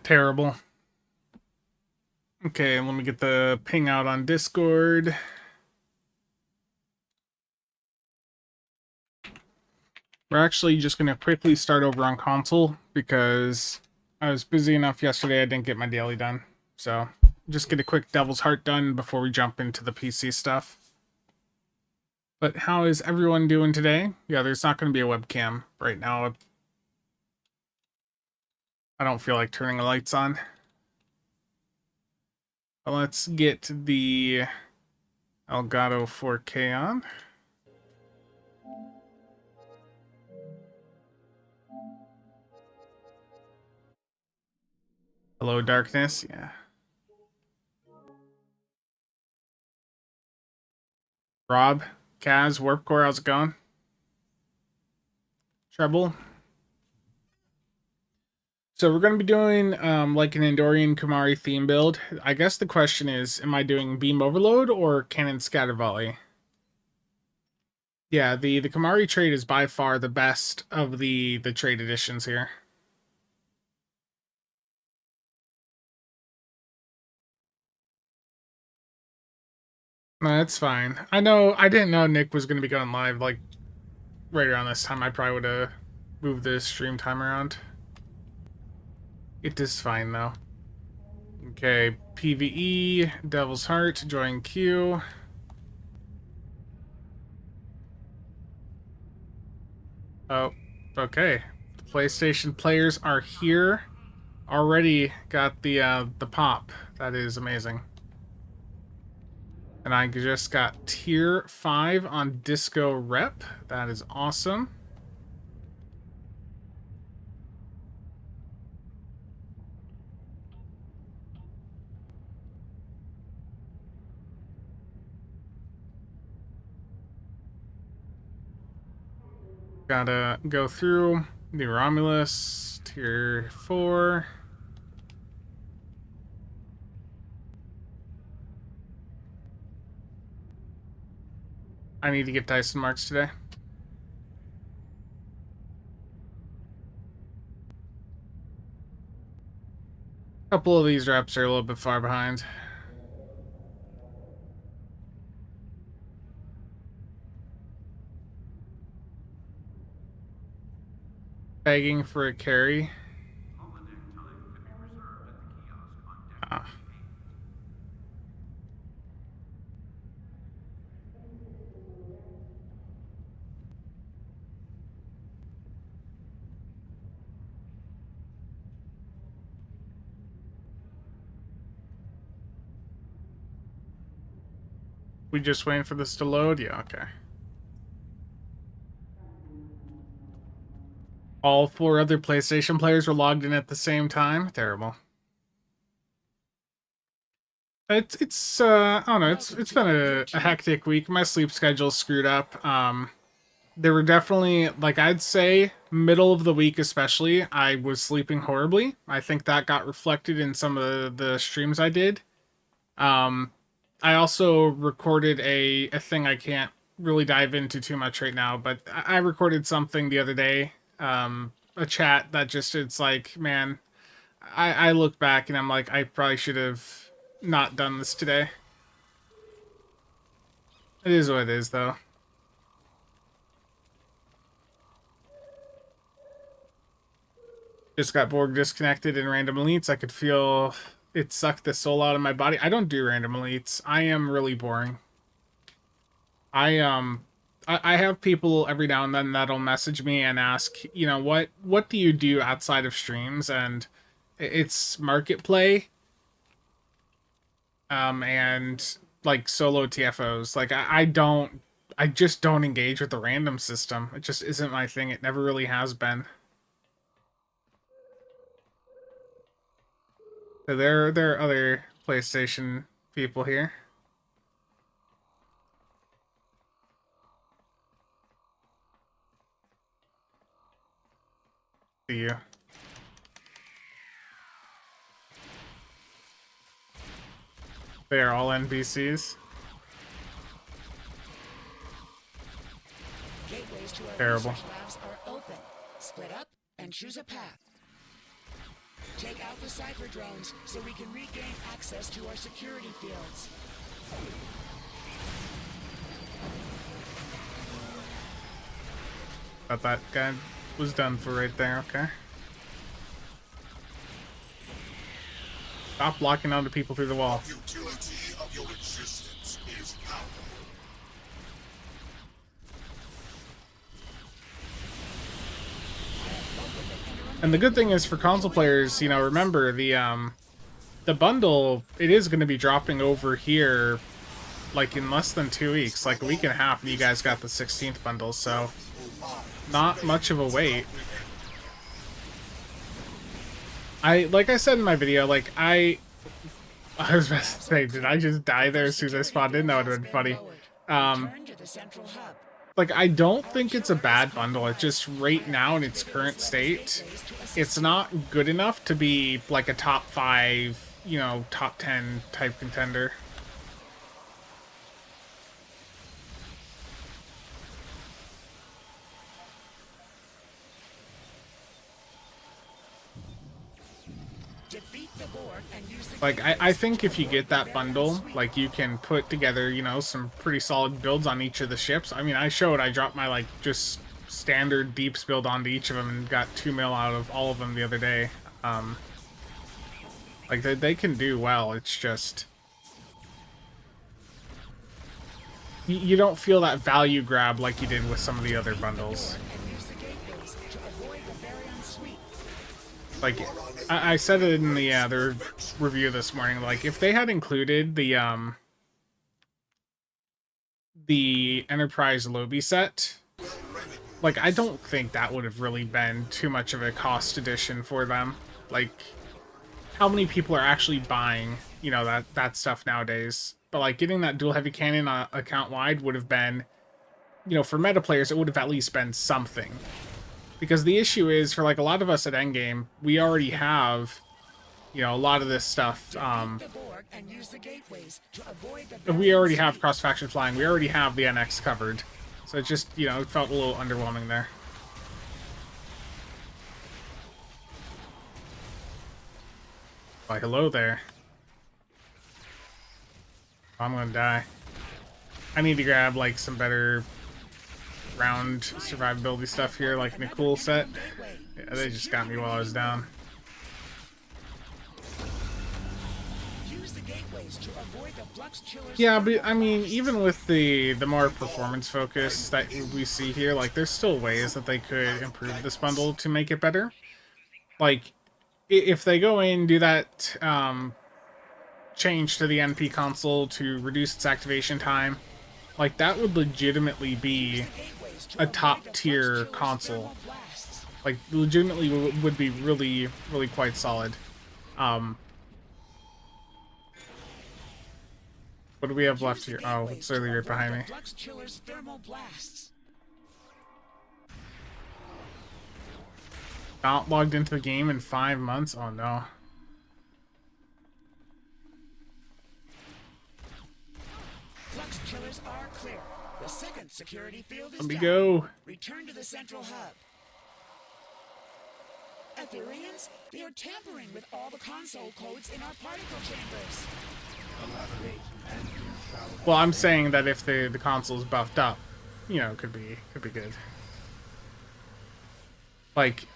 Terrible. Okay, let me get the ping out on Discord. We're actually just going to quickly start over on console because I was busy enough yesterday I didn't get my daily done. So just get a quick Devil's Heart done before we jump into the PC stuff. But how is everyone doing today? Yeah, there's not going to be a webcam right now. I don't feel like turning the lights on. But let's get the Elgato 4K on. Hello, darkness. Yeah. Rob, Kaz, Warpcore, how's it going? Treble. So we're going to be doing like an Andorian Kamari theme build. I guess the question is, am I doing Beam Overload or Cannon Scatter Volley? Yeah, the Kamari trade is by far the best of the trade editions here. No, that's fine. I didn't know Nick was going to be going live like right around this time. I probably would have moved the stream time around. It is fine though. Okay, PvE, Devil's Heart, join queue. Oh, okay. The PlayStation players are here. Already got the pop. That is amazing. And I just got tier 5 on Disco Rep. That is awesome. Gotta go through the Romulus, tier 4. I need to get Dyson marks today. A couple of these reps are a little bit far behind. Begging for a carry. Ah. We just waiting for this to load? Yeah, okay. All 4 other PlayStation players were logged in at the same time? Terrible. It's I don't know, it's been a hectic week. My sleep schedule's screwed up. There were definitely, like, I'd say middle of the week especially, I was sleeping horribly. I think that got reflected in some of the streams I did. I also recorded a thing I can't really dive into too much right now, but I recorded something the other day, a chat that just, it's like, man, I look back and I'm like, I probably should have not done this today. It is what it is, though. Just got Borg disconnected in random elites. I could feel it sucked the soul out of my body. I don't do random elites. I am really boring. I have people every now and then that'll message me and ask, you know, what do you do outside of streams? And it's market play, and like solo TFOs. Like I just don't engage with the random system. It just isn't my thing. It never really has been. So there are other PlayStation people here. See you. They are all NPCs. Gateways to our Terrible. research labs are open. Split up and choose a path. Take out the cipher drones so we can regain access to our security fields. Thought that guy was done for right there, okay. Stop locking onto people through the wall. The utility of your existence is power. And the good thing is for console players, you know, remember the bundle, it is going to be dropping over here like in less than 2 weeks, like a week and a half, and you guys got the 16th bundle, so not much of a wait. Like I said in my video, like I was about to say, did I just die there as soon as I spawned in? That would have been funny. Like, I don't think it's a bad bundle. It's just right now in its current state, it's not good enough to be like a top 5, you know, top 10 type contender. Like, I think if you get that bundle, like, you can put together, you know, some pretty solid builds on each of the ships. I mean, I dropped my, like, just standard deeps build onto each of them and got 2 mil out of all of them the other day. Like, they can do well, it's just... You don't feel that value grab like you did with some of the other bundles. Like, I said it in the review this morning, like, if they had included the Enterprise Lobby set, like, I don't think that would have really been too much of a cost addition for them. Like, how many people are actually buying, you know, that stuff nowadays? But, like, getting that dual heavy cannon account-wide would have been, you know, for meta players, it would have at least been something. Because the issue is, for, like, a lot of us at Endgame, we already have, you know, a lot of this stuff, we already have cross-faction flying, we already have the NX covered. So it just, you know, it felt a little underwhelming there. Why, hello there. I'm gonna die. I need to grab, like, some better round survivability stuff here, like in a cool set. Yeah, they just got me while I was down. Yeah, but I mean, even with the more performance focus that we see here, like, there's still ways that they could improve this bundle to make it better. Like, if they go in, do that change to the NP console to reduce its activation time, like, that would legitimately be a top tier console. Like, legitimately would be really, really quite solid. What do we have left here? Oh, it's literally right behind me. Not logged into the game in 5 months? Oh no. Flux killers are clear. The second security field is Let me down. go. Return to the central hub. Etherians, they are tampering with all the console codes in our particle chambers. Well, I'm saying that if the console's buffed up, you know, could be good. Like,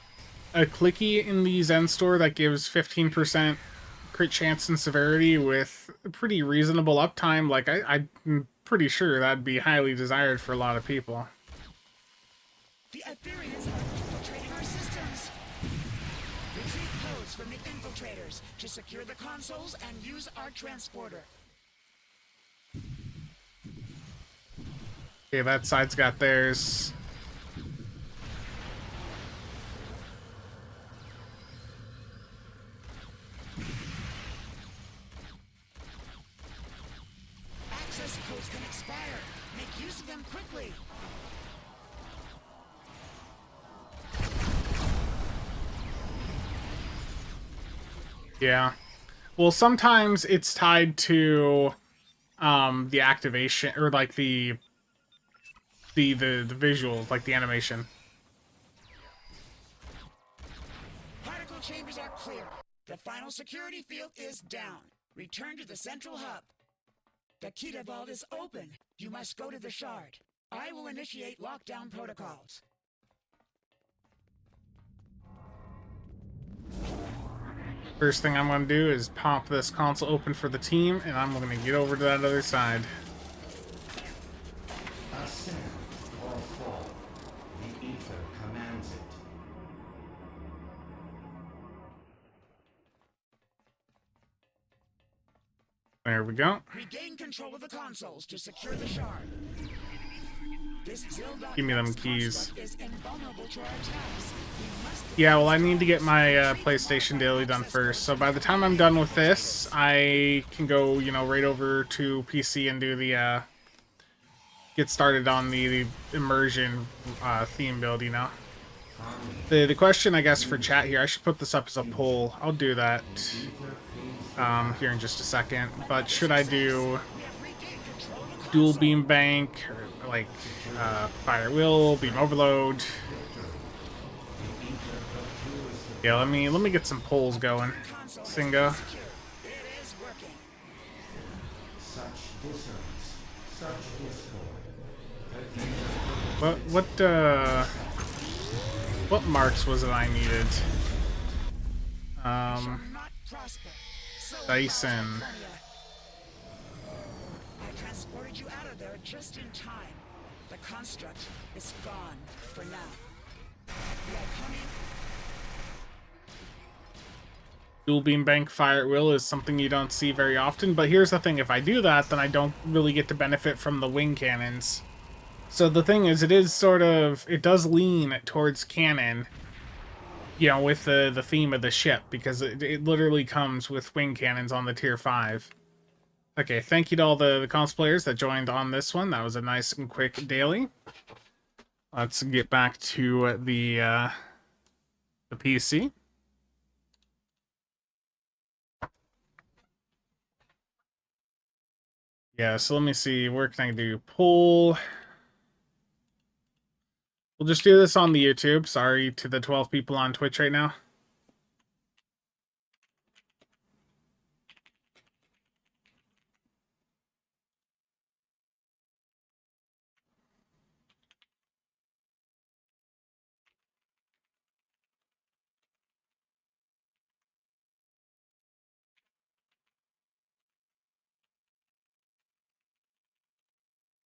a clicky in the Zen store that gives 15% crit chance and severity with pretty reasonable uptime, like, I'm pretty sure that'd be highly desired for a lot of people. The Etherians are infiltrating our systems. Retrieve codes from the infiltrators to secure the consoles and use our transporter. Okay, that side's got theirs. Access codes can expire. Make use of them quickly. Yeah. Well, sometimes it's tied to the activation, or like the visuals, like the animation. Particle chambers are clear. The final security field is down. Return to the central hub. The Kita vault is open. You must go to the shard. I will initiate lockdown protocols. First thing I'm going to do is pop this console open for the team, and I'm going to get over to that other side. Ascend or fall. The ether commands it. There we go. Regain control of the consoles to secure the shard. This Give me them keys. is invulnerable to our attacks. We must Yeah, well, I need to get my PlayStation Daily done first. So by the time I'm done with this, I can go, you know, right over to PC and do the get started on the immersion theme build. You know, the question I guess for chat here, I should put this up as a poll. I'll do that here in just a second. But should I do dual beam bank or like fire will, beam overload? Yeah, let me get some polls going. Singa. It is working. Such dissonance, such discord. What marks was it I needed? Shall not prosper. So Dyson. I transported you out of there just in time. The construct is gone for now. We are coming. Dual beam bank fire at will is something you don't see very often, but here's the thing, if I do that, then I don't really get to benefit from the wing cannons. So the thing is, it does lean towards cannon, you know, with the theme of the ship, because it literally comes with wing cannons on the tier 5. Okay, thank you to all the cosplayers that joined on this one. That was a nice and quick daily. Let's get back to the PC. Yeah, so let me see. Where can I do poll? We'll just do this on the YouTube. Sorry to the 12 people on Twitch right now.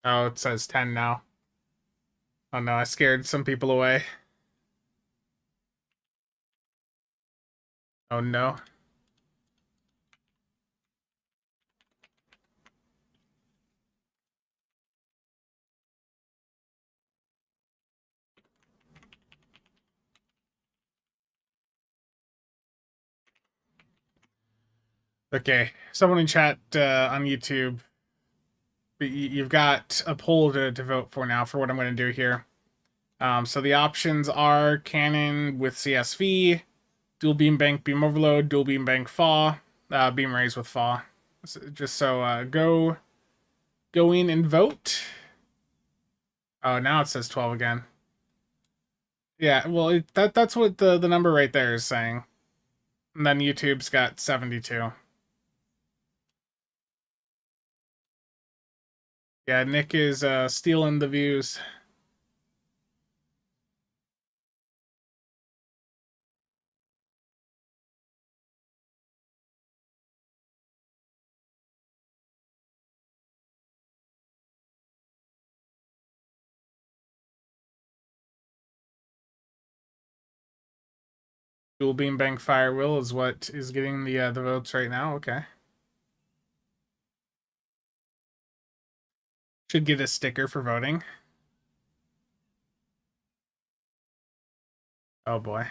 Oh, it says 10 now. Oh no, I scared some people away. Oh no. Okay, someone in chat on YouTube, you've got a poll to vote for now for what I'm going to do here. So the options are cannon with CSV, dual beam bank, beam overload, dual beam bank FAW, beam raise with FAW. So go in and vote. Oh, now it says 12 again. Yeah, well, that's what the number right there is saying. And then YouTube's got 72. Yeah, Nick is stealing the views. Dual beam bank fire will is what is getting the votes right now. Okay. Should get a sticker for voting. Oh boy.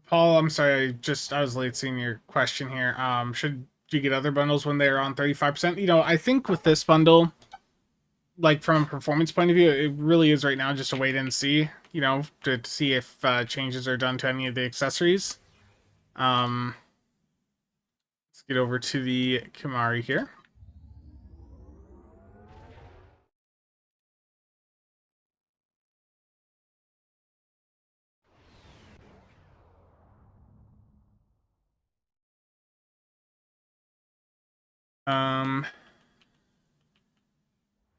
Paul, I'm sorry, I was late seeing your question here. Should you get other bundles when they're on 35%? You know, I think with this bundle, like from a performance point of view, it really is right now just a wait and see, you know, to see if changes are done to any of the accessories. Let's get over to the Kamari here.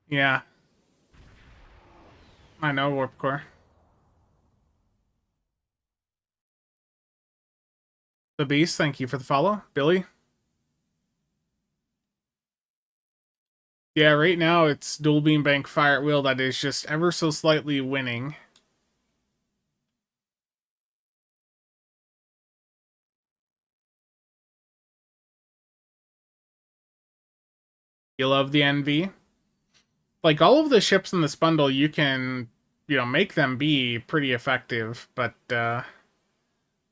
Yeah, I know, Warp Core. The Beast, thank you for the follow. Billy? Yeah, right now it's Dual Beam Bank Fire at Will that is just ever so slightly winning. You love the NV? Like, all of the ships in this bundle, you can, make them be pretty effective, but,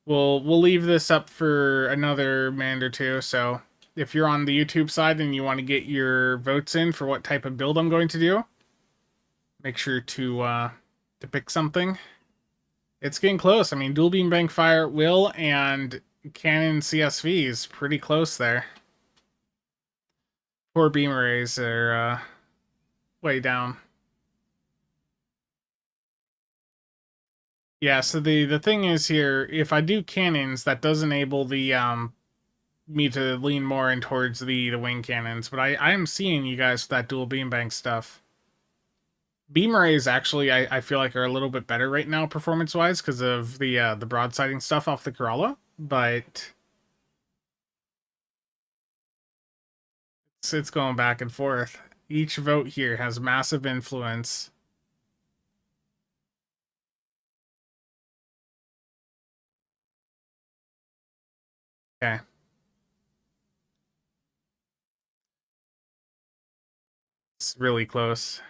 we'll leave this up for another minute or two, so if you're on the YouTube side and you want to get your votes in for what type of build I'm going to do, make sure to pick something. It's getting close. I mean, Dual Beam Bank Fire at Will and Cannon CSV is pretty close there. Poor beam arrays are way down. Yeah, so the thing is here, if I do cannons, that does enable the me to lean more in towards the wing cannons, but I am seeing you guys with that dual beam bank stuff. Beam arrays actually I feel like are a little bit better right now performance wise because of the broadsiding stuff off the Corolla, but it's going back and forth. Each vote here has massive influence. Okay. It's really close.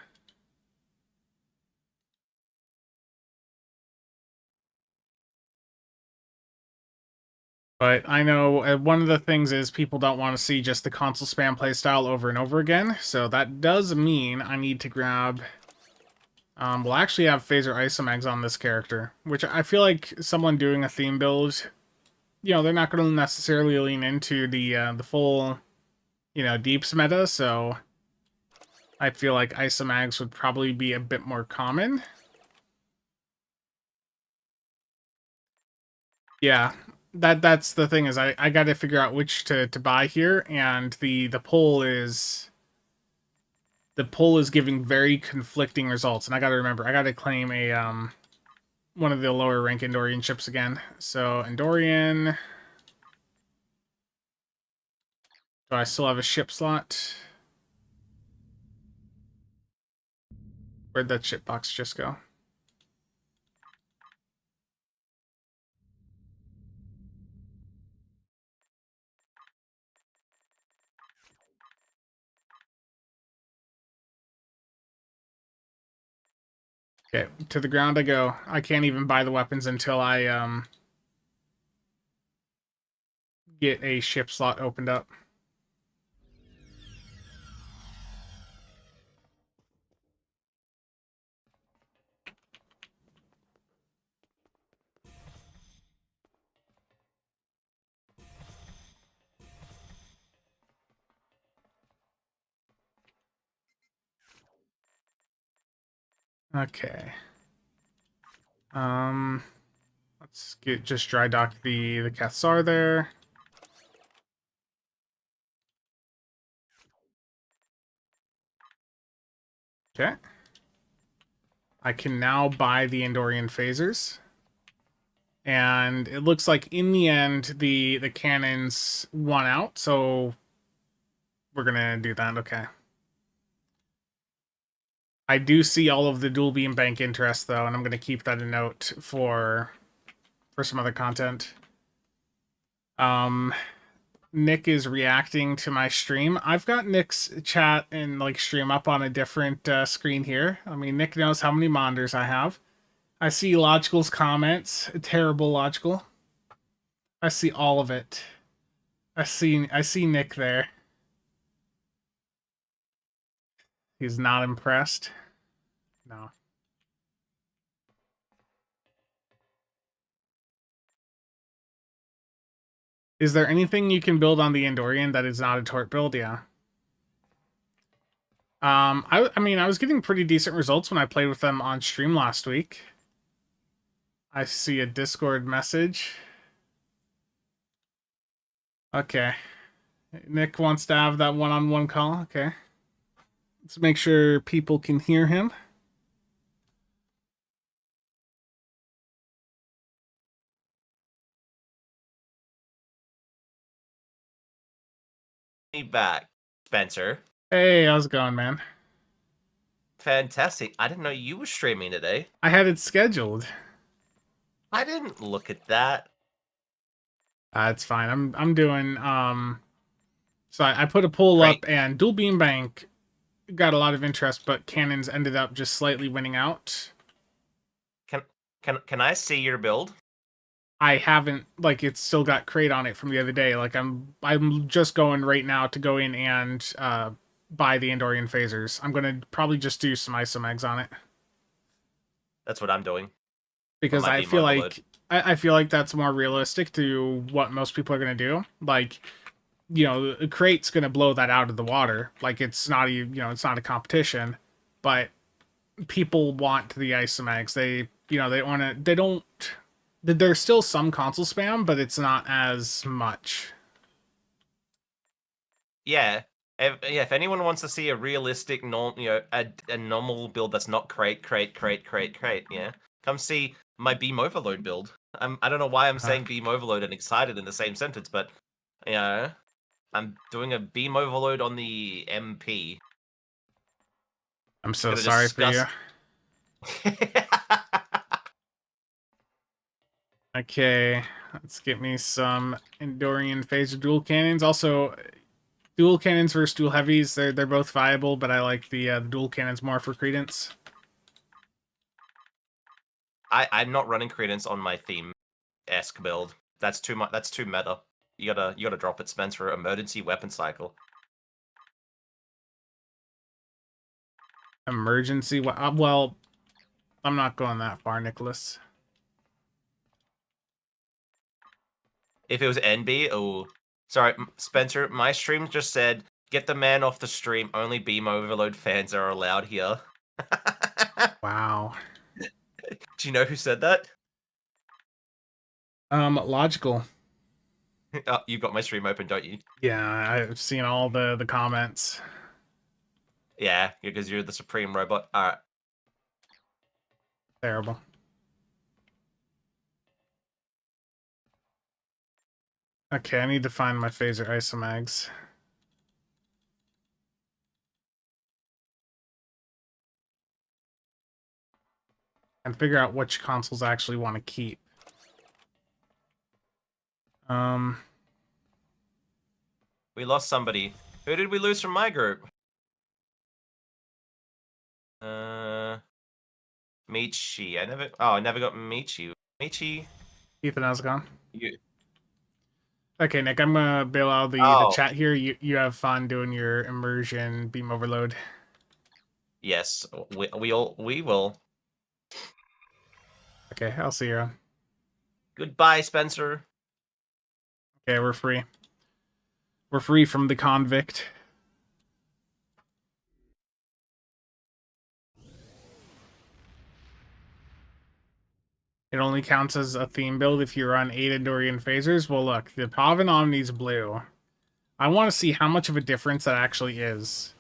But I know one of the things is people don't want to see just the console spam playstyle over and over again. So that does mean I need to grab... we'll actually have Phaser Isomags on this character, which I feel like someone doing a theme build, they're not going to necessarily lean into the full, deeps meta, so I feel like Isomags would probably be a bit more common. Yeah, that's the thing is I got to figure out which to buy here, and the poll is giving very conflicting results, and I got to remember I got to claim a one of the lower rank Andorian ships again. So Andorian, do I still have a ship slot? Where'd that ship box just go? Okay, to the ground I go. I can't even buy the weapons until I get a ship slot opened up. Okay. Let's just dry dock the Cathsar there. Okay. I can now buy the Andorian phasers. And it looks like in the end the cannons won out, so we're gonna do that. Okay. I do see all of the dual beam bank interest though, and I'm gonna keep that a note for some other content. Nick is reacting to my stream. I've got Nick's chat and stream up on a different screen here. I mean, Nick knows how many monitors I have. I see Logical's comments. Terrible Logical. I see all of it. I see Nick there. He's not impressed. No. Is there anything you can build on the Andorian that is not a tort build? Yeah. I mean, I was getting pretty decent results when I played with them on stream last week. I see a Discord message. Okay. Nick wants to have that one-on-one call. Okay. Let's make sure people can hear him. Me back, Spencer. Hey, how's it going, man? Fantastic. I didn't know you were streaming today. I had it scheduled. I didn't look at that. It's fine. I'm doing so I put a poll Great. up and dual beam bank got a lot of interest, but cannons ended up just slightly winning out. Can I see your build? I haven't, like, it's still got crate on it from the other day. Like, I'm just going right now to go in and buy the Andorian phasers. I'm gonna probably just do some isomegs on it That's what I'm doing. because might I be feel my like I feel like that's more realistic to what most people are gonna do. Like, you know, the crate's gonna blow that out of the water. Like, it's not it's not a competition, but people want the isomegs. They don't. There's still some console spam, but it's not as much. Yeah. If anyone wants to see a realistic, a normal build that's not crate, yeah, come see my beam overload build. I don't know why I'm saying beam overload and excited in the same sentence, but I'm doing a beam overload on the MP. I'm so Gonna sorry for you. Okay, let's get me some Andorian phaser dual cannons. Also, dual cannons versus dual heavies, they're both viable, but I like the dual cannons more for credence. I'm not running credence on my theme-esque build. That's too much. That's too meta. You gotta drop it, Spencer. Emergency weapon cycle. Emergency. Well, I'm not going that far, Nicholas. If it was NB, oh, sorry, Spencer. My stream just said, "Get the man off the stream. Only beam overload fans are allowed here." Wow. Do you know who said that? Logical. Oh, you've got my stream open, don't you? Yeah, I've seen all the comments. Yeah, because you're the supreme robot. All right. Terrible. Okay, I need to find my phaser isomags. And figure out which consoles I actually want to keep. We lost somebody. Who did we lose from my group? Michi. I never got Michi. Michi. Ethan, how's it going? You. Okay, Nick, I'm gonna bail out the Oh. chat here. You have fun doing your immersion beam overload. Yes, we will. Okay, I'll see you around. Goodbye, Spencer. Okay, we're free. We're free from the convict. It only counts as a theme build if you run 8 Andorian phasers. Well, look, the Pavan Omni's blue. I want to see how much of a difference that actually is.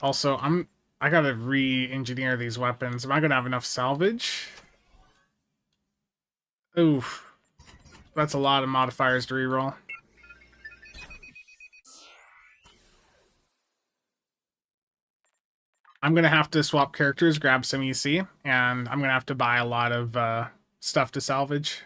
Also, I gotta re-engineer these weapons. Am I gonna have enough salvage? Oof. That's a lot of modifiers to reroll. I'm gonna have to swap characters, grab some EC, and I'm gonna have to buy a lot of stuff to salvage.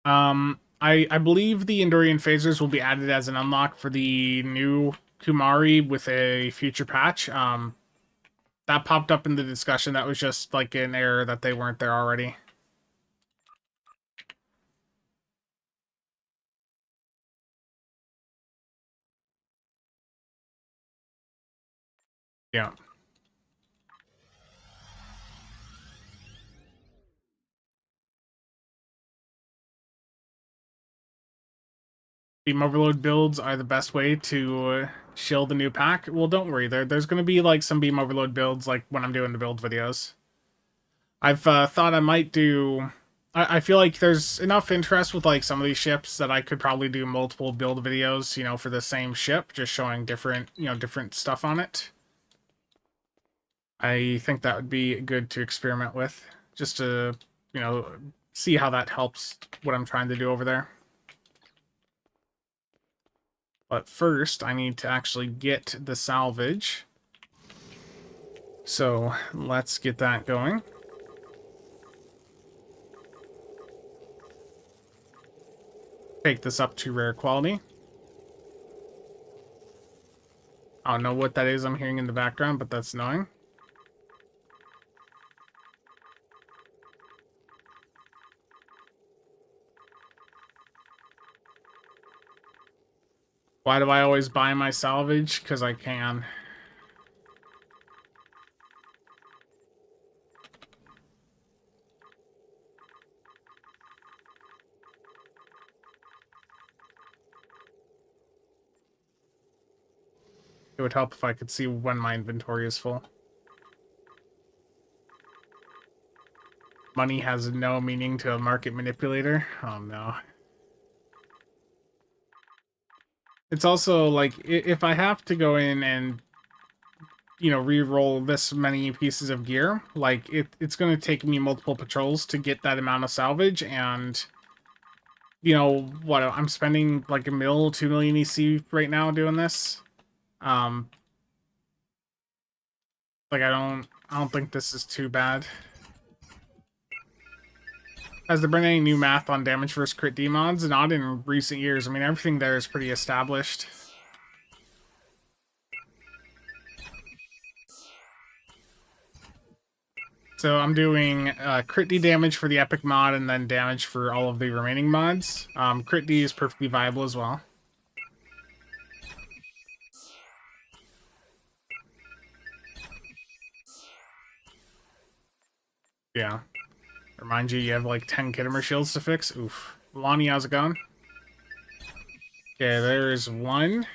I believe the Andorian phasers will be added as an unlock for the new Kamari with a future patch. That popped up in the discussion. That was just like an error that they weren't there already. Yeah. Beam overload builds are the best way to shield the new pack. Well, don't worry. There's going to be like some beam overload builds like when I'm doing the build videos. I've thought I might do... I feel like there's enough interest with like some of these ships that I could probably do multiple build videos, you know, for the same ship, just showing different, you know, different stuff on it. I think that would be good to experiment with, just to, you know, see how that helps what I'm trying to do over there. But first, I need to actually get the salvage. So let's get that going. Take this up to rare quality. I don't know what that is I'm hearing in the background, but that's annoying. Why do I always buy my salvage? Because I can. It would help if I could see when my inventory is full. Money has no meaning to a market manipulator. Oh no. It's also like, if I have to go in and, you know, re-roll this many pieces of gear, like it's going to take me multiple patrols to get that amount of salvage, and you know what, I'm spending like $1 mil, 2 million EC right now doing this. Like I don't think this is too bad. Has there been any new math on damage versus crit D mods? Not in recent years. I mean, everything there is pretty established. So I'm doing crit D damage for the epic mod and then damage for all of the remaining mods. Crit D is perfectly viable as well. Yeah. Remind you, you have like 10 Kittimer shields to fix. Oof. Lonnie, how's it going? Okay, there's 1.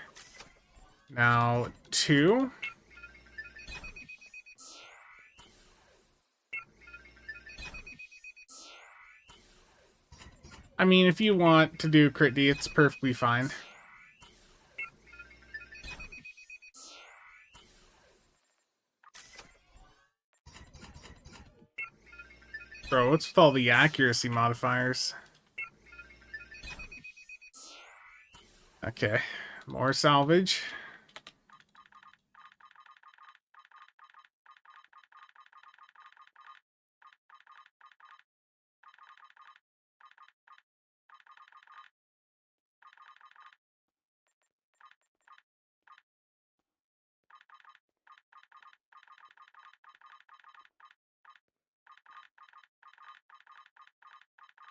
Now 2. I mean, if you want to do crit D, it's perfectly fine. Bro, what's with all the accuracy modifiers? Okay, more salvage.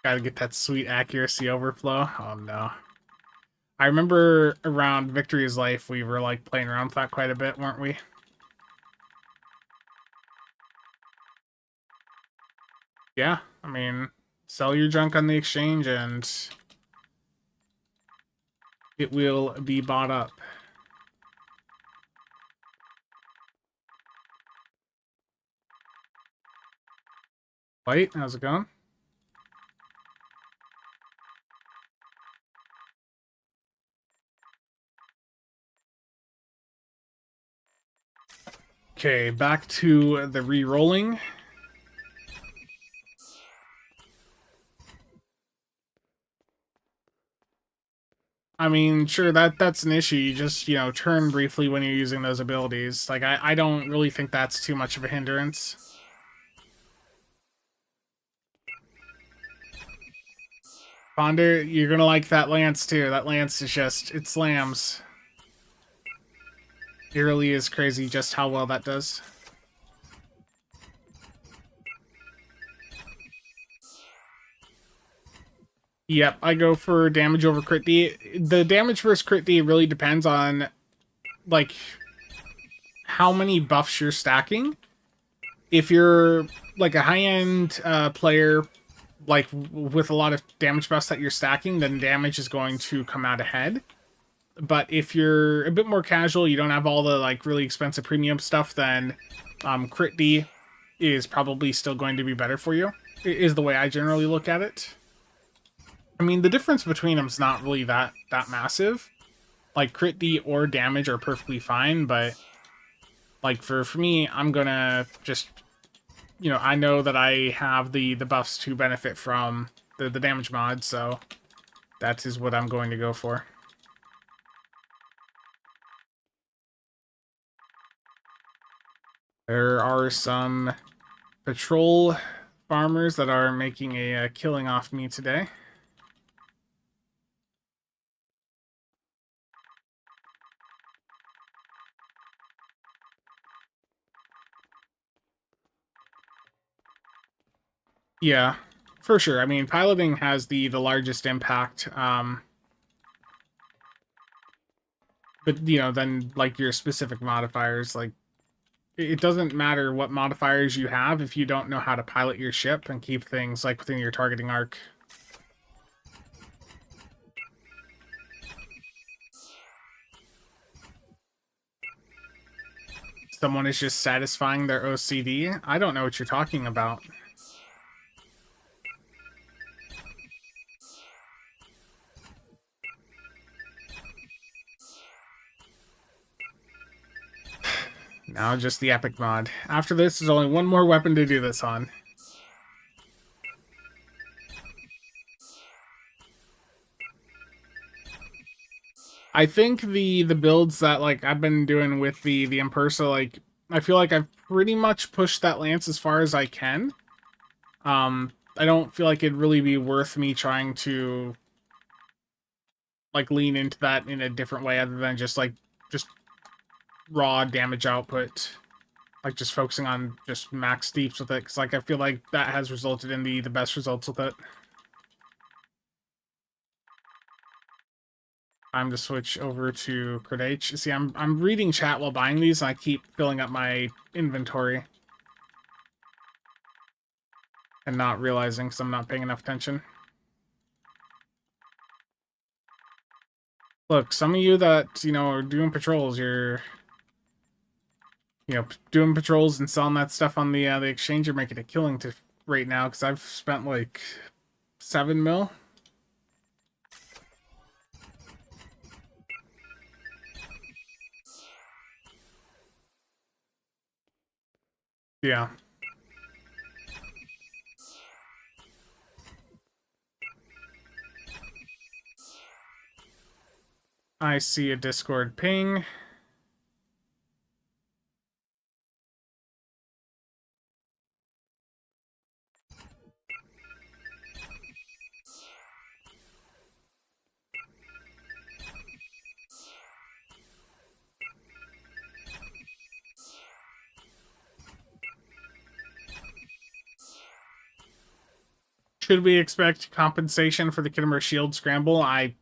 Gotta get that sweet accuracy overflow. Oh no. I remember around Victory's Life, we were like playing around with that quite a bit, weren't we? Yeah, I mean, sell your junk on the exchange and it will be bought up. White, how's it going? Okay, back to the re-rolling. I mean, sure, that's an issue. You just, you know, turn briefly when you're using those abilities. Like, I don't really think that's too much of a hindrance. Ponder, you're gonna like that lance too. That lance is just, it slams. It really is crazy just how well that does. Yep, I go for damage over crit D. The damage versus crit D really depends on, like, how many buffs you're stacking. If you're like a high-end player, like with a lot of damage buffs that you're stacking, then damage is going to come out ahead. But if you're a bit more casual, you don't have all the like really expensive premium stuff, then crit D is probably still going to be better for you, is the way I generally look at it. I mean, the difference between them is not really that massive. Like, crit D or damage are perfectly fine, but like for me, I'm gonna just, you know, I know that I have the buffs to benefit from the damage mod, so that is what I'm going to go for. There are some patrol farmers that are making a killing off me today. Yeah, for sure. I mean, piloting has the largest impact. But, you know, then, like, your specific modifiers, like, it doesn't matter what modifiers you have if you don't know how to pilot your ship and keep things, like, within your targeting arc. Someone is just satisfying their OCD? I don't know what you're talking about. Now just the epic mod. After this, there's only one more weapon to do this on. I think the builds that like I've been doing with the Impersa, like I feel like I've pretty much pushed that lance as far as I can. I don't feel like it'd really be worth me trying to like lean into that in a different way other than just raw damage output. Like just focusing on just max deeps with it, because like I feel like that has resulted in the best results with it. Time to switch over to Crit H. See, I'm reading chat while buying these, and I keep filling up my inventory. And not realizing, because I'm not paying enough attention. Look, some of you that, you know, are doing patrols, you're, you know, doing patrols and selling that stuff on the exchange, you're making a killing to right now, because I've spent like 7 mil. Yeah. I see a Discord ping. Should we expect compensation for the Kittimer Shield scramble? I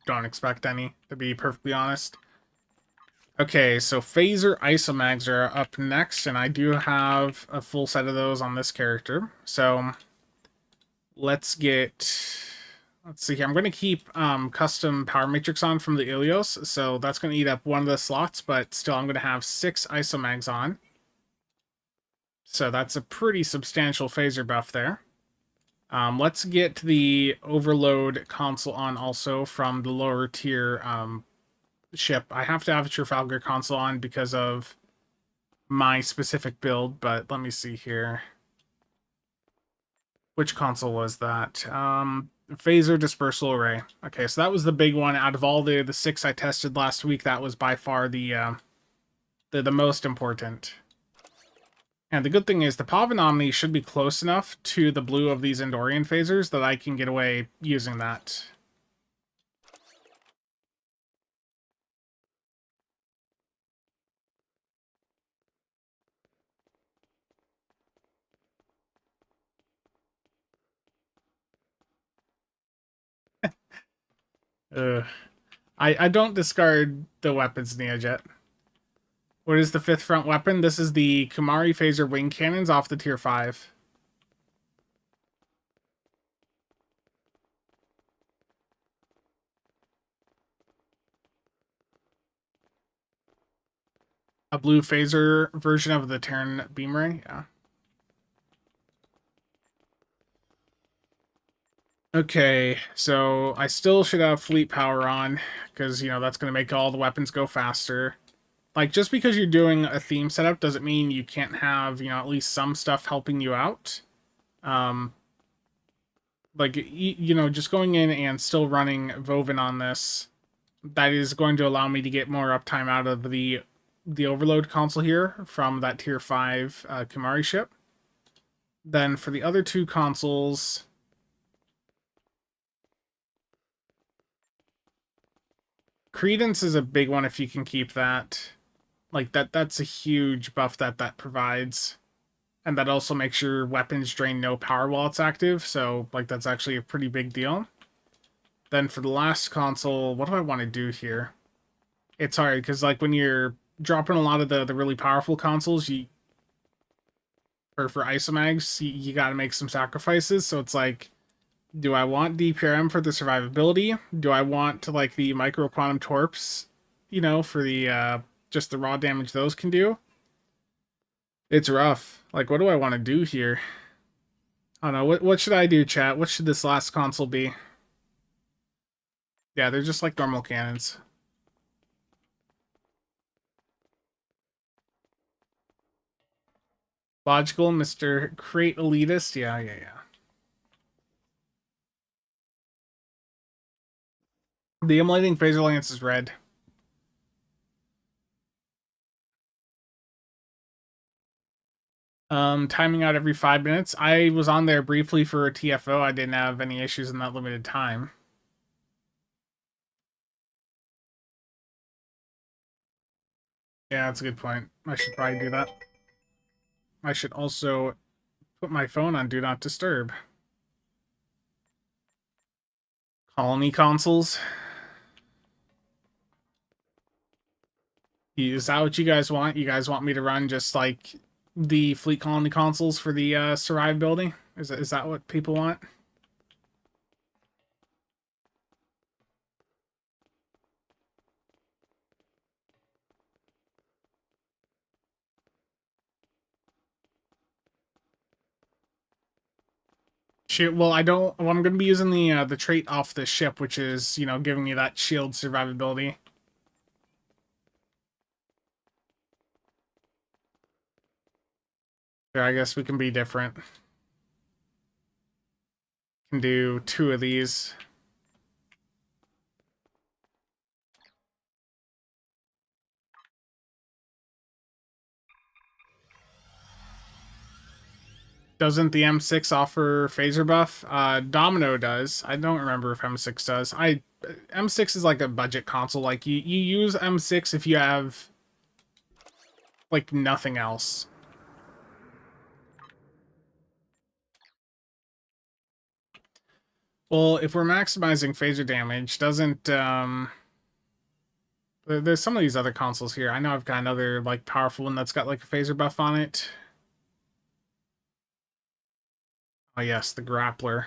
don't expect any, to be perfectly honest. Okay, so Phaser Isomags are up next, and I do have a full set of those on this character. So let's get... Let's see here. I'm going to keep custom Power Matrix on from the Ilios, so that's going to eat up one of the slots, but still I'm going to have 6 Isomags on. So that's a pretty substantial Phaser buff there. Let's get the Overload console on also from the lower tier ship. I have to have a Trafalgar console on because of my specific build, but let me see here. Which console was that? Phaser Dispersal Array. Okay, so that was the big one. Out of all the 6 I tested last week, that was by far the most important. And the good thing is the Pavanomni should be close enough to the blue of these Andorian phasers that I can get away using that. I don't discard the weapons Neojet. What is the 5th front weapon? This is the Kamari phaser wing cannons off the tier 5. A blue phaser version of the Terran beam ray? Yeah. Okay, so I still should have fleet power on, because, you know, that's going to make all the weapons go faster. Like, just because you're doing a theme setup doesn't mean you can't have, you know, at least some stuff helping you out. Like, you know, just going in and still running Voven on this, that is going to allow me to get more uptime out of the overload console here from that tier 5 Kamari ship. Then for the other two consoles, Credence is a big one if you can keep that. Like, that's a huge buff that provides. And that also makes your weapons drain no power while it's active, so, like, that's actually a pretty big deal. Then for the last console, what do I want to do here? It's hard, because, like, when you're dropping a lot of the really powerful consoles, for isomags, you gotta make some sacrifices, so it's like, do I want DPRM for the survivability? Do I want to, like, the micro quantum torps, you know, for the, just the raw damage those can do? It's rough. Like, what do I want to do here? I don't know. What should I do, chat? What should this last console be? Yeah, they're just like normal cannons. Logical, Mr. Crate Elitist. Yeah. The emulating phaser lance is red. Timing out every 5 minutes. I was on there briefly for a TFO. I didn't have any issues in that limited time. Yeah, that's a good point. I should probably do that. I should also put my phone on Do Not Disturb. Colony consoles. Is that what you guys want? You guys want me to run just like the fleet colony consoles for the survivability? Is that what people want? Shoot, well, I don't. Well, I'm going to be using the trait off the ship, which is, you know, giving me that shield survivability. So I guess we can be different. Can do 2 of these. Doesn't the M6 offer phaser buff? Domino does. I don't remember if M6 does. M6 is like a budget console. Like, you use M6 if you have, like, nothing else. Well, if we're maximizing phaser damage, doesn't, there's some of these other consoles here. I know I've got another, like, powerful one that's got, like, a phaser buff on it. Oh, yes, the grappler.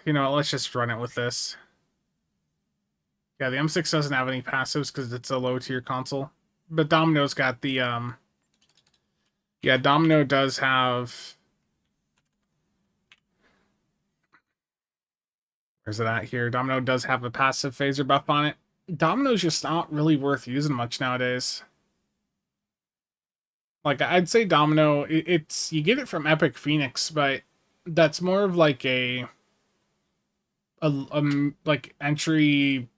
You know, let's just run it with this. Yeah, the M6 doesn't have any passives because it's a low-tier console. But Domino's got the, yeah, Domino does have... Where's it at here? Domino does have a passive phaser buff on it. Domino's just not really worth using much nowadays. Like, I'd say Domino, it's... You get it from Epic Phoenix, but that's more of like a like entry,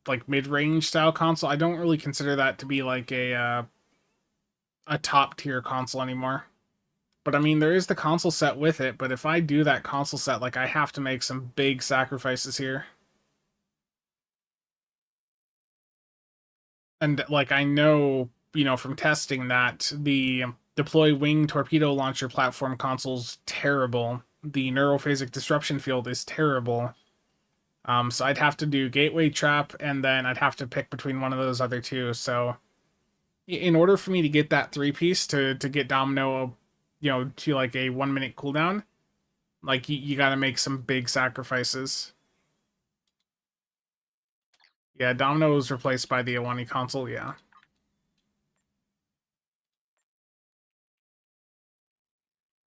like mid-range style console. I don't really consider that to be like a top tier console anymore. But I mean, there is the console set with it, but if I do that console set, like, I have to make some big sacrifices here. And, like, I know, you know, from testing that the deploy wing torpedo launcher platform console's terrible. The neurophasic disruption field is terrible. So I'd have to do Gateway Trap, and then I'd have to pick between one of those other two. So in order for me to get that 3-piece to get Domino, to like a 1-minute cooldown, like you got to make some big sacrifices. Yeah, Domino was replaced by the Awani console, yeah.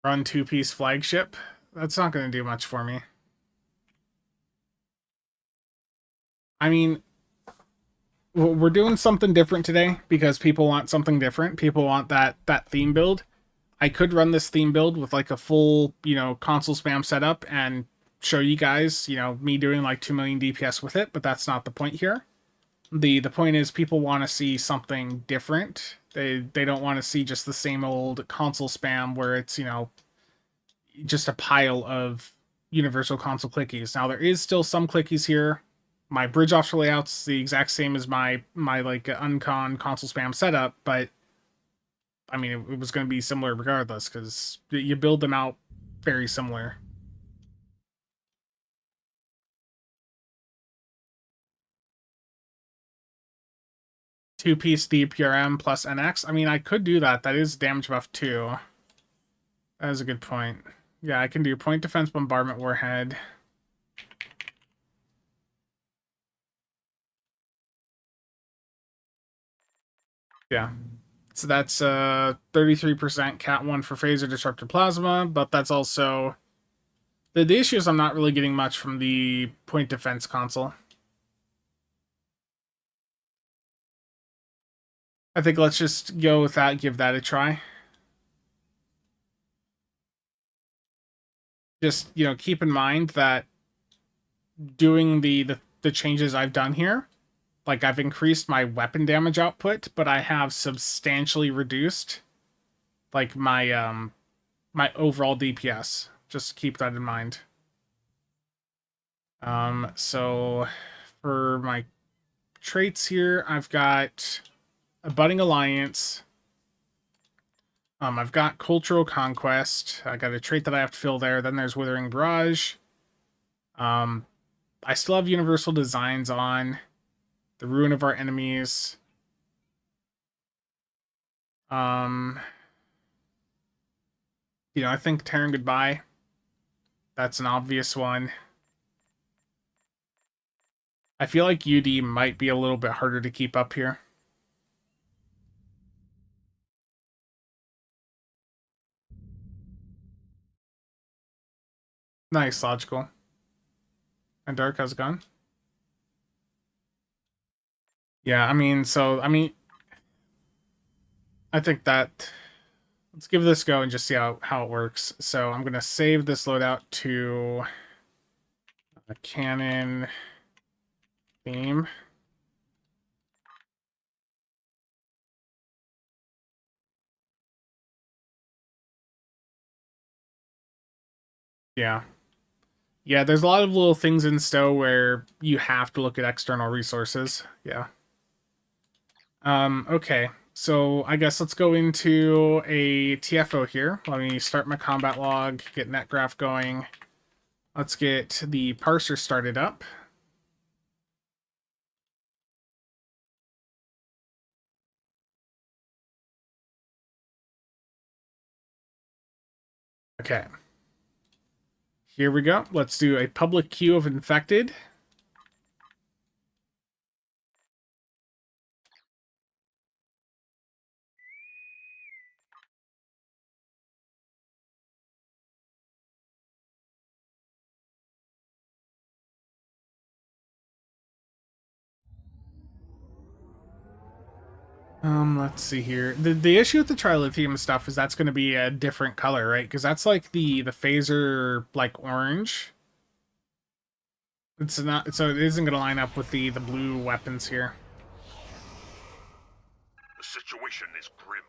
Run 2-piece flagship. That's not going to do much for me. I mean, we're doing something different today because people want something different. People want that theme build. I could run this theme build with like a full, console spam setup and show you guys, me doing like 2 million DPS with it, but that's not the point here. The point is people want to see something different. They don't want to see just the same old console spam where it's, just a pile of universal console clickies. Now there is still some clickies here. My bridge offshore layout's the exact same as my like uncon console spam setup, but I mean it was going to be similar regardless because you build them out very similar. Two-piece DPRM plus NX. I mean, I could do that. That is damage buff too. That is a good point. Yeah, I can do point defense bombardment warhead. Yeah. So that's 33% Cat 1 for Phaser Disruptor Plasma, but that's also... The issue is I'm not really getting much from the point defense console. I think let's just go with that, give that a try. Just, keep in mind that doing the changes I've done here, like I've increased my weapon damage output, but I have substantially reduced like my my overall DPS. Just keep that in mind. So for my traits here, I've got a Budding Alliance. I've got Cultural Conquest. I got a trait that I have to fill there. Then there's Withering Barrage. I still have Universal Designs on. The Ruin of Our Enemies. I think Terran Goodbye. That's an obvious one. I feel like UD might be a little bit harder to keep up here. Nice, logical. And Dark, how's it going? Yeah, I think that... Let's give this a go and just see how it works. So I'm going to save this loadout to a cannon theme. Yeah. Yeah, there's a lot of little things in Stowe where you have to look at external resources. Yeah. Okay. So I guess let's go into a TFO here. Let me start my combat log, get netgraph going. Let's get the parser started up. Okay. Here we go. Let's do a public queue of infected. Let's see here. The issue with the trilithium stuff is that's going to be a different color, right? Because that's like the phaser like orange. It's not, so it isn't going to line up with the blue weapons here. The situation is grim.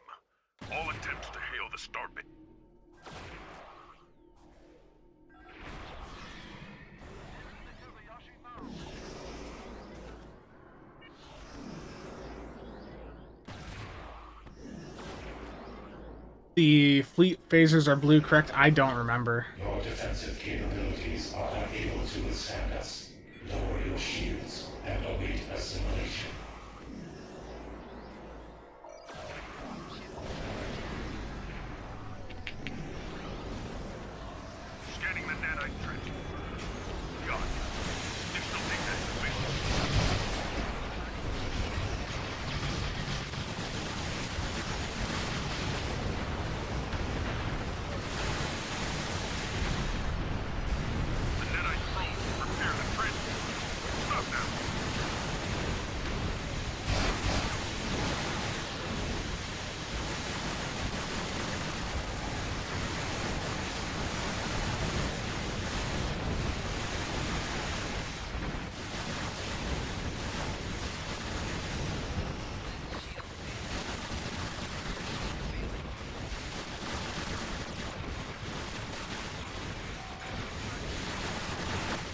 All attempts to hail the start bit. The fleet phasers are blue, correct? I don't remember. Your defensive capabilities are unable to withstand us. Lower your shields and await assimilation. Scanning the nanite trench. Got it. You still think that's the base? The nanite probe will repair the trench. Stop now.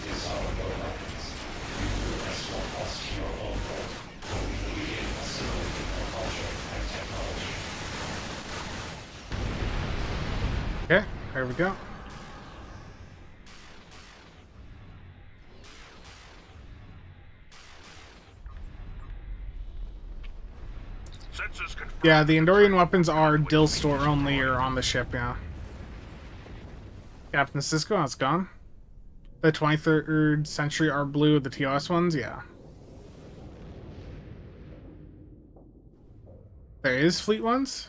Disarm your weapons. You will escort us to your own world, where we will begin assimilating your culture and technology. Okay, there we go. Sensors confirm. Yeah, the Andorian weapons are Dill store only or on the ship, yeah. Captain Cisco, that's gone. The 23rd century are blue, the TOS ones, yeah. There is fleet ones?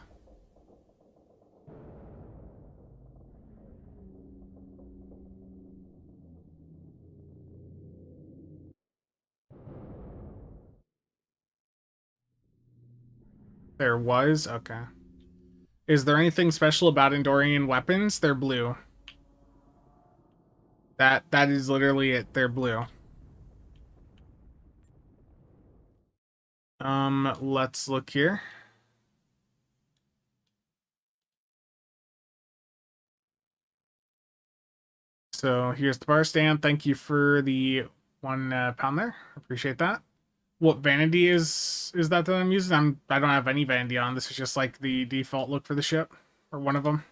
There was? Okay. Is there anything special about Andorian weapons? They're blue. That is literally it. They're blue. Let's look here. So here's the bar stand. Thank you for the £1 there. Appreciate that. What vanity is that I'm using? I don't have any vanity on. This is just like the default look for the ship, or one of them.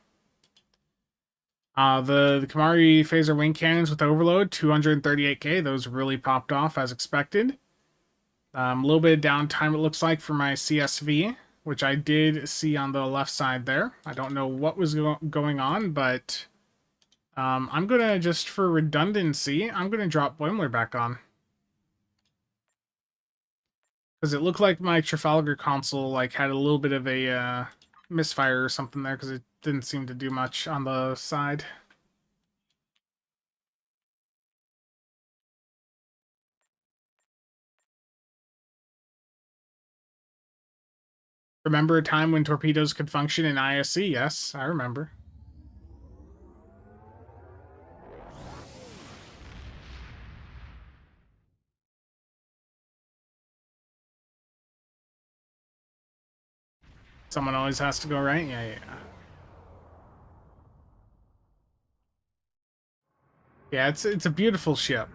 The Kamari phaser wing cannons with overload, 238k. Those really popped off as expected. A little bit of downtime it looks like for my CSV, which I did see on the left side there. I don't know what was going on, but I'm gonna, just for redundancy, I'm gonna drop Boimler back on. Because it looked like my Trafalgar console like had a little bit of a misfire or something there, because it didn't seem to do much on the side. Remember a time when torpedoes could function in ISC? Yes, I remember. Someone always has to go right? Yeah. Yeah, it's a beautiful ship.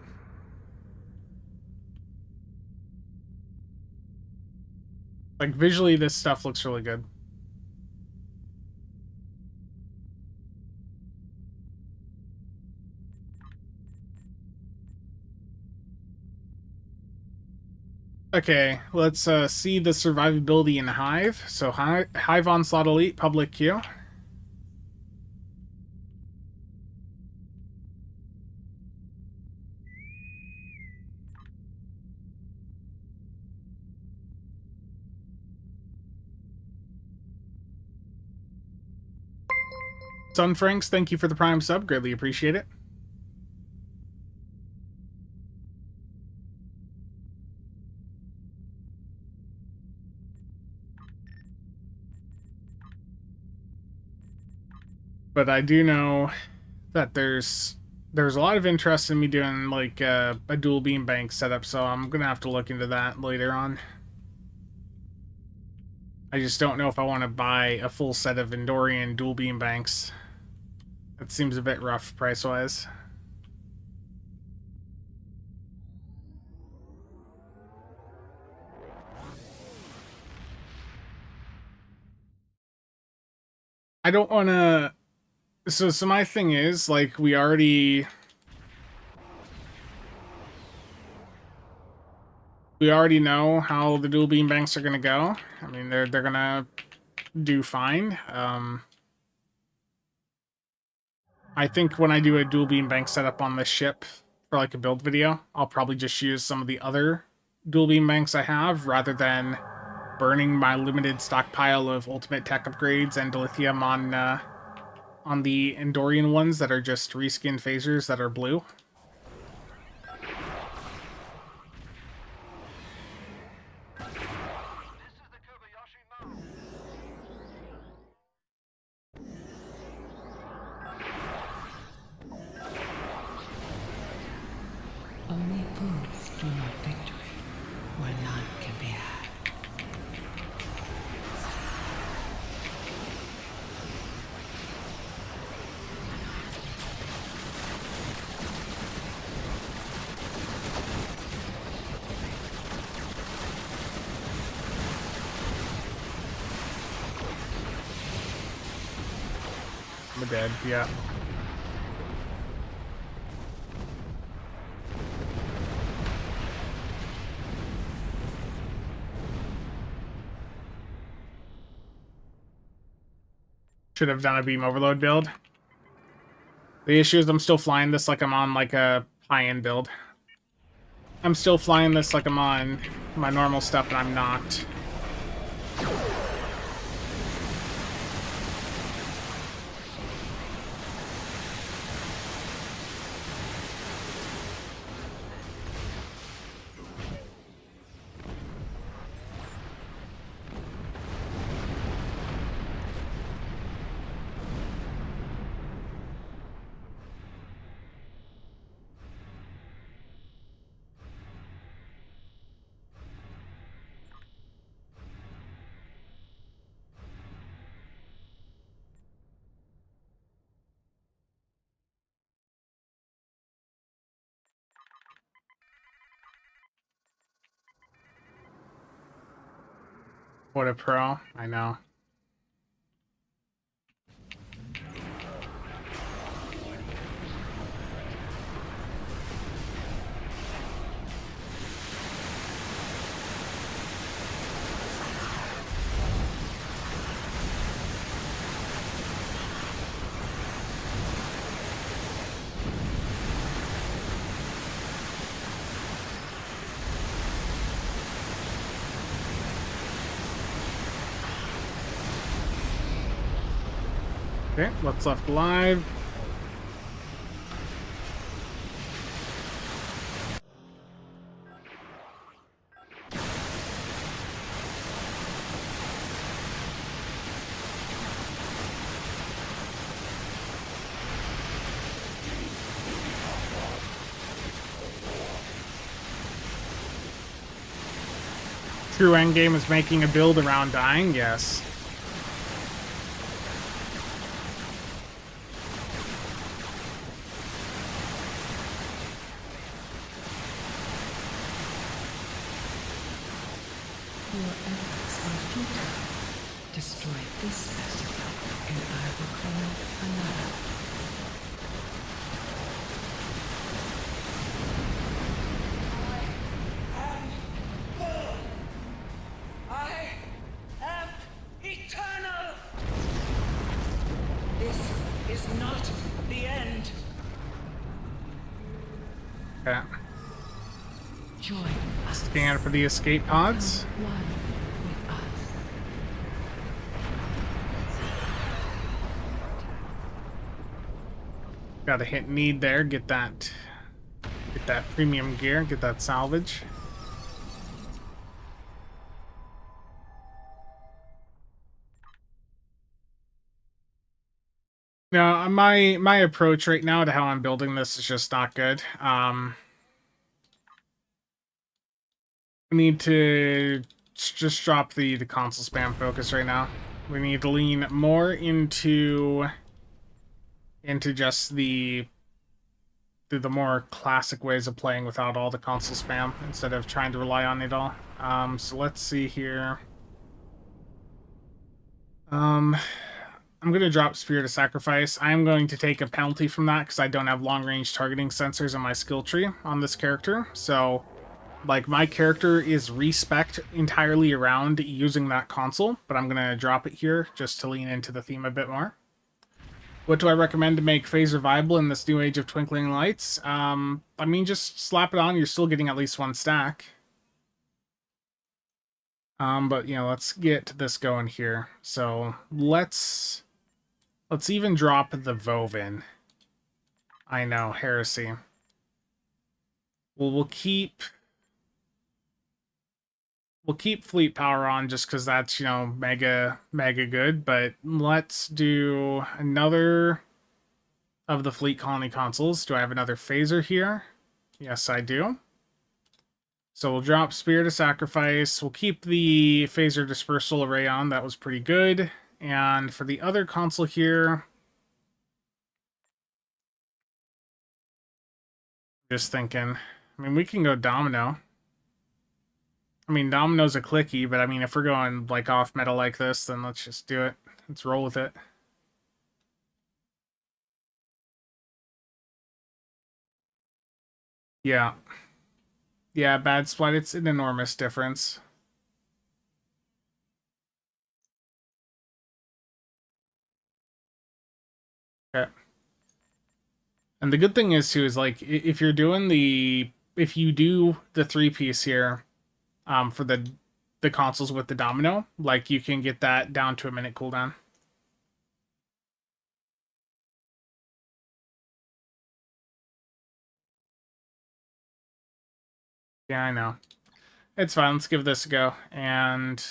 Like, visually, this stuff looks really good. Okay, let's see the survivability in Hive. So Hive Onslaught Elite, public queue. Sunfranks, thank you for the Prime sub. Greatly appreciate it. But I do know that there's a lot of interest in me doing like a dual beam bank setup, so I'm gonna have to look into that later on. I just don't know if I want to buy a full set of Andorian dual beam banks. That seems a bit rough price-wise. I don't want to... So my thing is, like, we already... We already know how the dual beam banks are gonna go. I mean, they're gonna do fine. I think when I do a dual beam bank setup on this ship for like a build video, I'll probably just use some of the other dual beam banks I have rather than burning my limited stockpile of ultimate tech upgrades and dilithium on the Andorian ones that are just reskin phasers that are blue. Only fools dream of victory where none can be had. I'm dead, yeah. Should have done a beam overload build. The issue is I'm still flying this like I'm on like a high-end build. I'm still flying this like I'm on my normal stuff, and I'm not. What a pro. I know. Okay, what's left alive? True endgame is making a build around dying, yes. Your efforts are futile. Destroy this festival, and I will claim another. I am eternal! This is not the end. Okay. Join us. Scan for the escape pods. One with us. Got to hit need there. Get that premium gear. Get that salvage. No, my approach right now to how I'm building this is just not good. We need to just drop the console spam focus right now. We need to lean more into just the more classic ways of playing without all the console spam instead of trying to rely on it all. So let's see here. I'm going to drop Spirit of Sacrifice. I'm going to take a penalty from that because I don't have long-range targeting sensors in my skill tree on this character. So Like, my character is respect entirely around using that console, but I'm gonna drop it here just to lean into the theme a bit more. What do I recommend to make Phaser viable in this new age of twinkling lights? I mean, just slap it on. You're still getting at least one stack. But you know, let's get this going here. So let's even drop the Vovin. I know, heresy. Well, we'll keep fleet power on just because that's, you know, mega good. But let's do another of the fleet colony consoles. Do I have another phaser here? Yes, I do. So we'll drop Spirit of Sacrifice. We'll keep the Phaser Dispersal Array on. That was pretty good. And for the other console here, just thinking. I mean, we can go Domino. I mean, Domino's a clicky, but I mean, if we're going like off meta like this, then let's just do it. Let's roll with it. Yeah. Yeah, bad split. It's an enormous difference. Okay. And the good thing is too is like if you're doing if you do the 3-piece here, for the consoles with the domino, like you can get that down to a minute cooldown. Yeah, I know. It's fine. Let's give this a go. And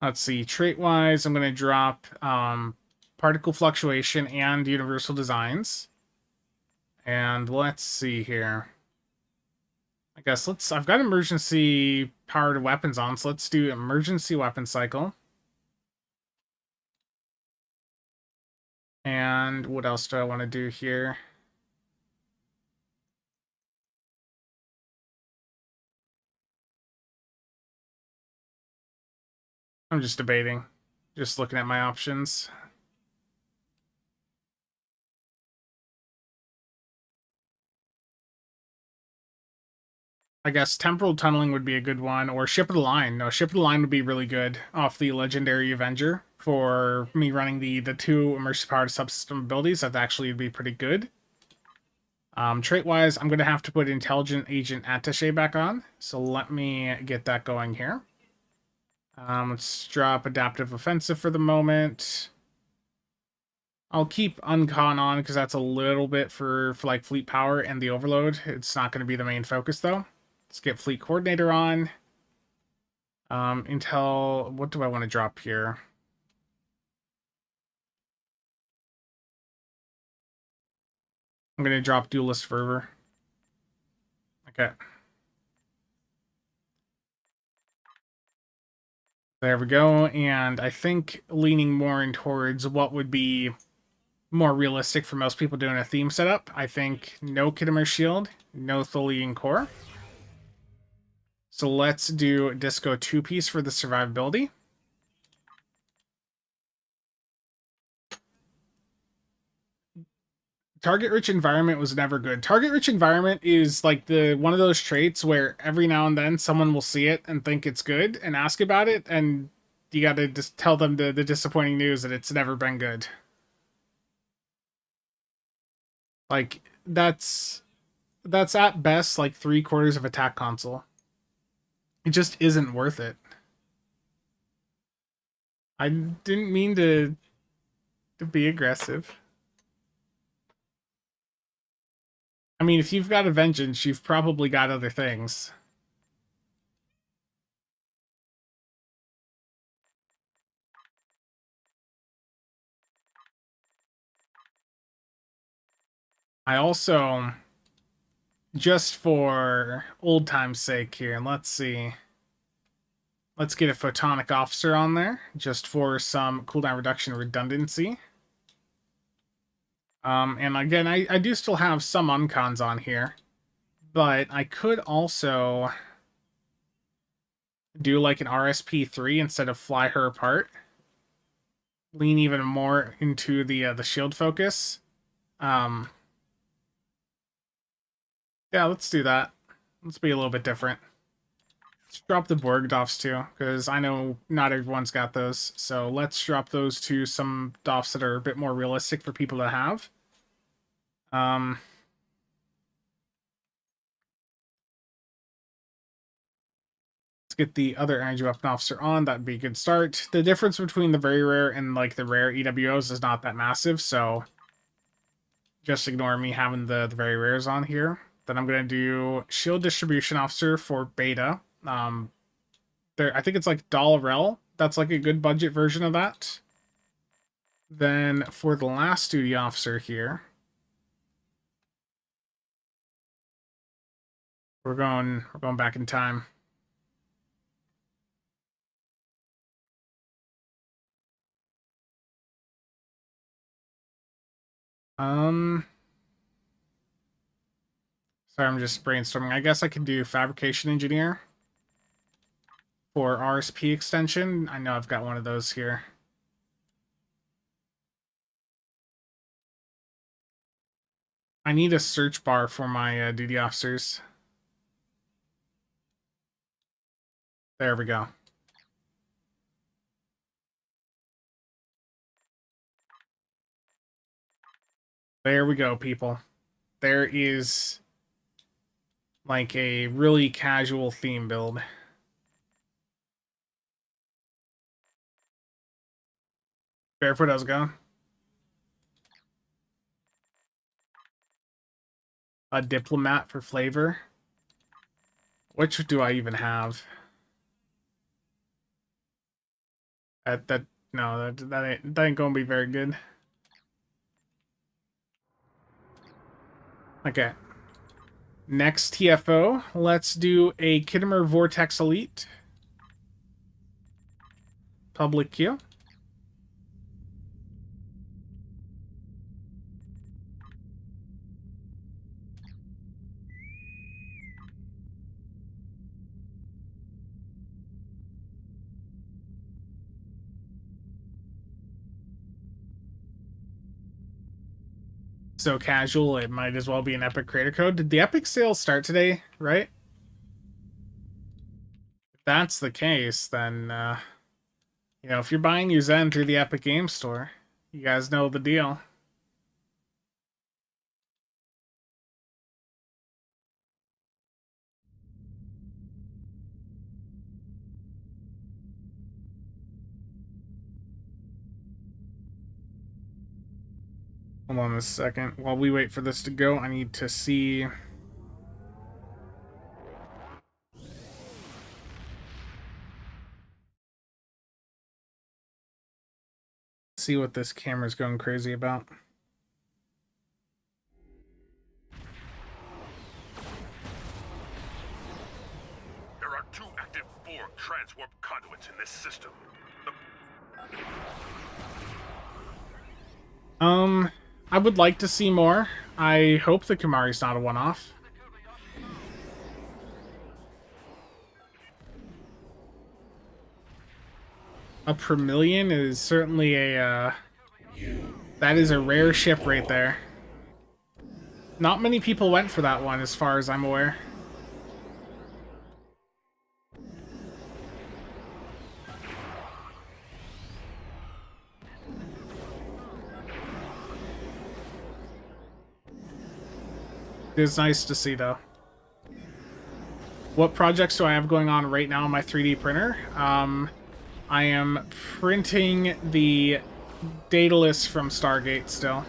let's see. Trait-wise, I'm going to drop particle fluctuation and universal designs. And let's see here. I guess I've got emergency powered weapons on, so let's do emergency weapon cycle. And what else do I want to do here? I'm just debating. Just looking at my options. I guess temporal tunneling would be a good one, or ship of the line. No, ship of the line would be really good off the legendary Avenger for me running the two immersive powered subsystem abilities. That actually would be pretty good. Trait wise, I'm gonna have to put intelligent agent attaché back on. So let me get that going here. Let's drop adaptive offensive for the moment. I'll keep uncon on because that's a little bit for like fleet power and the overload. It's not going to be the main focus though. Let's get fleet coordinator on. Intel, what do I want to drop here? I'm going to drop duelist fervor. Okay. There we go. And I think leaning more in towards what would be more realistic for most people doing a theme setup. I think no Kittimer Shield, no Tholian Core. So let's do Disco 2-piece for the survivability. Target-rich environment was never good. Target-rich environment is like one of those traits where every now and then someone will see it and think it's good and ask about it, and you gotta just tell them the disappointing news that it's never been good. Like, that's at best like 3/4 of attack console. It just isn't worth it. I didn't mean to be aggressive. I mean, if you've got a vengeance, you've probably got other things. I also, just for old time's sake here, let's see. Let's get a photonic officer on there, just for some cooldown reduction redundancy. And again, I do still have some uncons on here, but I could also do like an RSP3 instead of fly her apart. Lean even more into the shield focus. Yeah, let's do that. Let's be a little bit different. Let's drop the Borg-Doffs too, because I know not everyone's got those. So let's drop those to some Doffs that are a bit more realistic for people to have. Let's get the other energy weapon officer on. That'd be a good start. The difference between the very rare and like the rare EWOs is not that massive, so just ignore me having the very rares on here. Then I'm gonna do shield distribution officer for beta. There, I think it's like $1. That's like a good budget version of that. Then for the last duty officer here, we're going back in time. Sorry, I'm just brainstorming. I guess I could do fabrication engineer for RSP extension. I know I've got one of those here. I need a search bar for my duty officers. There we go. There we go, people. There is like a really casual theme build. Barefoot, how's it going? A diplomat for flavor. Which do I even have? That ain't gonna be very good. Okay. Next TFO, let's do a Kittimer Vortex Elite. Public queue. So casual, it might as well be an Epic creator code. Did the Epic sale start today, right? If that's the case, then, you know, if you're buying your Zen through the Epic Game Store, you guys know the deal. Hold on a second. While we wait for this to go, I need to see... see what this camera's going crazy about. There are 2 active Borg transwarp conduits in this system. I would like to see more. I hope the Kamari's not a one-off. A Premillion is certainly a, that is a rare ship right there. Not many people went for that one, as far as I'm aware. It's nice to see, though. What projects do I have going on right now on my 3D printer? I am printing the Daedalus from Stargate still.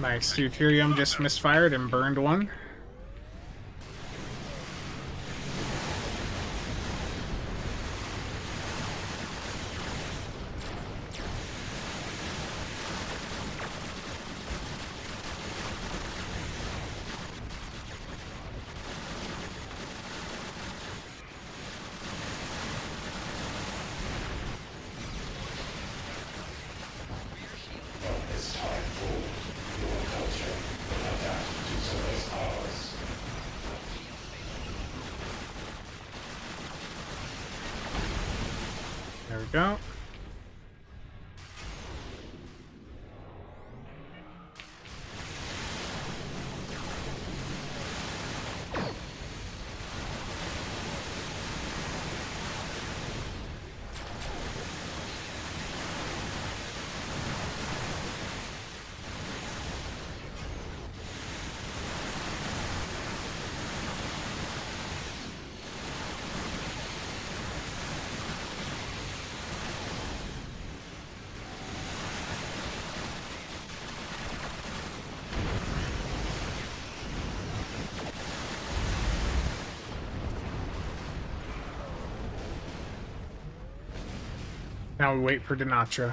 Nice. Deuterium just misfired and burned one. It's time for your we go. Now we wait for Denatra.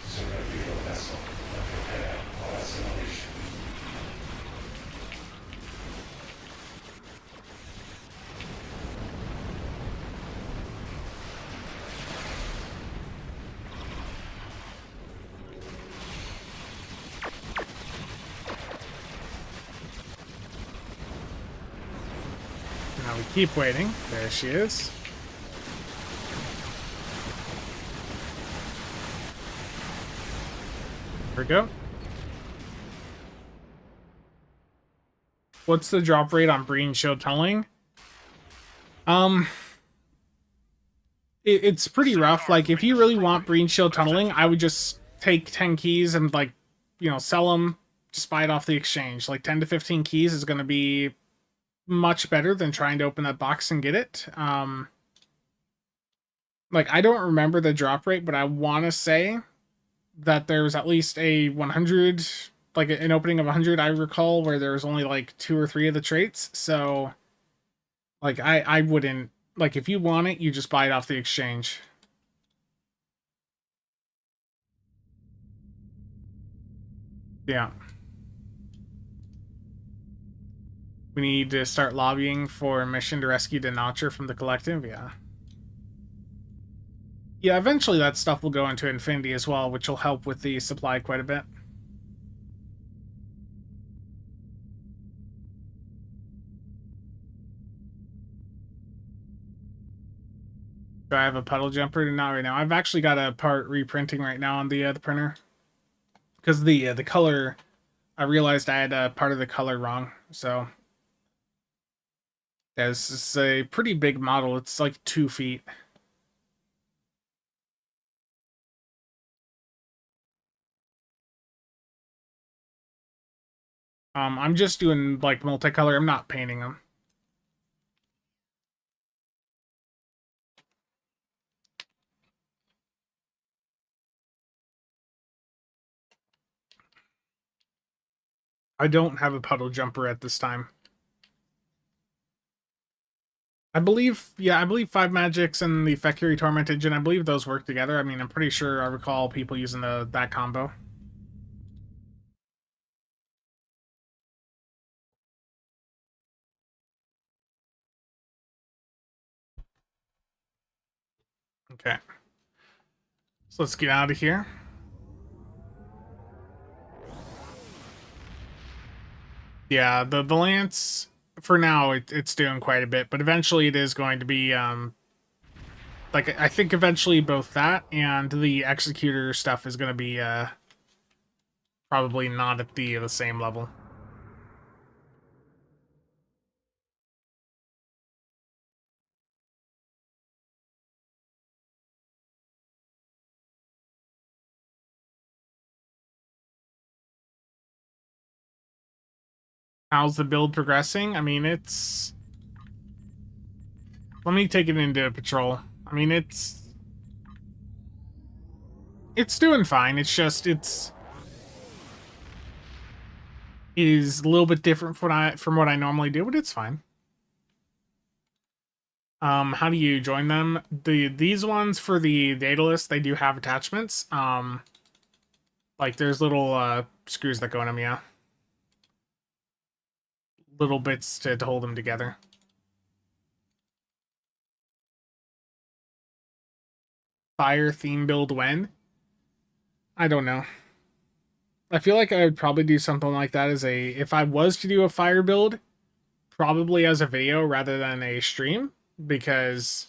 Surrender your vessel and prepare for assimilation. Now we keep waiting. There she is. There we go. What's the drop rate on Breen Shield tunneling? It's pretty rough. Like, if you really want Breen Shield tunneling, I would just take 10 keys and, like, you know, sell them, just buy it off the exchange. Like, 10 to 15 keys is going to be much better than trying to open that box and get it. Like, I don't remember the drop rate, but I want to say that there was at least a 100, like an opening of 100, I recall, where there was only like 2 or 3 of the traits. So, like, I wouldn't, like, if you want it, you just buy it off the exchange. Yeah. We need to start lobbying for a mission to rescue the Notcher from the Collective, yeah. Yeah, eventually that stuff will go into Infinity as well, which will help with the supply quite a bit. Do I have a puddle jumper? Not right now. I've actually got a part reprinting right now on the printer. Because the color, I realized I had a part of the color wrong, so... Yeah, this is a pretty big model. It's like 2 feet. I'm just doing, like, multicolor. I'm not painting them. I don't have a puddle jumper at this time. I believe, yeah, I believe 5 Magics and the Fekiri Tormented Engine, I believe those work together. I mean, I'm pretty sure I recall people using that combo. Okay. So let's get out of here. Yeah, the Lance, for now, it's doing quite a bit, but eventually it is going to be, like, I think eventually both that and the Executor stuff is going to be, probably not at the same level. How's the build progressing? I mean, it's... Let me take it into patrol. I mean, it's doing fine. It's just, it is a little bit different from what I normally do, but it's fine. How do you join them? These ones for the data list, they do have attachments. Like, there's little screws that go in them, yeah. Little bits to hold them together. fire theme build when? I don't know. I feel like I would probably do something like that as a, if I was to do a fire build, probably as a video rather than a stream, because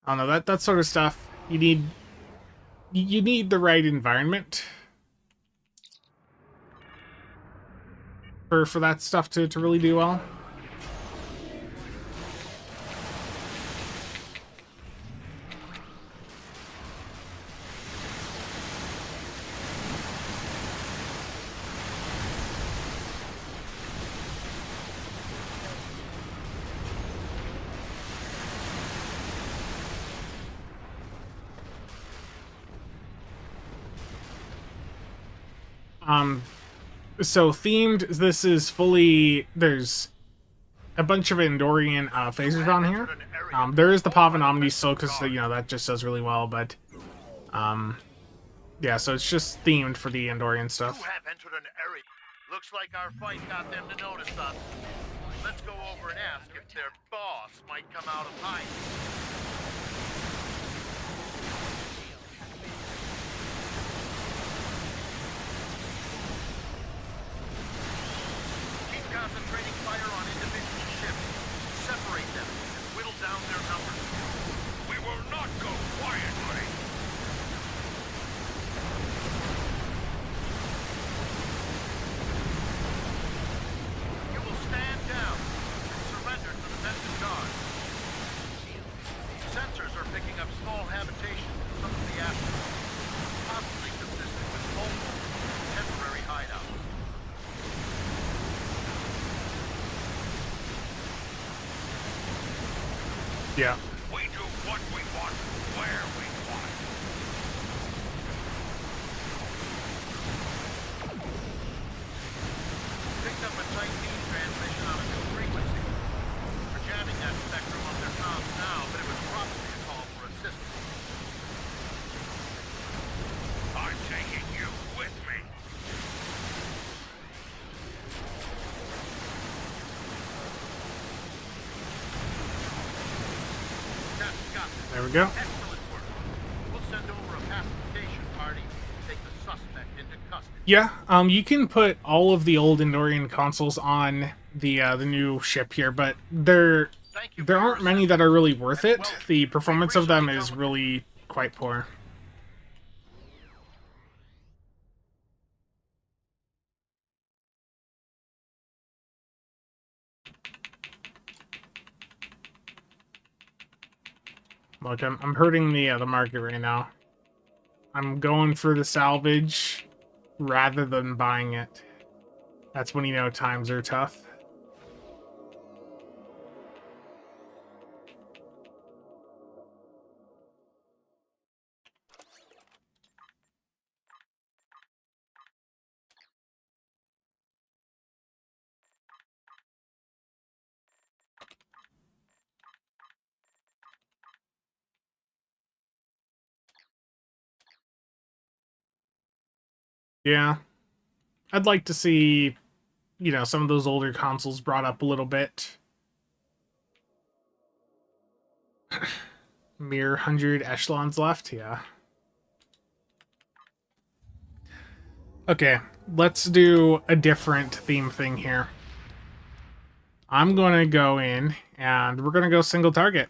I don't know, that sort of stuff, you need the right environment for that stuff to really do well. So themed, this is fully, there's a bunch of Andorian phasers on here. There is the Pavanomni still, because, you know, that just does really well, but, yeah, so it's just themed for the Andorian stuff. You have entered an area. Looks like our fight got them to notice us. Let's go over and ask if their boss might come out of hiding. Keep concentrating fire on individual ships. Separate them and whittle down their numbers. We will not go quietly. You will stand down and surrender to the Venton Guard. Sensors are picking up small habitation in some of the asteroids, possibly consistent with multiple temporary hideouts. Yeah. We do what we want, where we want. Picked up a tight beam transmission on a new frequency. We're jamming that spectrum on their comms now, but it was probably a call for assistance. I'm taking you with me. Captain Scott, There we go. excellent work. We'll send over a pacification party to take the suspect into custody. Yeah, you can put all of the old Andorian consoles on the new ship here, but there aren't many that are really worth it. The performance of them is really quite poor. Look, I'm hurting the market right now. I'm going for the salvage rather than buying it. That's when you know times are tough. Yeah. I'd like to see, you know, some of those older consoles brought up a little bit. Mere 100 echelons left, yeah. Okay, let's do a different theme thing here. I'm going to go in, and we're going to go single target.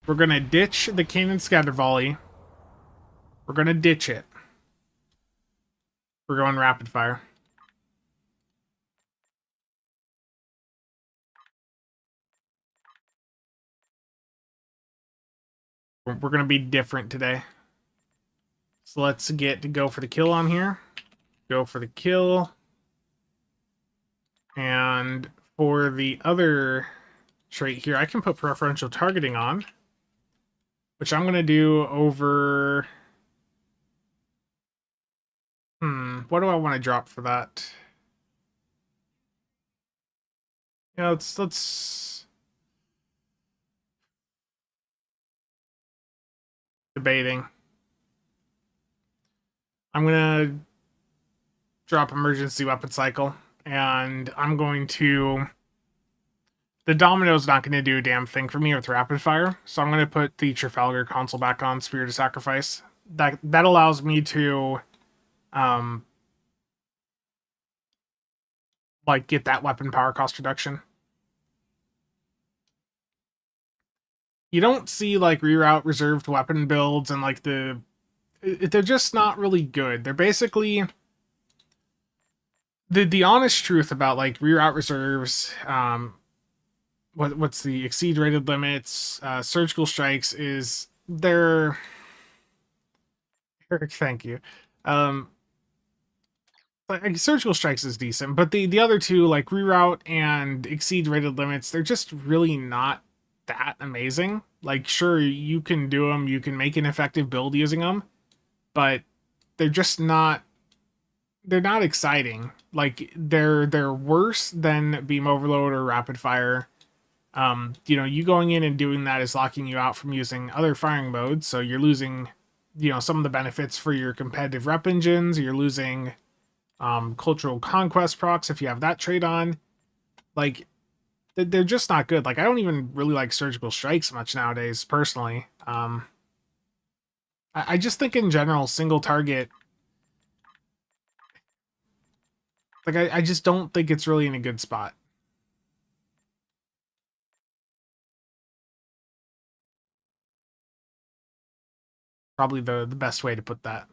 We're going to ditch the cannon scatter volley. We're going to ditch it. We're going rapid fire. We're going to be different today. So let's go for the kill on here. Go for the kill. And for the other trait here, I can put preferential targeting on, which I'm going to do over... what do I want to drop for that? Yeah, let's debating. I'm gonna drop emergency weapon cycle, and I'm going to the Domino's not going to do a damn thing for me with rapid fire, so I'm going to put the Trafalgar console back on Spirit of Sacrifice. That allows me to, like, get that weapon power cost reduction. You don't see, like, reroute reserved weapon builds and, like, they're just not really good. They're basically the honest truth about, like, reroute reserves, what's the exceed rated limits, surgical strikes is they're Eric, thank you. Like, surgical strikes is decent, but the other two, like reroute and exceed rated limits, they're just really not that amazing. Like, sure, you can do them, you can make an effective build using them, but they're just not. They're not exciting. Like, they're worse than beam overload or rapid fire. You know, you going in and doing that is locking you out from using other firing modes, so you're losing, you know, some of the benefits for your competitive rep engines. You're losing cultural conquest procs if you have that trait on. Like, they're just not good. Like, I don't even really like surgical strikes much nowadays, personally. I just think in general, single target, like, I just don't think it's really in a good spot. Probably the best way to put that.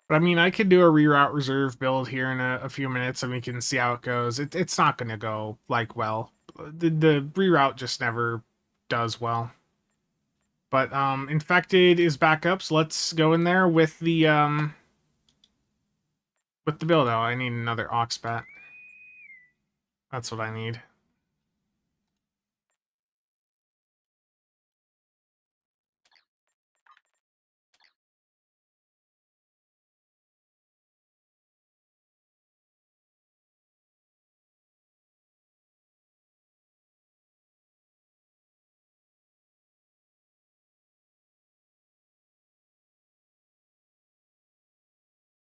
But I mean, I could do a reroute reserve build here in a few minutes and we can see how it goes. It's not going to go, like, well. The reroute just never does well. But Infected is back up, so let's go in there with the build. Oh, I need another Oxbat. That's what I need.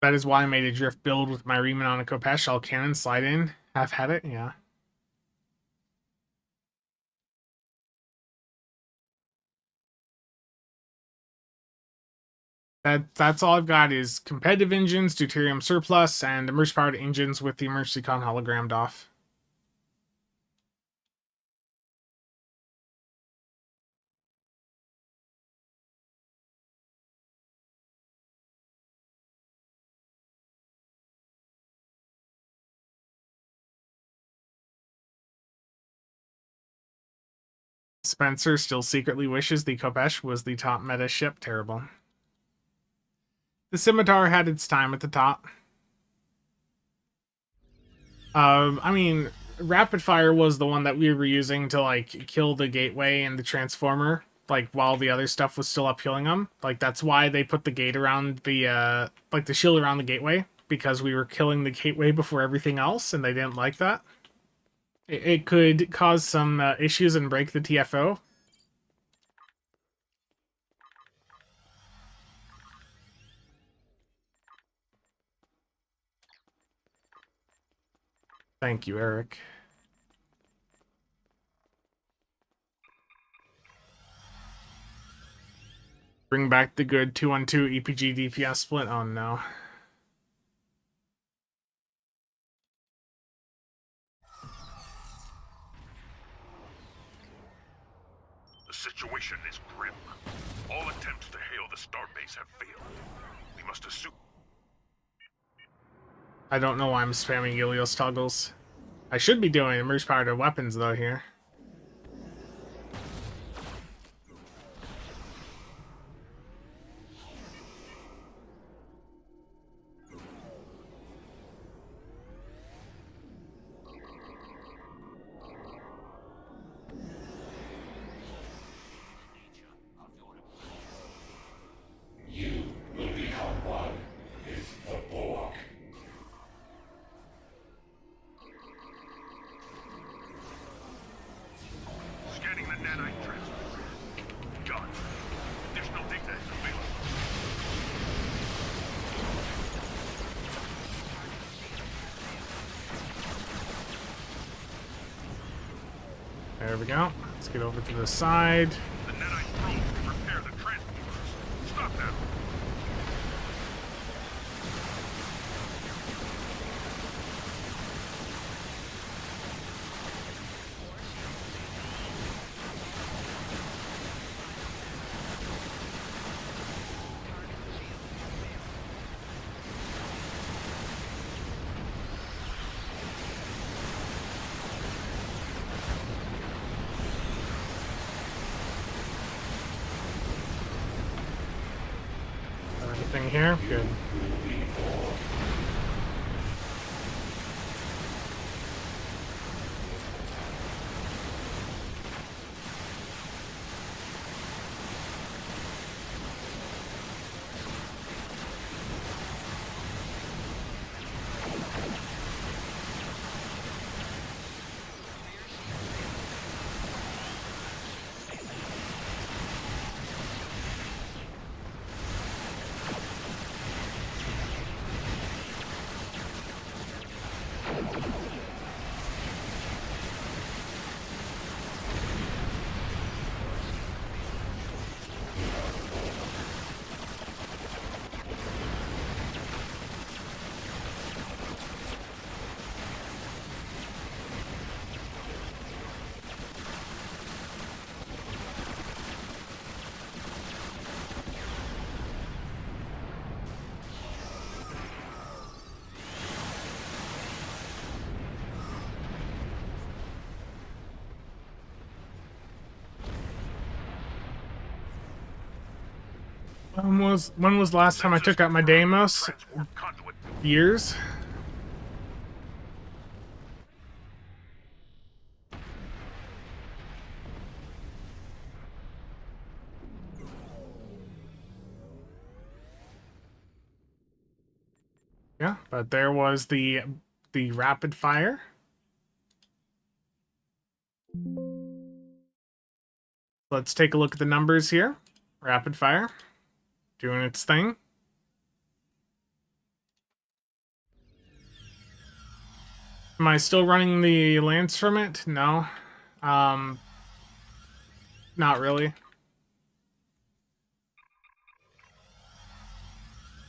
That is why I made a drift build with my Riemann on a Kopesh. Shell cannon, slide in. Have had it, yeah. That's all I've got is competitive engines, deuterium surplus, and emergency powered engines with the emergency con hologrammed off. Spencer still secretly wishes the Kopesh was the top meta ship. Terrible. The Scimitar had its time at the top. I mean, Rapid Fire was the one that we were using to, like, kill the Gateway and the Transformer, like, while the other stuff was still uphealing them. Like, that's why they put the gate around the, like, the shield around the Gateway, because we were killing the Gateway before everything else, and they didn't like that. It could cause some issues and break the TFO. Thank you, Eric. Bring back the good 2-on-2 EPG DPS split? Oh no. The situation is grim. All attempts to hail the starbase have failed. We must assume... I don't know why I'm spamming Ilios toggles. I should be doing emerge power to weapons though here. You will become one with the Borg. There we go. Let's get over to the side. The Netite probe can repair the transporters. Stop that. Everything here? Good. When was the last time I took out my Deimos? Transport conduit. Years? Yeah, but there was the rapid fire. Let's take a look at the numbers here. Rapid fire. Doing its thing. Am I still running the lance from it? No. Not really.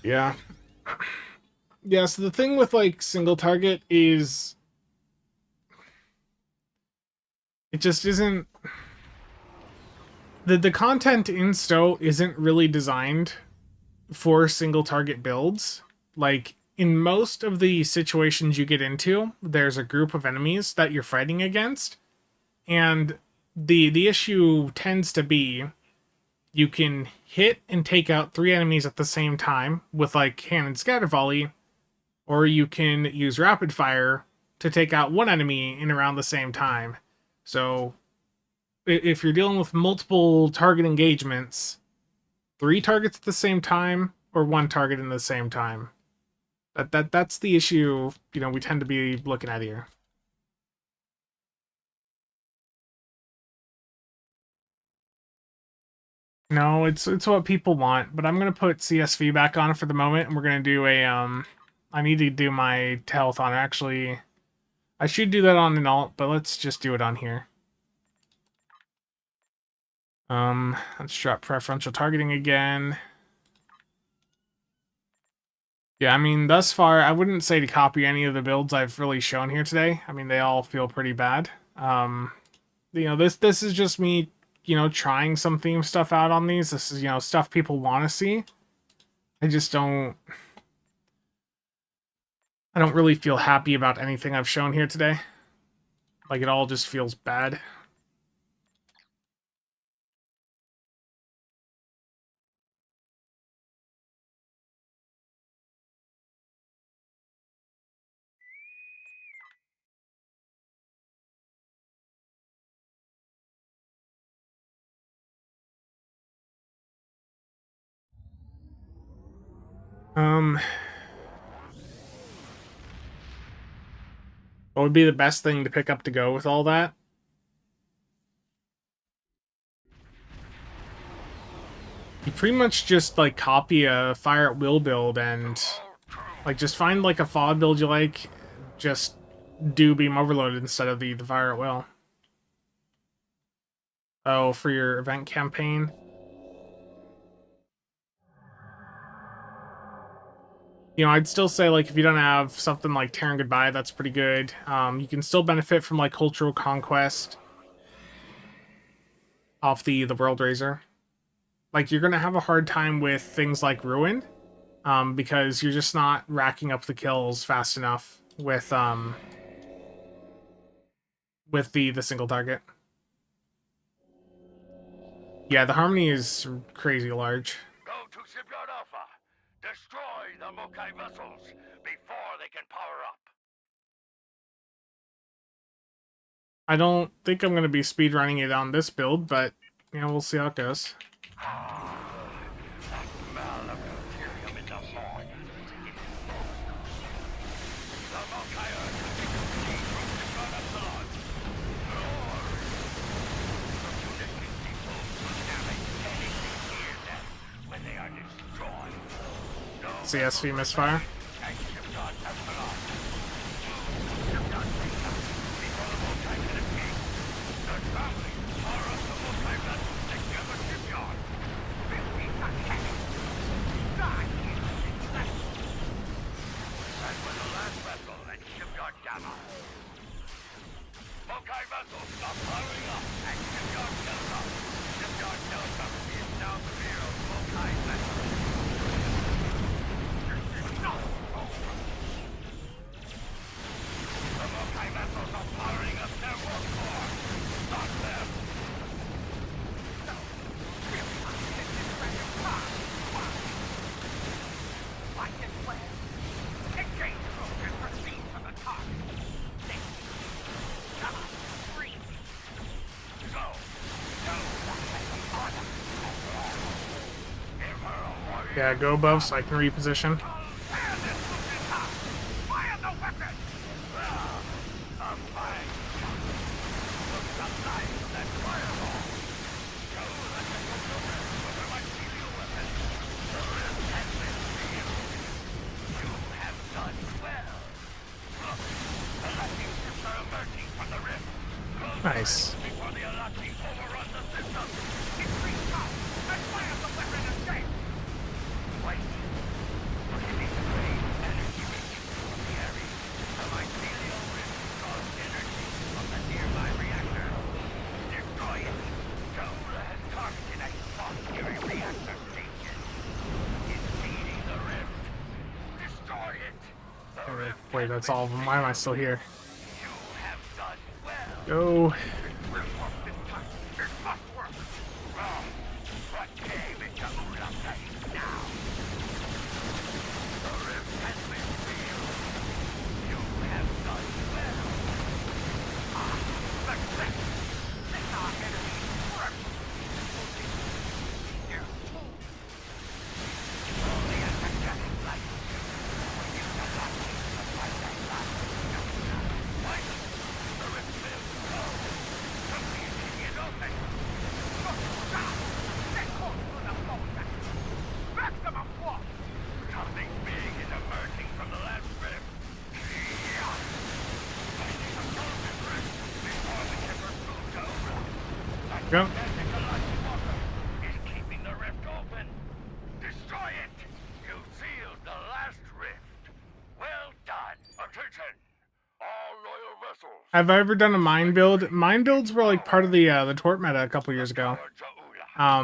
Yeah. Yeah, so the thing with like single target is it just isn't the content in STO isn't really designed for single target builds. Like in most of the situations you get into, there's a group of enemies that you're fighting against, and the issue tends to be you can hit and take out 3 enemies at the same time with like cannon scatter volley, or you can use rapid fire to take out 1 enemy in around the same time. So if you're dealing with multiple target engagements, 3 targets at the same time or 1 target in the same time. That's the issue, you know, we tend to be looking at here. No, it's what people want, but I'm gonna put CSV back on for the moment, and we're gonna do a I need to do my health on actually. I should do that on an alt, but let's just do it on here. Let's drop preferential targeting again. Yeah, I mean, thus far, I wouldn't say to copy any of the builds I've really shown here today. I mean, they all feel pretty bad. You know, this is just me, you know, trying some theme stuff out on these. This is, you know, stuff people want to see. I don't really feel happy about anything I've shown here today. Like, it all just feels bad. What would be the best thing to pick up to go with all that? You pretty much just, like, copy a fire at will build and, like, just find, like, a FOD build you like, just do beam overloaded instead of the fire at will. Oh, for your event campaign. You know, I'd still say, like, if you don't have something like Terran Goodbye, that's pretty good. You can still benefit from, like, Cultural Conquest off the World Razor. Like, you're gonna have a hard time with things like Ruin, because you're just not racking up the kills fast enough with the single target. Yeah, the Harmony is crazy large. Go to Shipyard Alpha. Destroy the Mokai vessels before they can power up. I don't think I'm gonna be speedrunning it on this build, but you know, we'll see how it goes. That smell of deuterium in the morning. The Mokai are attacking the fleet from Shipyard Epsilon. Glory! The Unity people will damage anything near them when they are destroyed. No CSV misfire. and Shipyard Epsilon. Shipyard Beta, before the Mokai can escape. The traveling power of the Mokai vessels take care of the shipyard. 50 cannon. Die, innocent flesh. That was the last vessel at Shipyard Gamma. Mokai vessels stop powering up at Shipyard Delta. Shipyard Delta is now clear of Mokai vessels. This is not over. The Mokai vessels are powering up their workforce. Stop them. No. Really, this is random time. Might as well. Exchange group and proceed to the target. Thank you. Come on, breathe. So, no, that's the order. Give her a warrior. Yeah, go above so I can reposition. Fire this moving top. Fire the weapon. A fine shot. Look at the size of that fireball. Show that you took the risk with a material weapon. The risk has been sealed. You have done well. Look, the Lucky ships are emerging from the rift. Close the Nice. rift before the Lucky overrun the system. Increase top and fire the weapon escape. Wait. Release rain energy radiation from the area. The mycelial rift draws energy from the nearby reactor. Destroy it. Jola has targeted a spot near a reactor station. It's feeding the rift. Destroy it. The rift Wait, that's all of them. Why am I still here? you have done well. Go. It will work this time. It must work. Wrong. What came into Ulapay now? The rift has been sealed. You have done well. Ah, success. Let our enemies work. Here. Only a gigantic light. We use the light to fight that light. Wait. The rift will go. Completely in open. Look, stop. Get close to the bullseye. Maximum force. Something big is emerging from the last rift. Yeah. Finding a golden rift before we can pursue Dobra. That Go. gigantic Galactic Walker is keeping the rift open. Destroy it. You sealed the last rift. Well done. Attention. All loyal vessels. Have I ever done a mine build? Mine builds were like part of the Tort meta a couple years ago. Has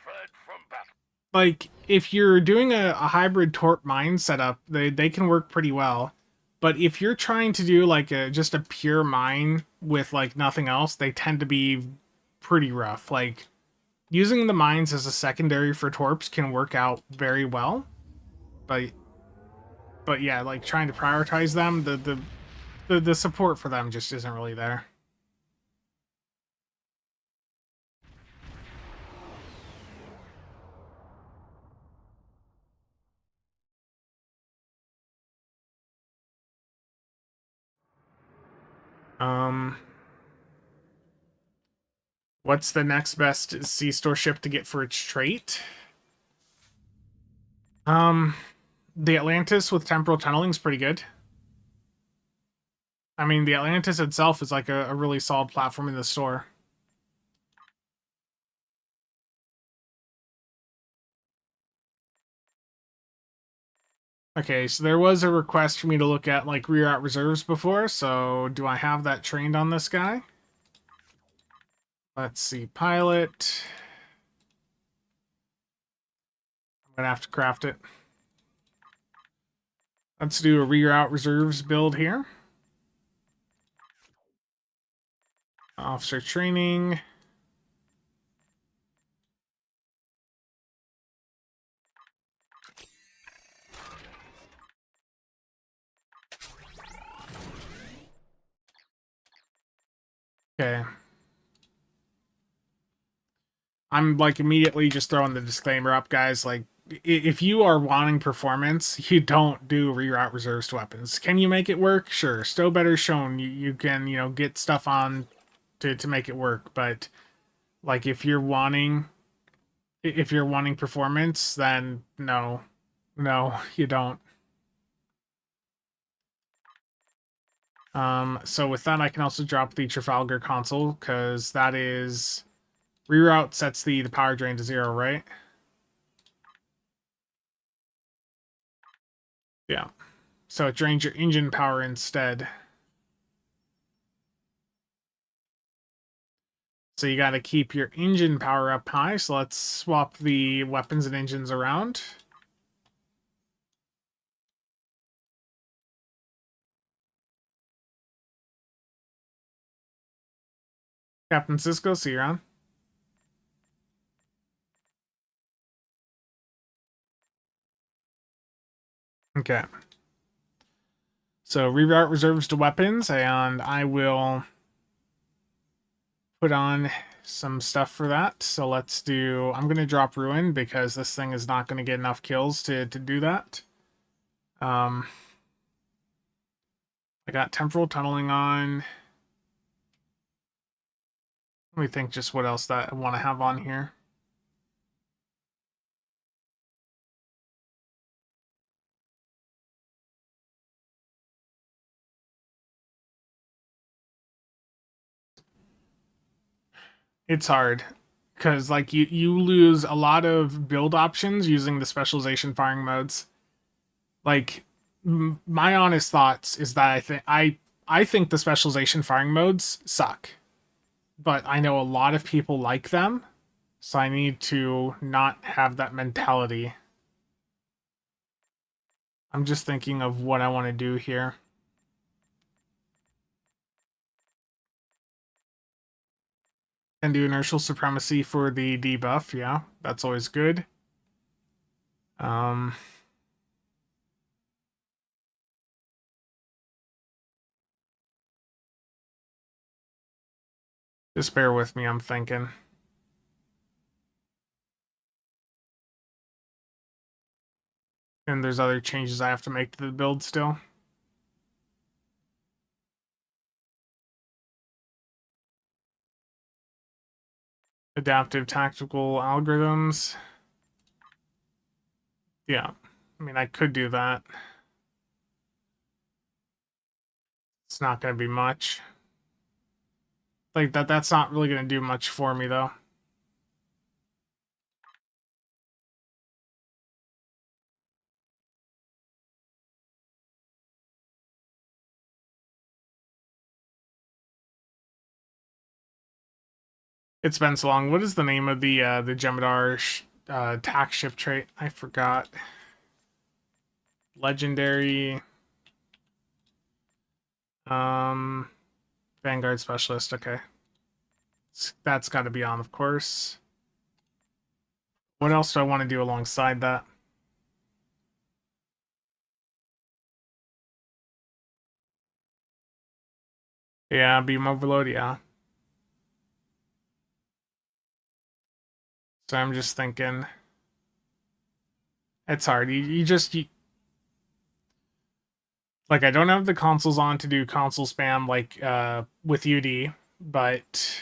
fled from battle. Like if you're doing a hybrid Tort mine setup, they can work pretty well. But if you're trying to do like just a pure mine with like nothing else, they tend to be pretty rough. Like using the mines as a secondary for torps can work out very well, but yeah, like trying to prioritize them, the support for them just isn't really there. What's the next best C-store ship to get for its trait? The Atlantis with temporal tunneling is pretty good. I mean, the Atlantis itself is like a really solid platform in the store. Okay, so there was a request for me to look at like reroute reserves before, so do I have that trained on this guy? Let's see, pilot. I'm gonna have to craft it. Let's do a reroute reserves build here. Officer training. Okay. I'm like immediately just throwing the disclaimer up, guys. Like, if you are wanting performance, you don't do reroute reserves to weapons. Can you make it work? Sure. Still better shown. You can, you know, get stuff on to make it work. But like, if you're wanting performance, then no, you don't. So with that, I can also drop the Trafalgar console because that is reroute sets the power drain to 0, right? Yeah. So it drains your engine power instead. So you got to keep your engine power up high. So let's swap the weapons and engines around. Captain Cisco, see you on. Okay. So reroute reserves to weapons, and I will put on some stuff for that. So let's do, I'm going to drop Ruin because this thing is not going to get enough kills to do that. I got Temporal Tunneling on. Let me think just what else that I want to have on here. It's hard because like you lose a lot of build options using the specialization firing modes. Like my honest thoughts is that I think the specialization firing modes suck, but I know a lot of people like them, so I need to not have that mentality. I'm just thinking of what I want to do here. And do inertial supremacy for the debuff, yeah, that's always good. Just bear with me, I'm thinking. And there's other changes I have to make to the build still. Adaptive tactical algorithms. Yeah, I mean, I could do that. It's not going to be much. Like, that's not really going to do much for me, though. It's been so long. What is the name of the Jemadar tack ship trait? I forgot. Legendary. Vanguard Specialist. Okay. That's got to be on, of course. What else do I want to do alongside that? Yeah, beam overload, yeah. So I'm just thinking... It's hard. Like, I don't have the consoles on to do console spam, like, with UD, but...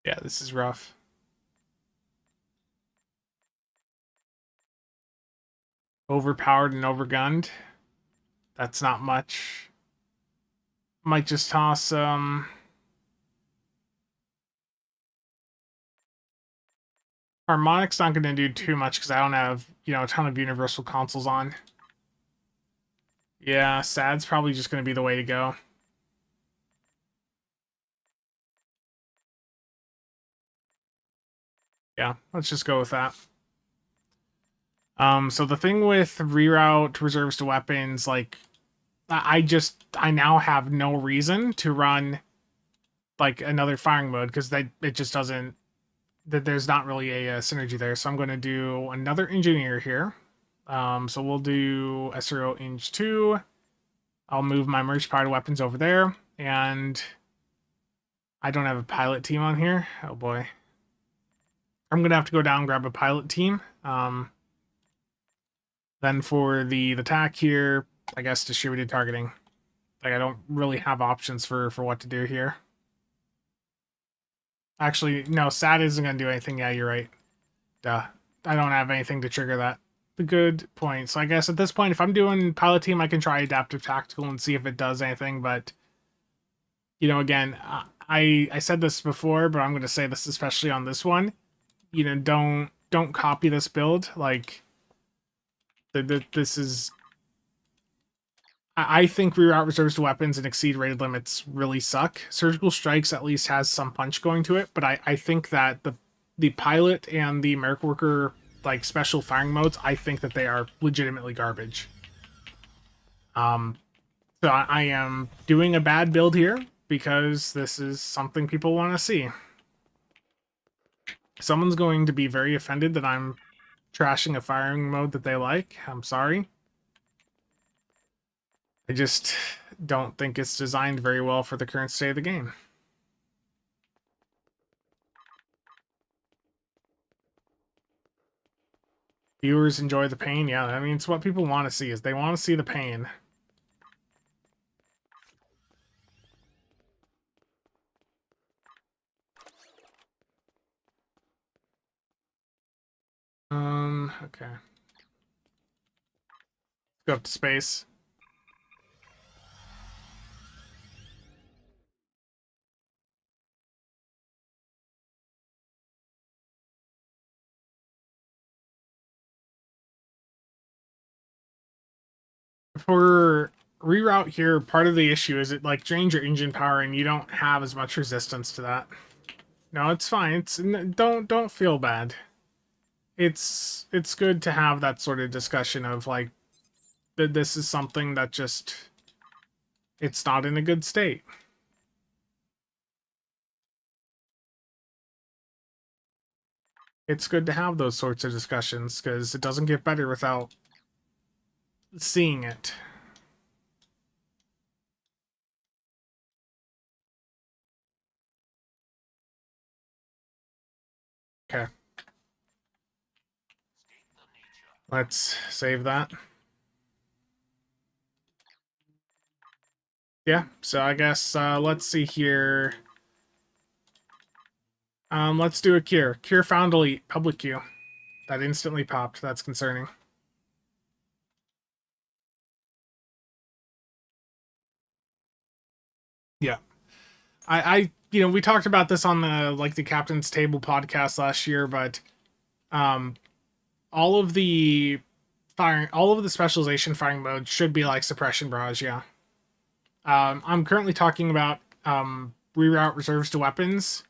Yeah, this is rough. Overpowered and overgunned. That's not much. Might just toss, Harmonic's not going to do too much because I don't have, you know, a ton of universal consoles on. Yeah, SAD's probably just going to be the way to go. Yeah, let's just go with that. So the thing with reroute reserves to weapons, like, I now have no reason to run like another firing mode because it just doesn't, that there's not really a synergy there. So I'm going to do another engineer here. So we'll do SRO Eng 2. I'll move my merge powered weapons over there, and I don't have a pilot team on here. Oh boy. I'm gonna have to go down and grab a pilot team. Then for the attack here, I guess distributed targeting. Like, I don't really have options for what to do here. Actually, no, SAT isn't gonna do anything. Yeah, you're right. Duh. I don't have anything to trigger that. A good point. So I guess at this point, if I'm doing pilot team, I can try adaptive tactical and see if it does anything. But, you know, again, I said this before, but I'm going to say this especially on this one. You know, don't copy this build. Like, this is... I think reroute reserves to weapons and exceed rated limits really suck. Surgical Strikes at least has some punch going to it, but I think that the pilot and the Merc Worker, like, special firing modes, I think that they are legitimately garbage. So I am doing a bad build here because this is something people want to see. Someone's going to be very offended that I'm trashing a firing mode that they like. I'm sorry. I just don't think it's designed very well for the current state of the game. Viewers enjoy the pain. Yeah, I mean, it's what people want to see, is they want to see the pain. Okay. Go up to space. For reroute here, part of the issue is it like drains your engine power and you don't have as much resistance to that. No, it's fine. Don't feel bad. It's good to have that sort of discussion of like that this is something that just it's not in a good state. It's good to have those sorts of discussions because it doesn't get better without seeing it. Okay. Let's save that. Yeah, so I guess let's see here. Let's do a cure. Cure found delete. Public queue. That instantly popped. That's concerning. Yeah. You know, we talked about this on the Captain's Table podcast last year, but all of the specialization firing modes should be like suppression barrage, yeah. I'm currently talking about reroute reserves to weapons.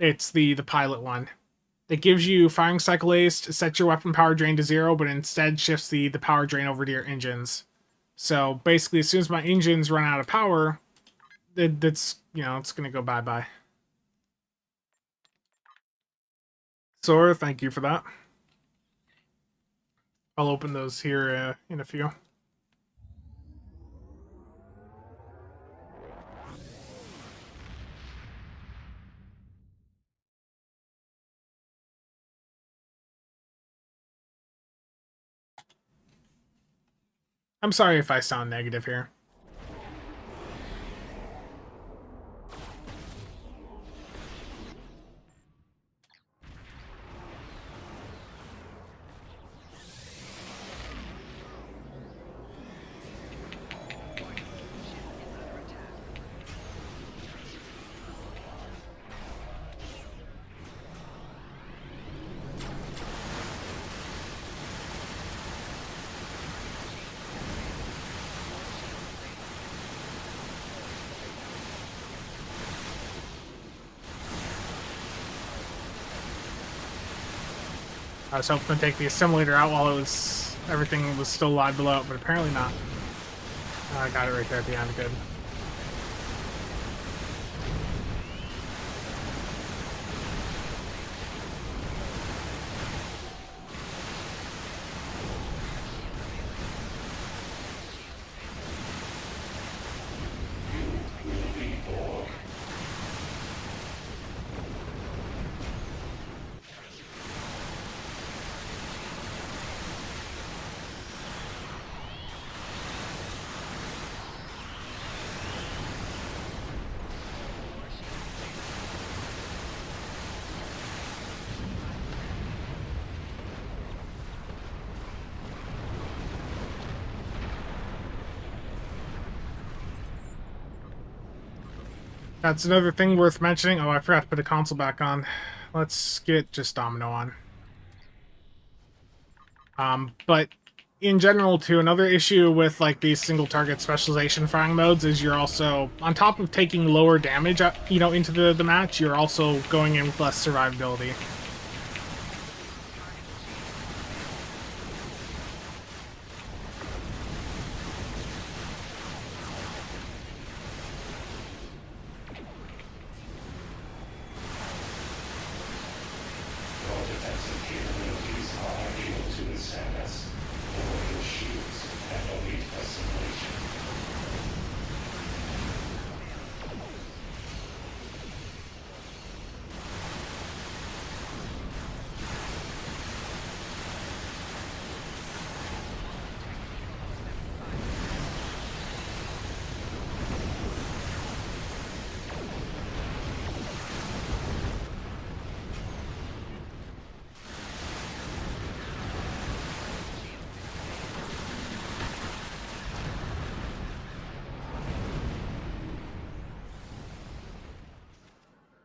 It's the pilot one. It gives you firing cycle ace to set your weapon power drain to 0, but instead shifts the power drain over to your engines. So basically, as soon as my engines run out of power, it's gonna go bye-bye. Sora, thank you for that. I'll open those here in a few. I'm sorry if I sound negative here. I was hoping to take the assimilator out while everything was still alive below it, but apparently not. I got it right there at the end. Good. That's another thing worth mentioning. Oh, I forgot to put the console back on. Let's get just Domino on. But in general, too, another issue with like these single target specialization firing modes is you're also, on top of taking lower damage, into the match, you're also going in with less survivability. Your defensive capabilities are able to withstand us. Lower your shields and await assimilation.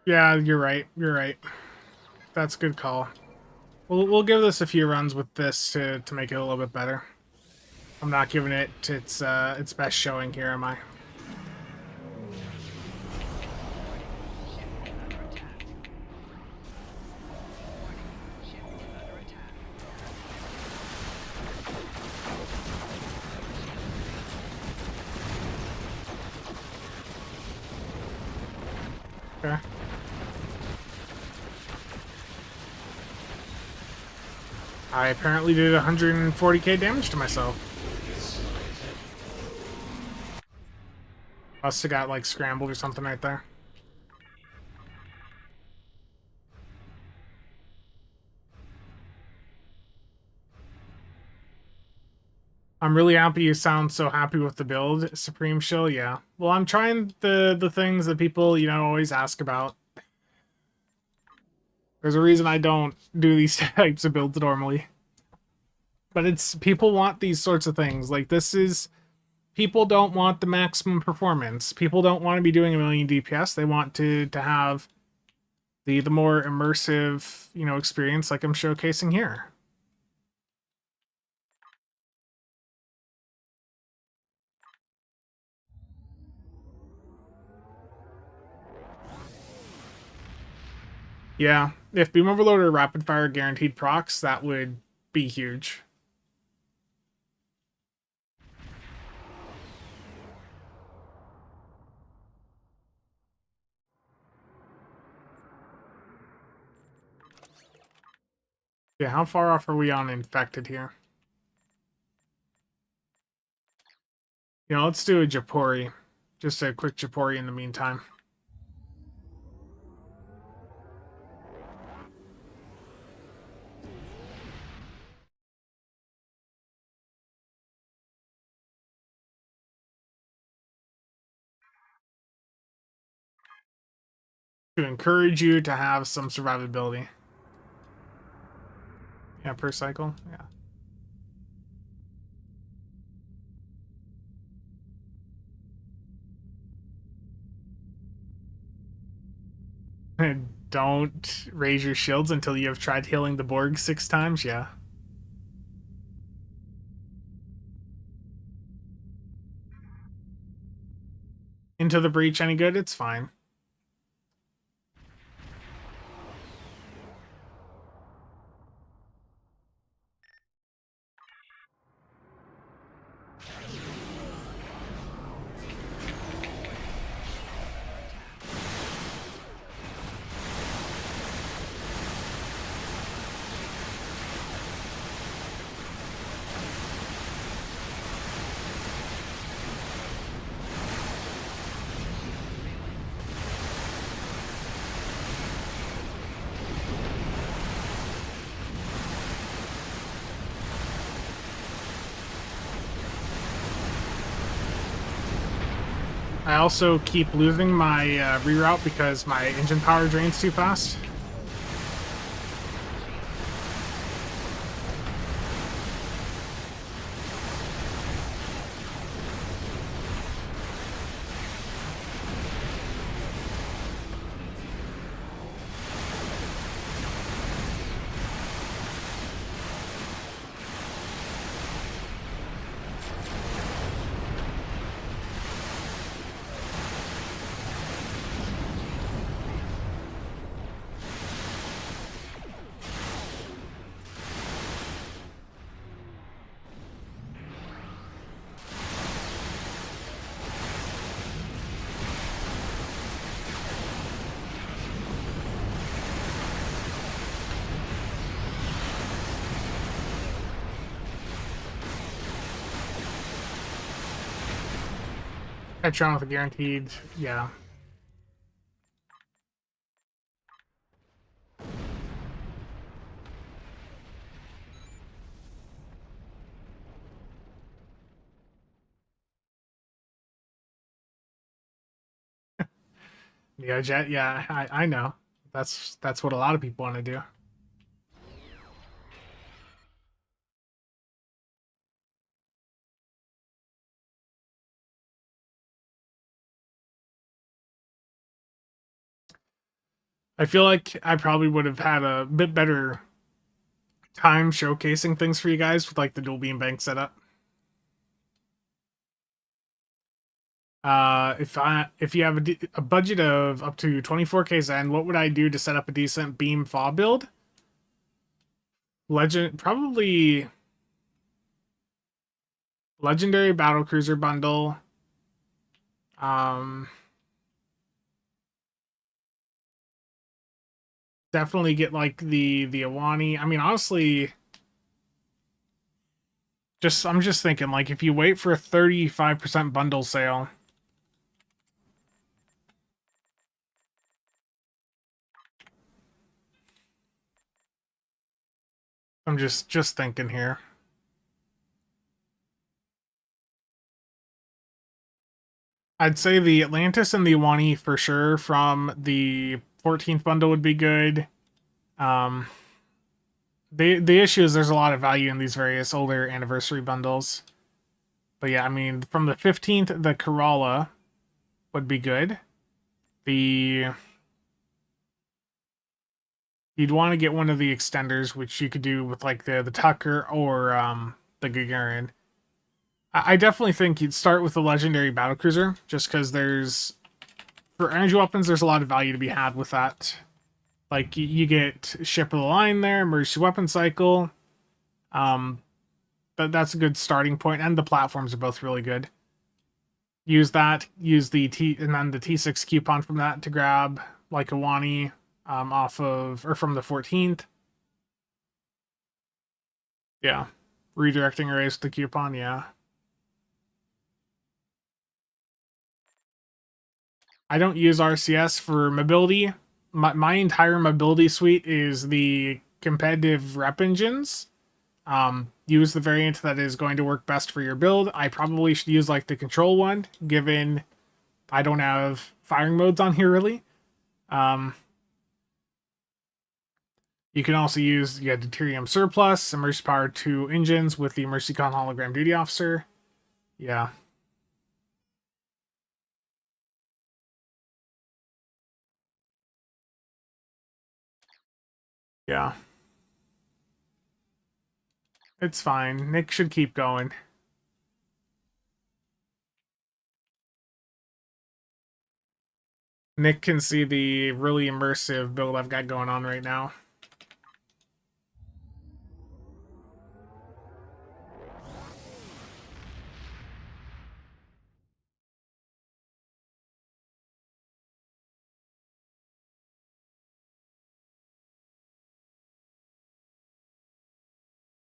Yeah, you're right. You're right. That's a good call. We'll give this a few runs with this to make it a little bit better. I'm not giving it its best showing here, am I? Okay. I apparently did 140k damage to myself. Must have got like scrambled or something right there. I'm really happy you sound so happy with the build, Supreme Shill. Yeah. Well, I'm trying the things that people, always ask about. There's a reason I don't do these types of builds normally. But it's people want these sorts of things. Like people don't want the maximum performance. People don't want to be doing a million DPS. They want to have the more immersive, experience like I'm showcasing here. Yeah, if Beam Overload or Rapid Fire guaranteed procs, that would be huge. Yeah, how far off are we on Infected here? Let's do a Japori. Just a quick Japori in the meantime. To encourage you to have some survivability. Yeah, per cycle. Yeah. Don't raise your shields until you have tried healing the Borg 6 times. Yeah. Into the breach any good? It's fine. I also keep losing my reroute because my engine power drains too fast. Headshot with a guaranteed, yeah. Yeah, Jet, yeah, I know. That's what a lot of people want to do. I feel like I probably would have had a bit better time showcasing things for you guys with like the dual beam bank setup. If you have a budget of up to 24k Zen, what would I do to set up a decent beam FA build? Probably legendary battle cruiser bundle. Definitely get like the Awani. I mean, honestly, I'm just thinking like if you wait for a 35% bundle sale. I'm just thinking here. I'd say the Atlantis and the Awani for sure from the 14th bundle would be good. The issue is there's a lot of value in these various older anniversary bundles. But yeah, I mean, from the 15th, the Corolla would be good. You'd want to get one of the extenders, which you could do with like the Tucker or the Gagarin. I definitely think you'd start with the legendary battlecruiser, just because for energy weapons, there's a lot of value to be had with that. Like you get ship of the line there, emergency weapon cycle. That's a good starting point, and the platforms are both really good. Use that. Use the and then the T6 coupon from that to grab like a Wani off of or from the 14th. Yeah, redirecting arrays with the coupon. Yeah. I don't use RCS for mobility. My entire mobility suite is the competitive rep engines. Use the variant that is going to work best for your build. I probably should use like the control one, given I don't have firing modes on here really. You can also use Deuterium Surplus, Emergency Power 2 engines with the Emergency Con Hologram Duty Officer. Yeah. Yeah. It's fine. Nick should keep going. Nick can see the really immersive build I've got going on right now.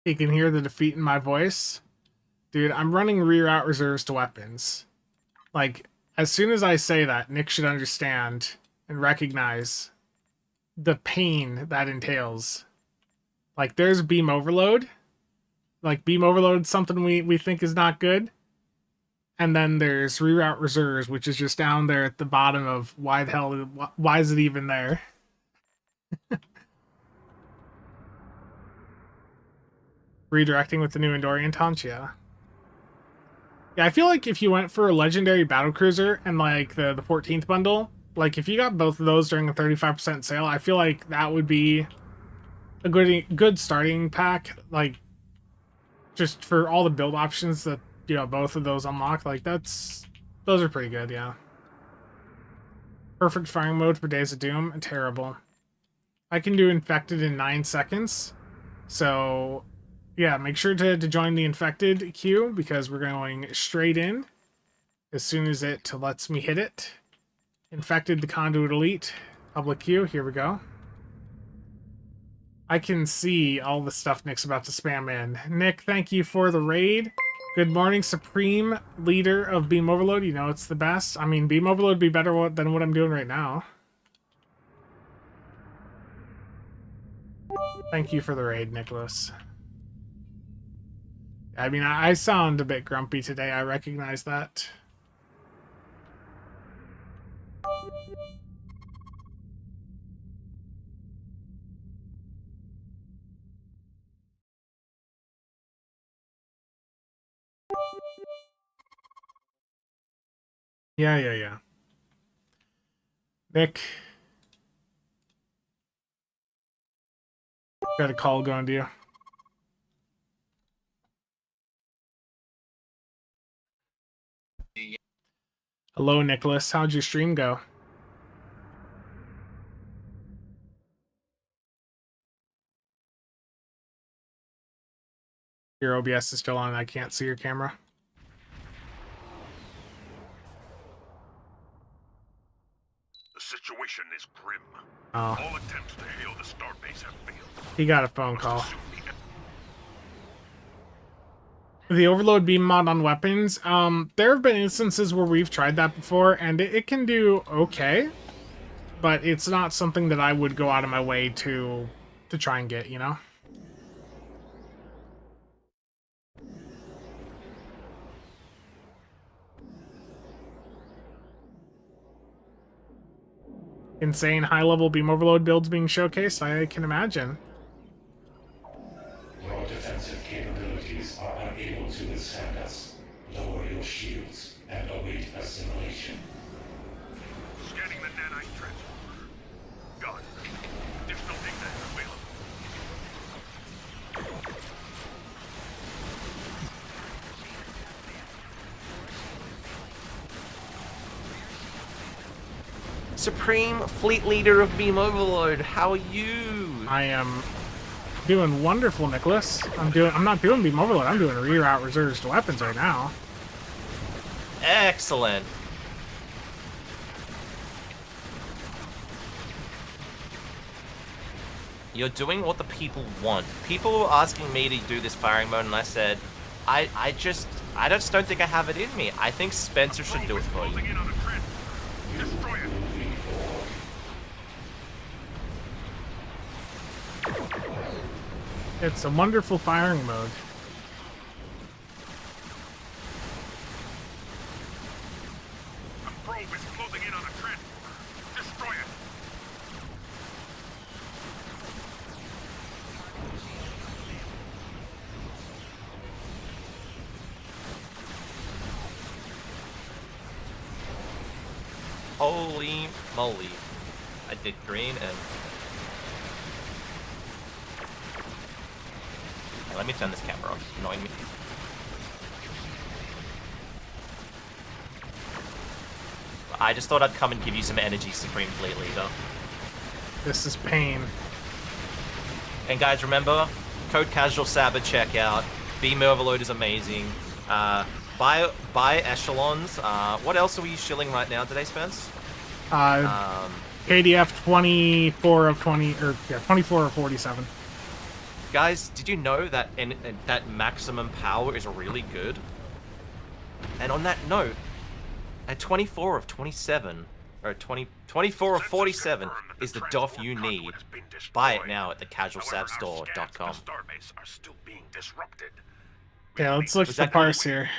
You can hear the defeat in my voice. Dude, I'm running reroute reserves to weapons. Like, as soon as I say that, Nick should understand and recognize the pain that entails. Like, there's beam overload. Like, beam overload is something we think is not good. And then there's reroute reserves, which is just down there at the bottom of why the hell, why is it even there? Redirecting with the new Andorian taunts, yeah. Yeah, I feel like if you went for a legendary battlecruiser and like the 14th bundle, like if you got both of those during a 35% sale, I feel like that would be a good starting pack. Like just for all the build options that both of those unlock. Like those are pretty good, yeah. Perfect firing mode for Days of Doom, terrible. I can do infected in 9 seconds, so yeah, make sure to join the infected queue because we're going straight in as soon as it lets me hit it. Infected the Conduit Elite, public queue, here we go. I can see all the stuff Nick's about to spam in. Nick, thank you for the raid. Good morning, Supreme Leader of Beam Overload. You know it's the best. I mean, Beam Overload would be better than what I'm doing right now. Thank you for the raid, Nicholas. I mean, I sound a bit grumpy today. I recognize that. Yeah. Nick. Got a call going to you. Hello, Nicholas. How'd your stream go? Your OBS is still on. I can't see your camera. The situation is grim. Oh. All attempts to hail the starbase have failed. He got a phone call. The overload beam mod on weapons. There have been instances where we've tried that before, and it can do okay, but it's not something that I would go out of my way to try and get, you know? Insane high-level beam overload builds being showcased, I can imagine. Your defensive capabilities are unable to withstand us. Lower your shields and await assimilation. Scanning the nanite transporter. Done. Additional data available. Supreme Fleet Leader of Beam Overload, how are you? I am doing wonderful, Nicholas. I'm not doing beam overload. I'm doing reroute reserves to weapons right now. Excellent. You're doing what the people want. People were asking me to do this firing mode, and I said, I just don't think I have it in me. I think Spencer should do it for you. Closing in on the transporter. Destroy it. It's a wonderful firing mode. A probe is closing in on a transporter. Destroy it. Holy moly. I did green and... Let me turn this camera on. It's annoying me. I just thought I'd come and give you some energy, Supreme Fleet Leader. This is pain. And guys, remember, code CasualSAB at checkout. Beam Overload is amazing. Buy echelons. What else are we shilling right now today, Spence? KDF 24 of 20, or yeah, 24 of 47. Guys, did you know that that maximum power is really good? And on that note, at 24 of 27, or 24 of 47 is the DOF you need. Buy it now at the CasualSABstore.com. Starbase are still being disrupted. Yeah, let's look at the parse here.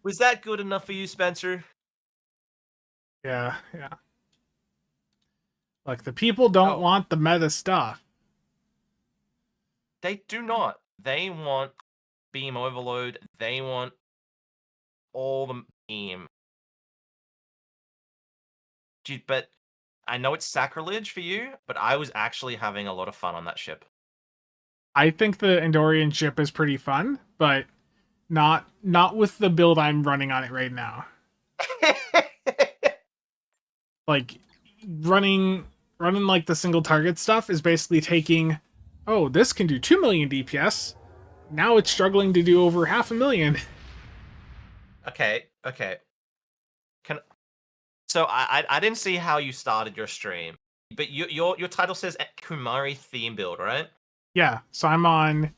Was that good enough for you, Spencer? Yeah, yeah. Like, the people don't Oh. want the meta stuff. They do not. They want beam overload. They want all the beam. But I know it's sacrilege for you, but I was actually having a lot of fun on that ship. I think the Andorian ship is pretty fun, but not with the build I'm running on it right now. Like, running like the single target stuff is basically taking, oh, this can do 2 million DPS. Now it's struggling to do over 500,000. Okay. So I didn't see how you started your stream, but your title says Kamari theme build, right? Yeah, so I'm on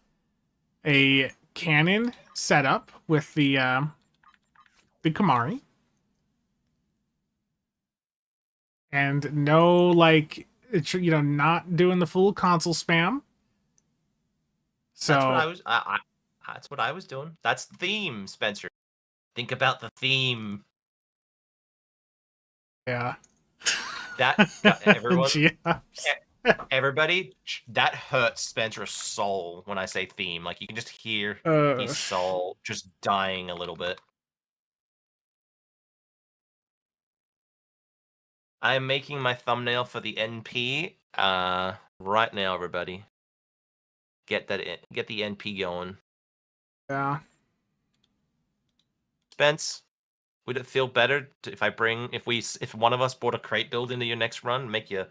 a cannon setup with the Kamari, and no, like, it's, not doing the full console spam. So That's what I was. That's what I was doing. That's the theme, Spencer. Think about the theme. yeah, That everyone, GMs. everybody, that hurts Spencer's soul when I say theme. Like you can just hear his soul just dying a little bit. I am making my thumbnail for the NP right now, everybody. Get the NP going. Yeah. Spence, would it feel better if one of us bought a crate build into your next run, make you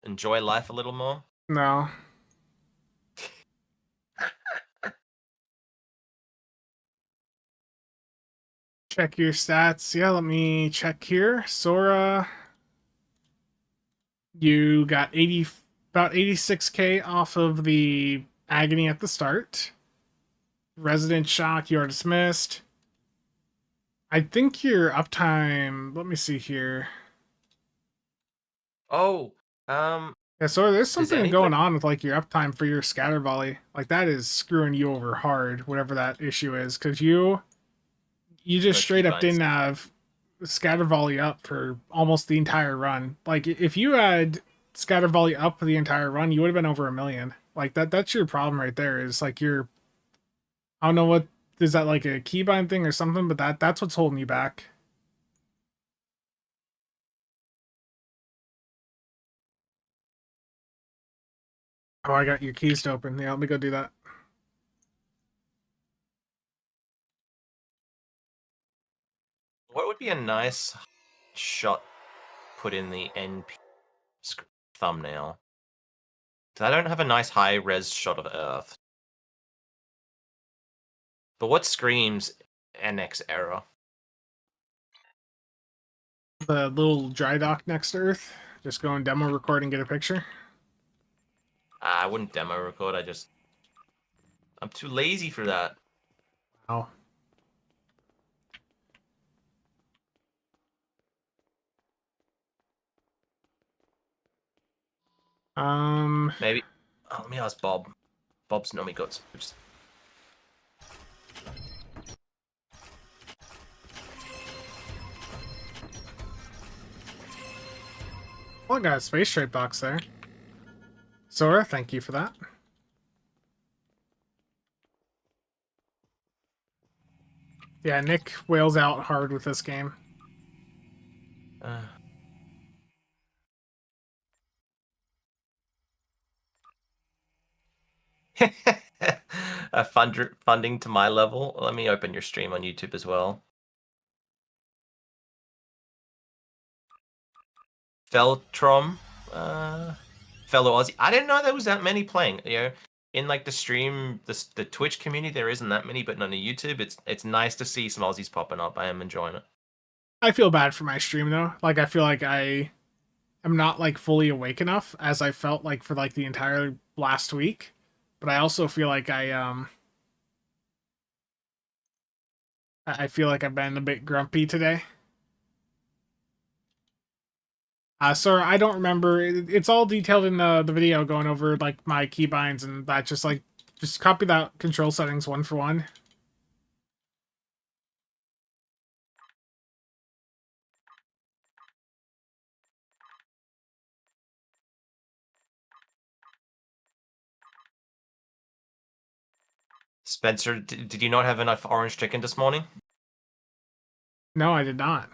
enjoy life a little more? No. Check your stats. Yeah, let me check here. Sora, you got about 86k off of the agony at the start. Resident Shock, you are dismissed. I think your uptime. Let me see here. Oh, Yeah, so there's something anybody- going on with like your uptime for your scatter volley. Like that is screwing you over hard, whatever that issue is, because you just But straight up keybinds. didn't have scatter volley up for almost the entire run. Like if you had scatter volley up for the entire run, you would have been over 1,000,000. Like that's your problem right there. Is like I don't know what is that, like a keybind thing or something, but that's what's holding you back. Oh, I got your keys to open. Yeah, let me go do that. What would be a nice shot put in the NP thumbnail? Because I don't have a nice high res shot of Earth. But what screams NX error? The little dry dock next to Earth. Just go and demo record and get a picture. I wouldn't demo record. I'm too lazy for that. Wow. Maybe. Oh, let me ask Bob. Bob's normally got. Well, I got a space trade box there. Sora, thank you for that. Yeah, Nick wails out hard with this game. Funding to my level. Let me open your stream on YouTube as well. Feltrom, fellow Aussie. I didn't know there was that many playing. In like the stream, the Twitch community, there isn't that many, but on the YouTube, it's nice to see some Aussies popping up. I am enjoying it. I feel bad for my stream though. Like I feel like I am not like fully awake enough as I felt like for like the entire last week. But I also feel like I feel like I've been a bit grumpy today. Sir, I don't remember. It's all detailed in the video going over like my keybinds and that. Just copy that control settings one for one. Spencer, did you not have enough orange chicken this morning? No, I did not.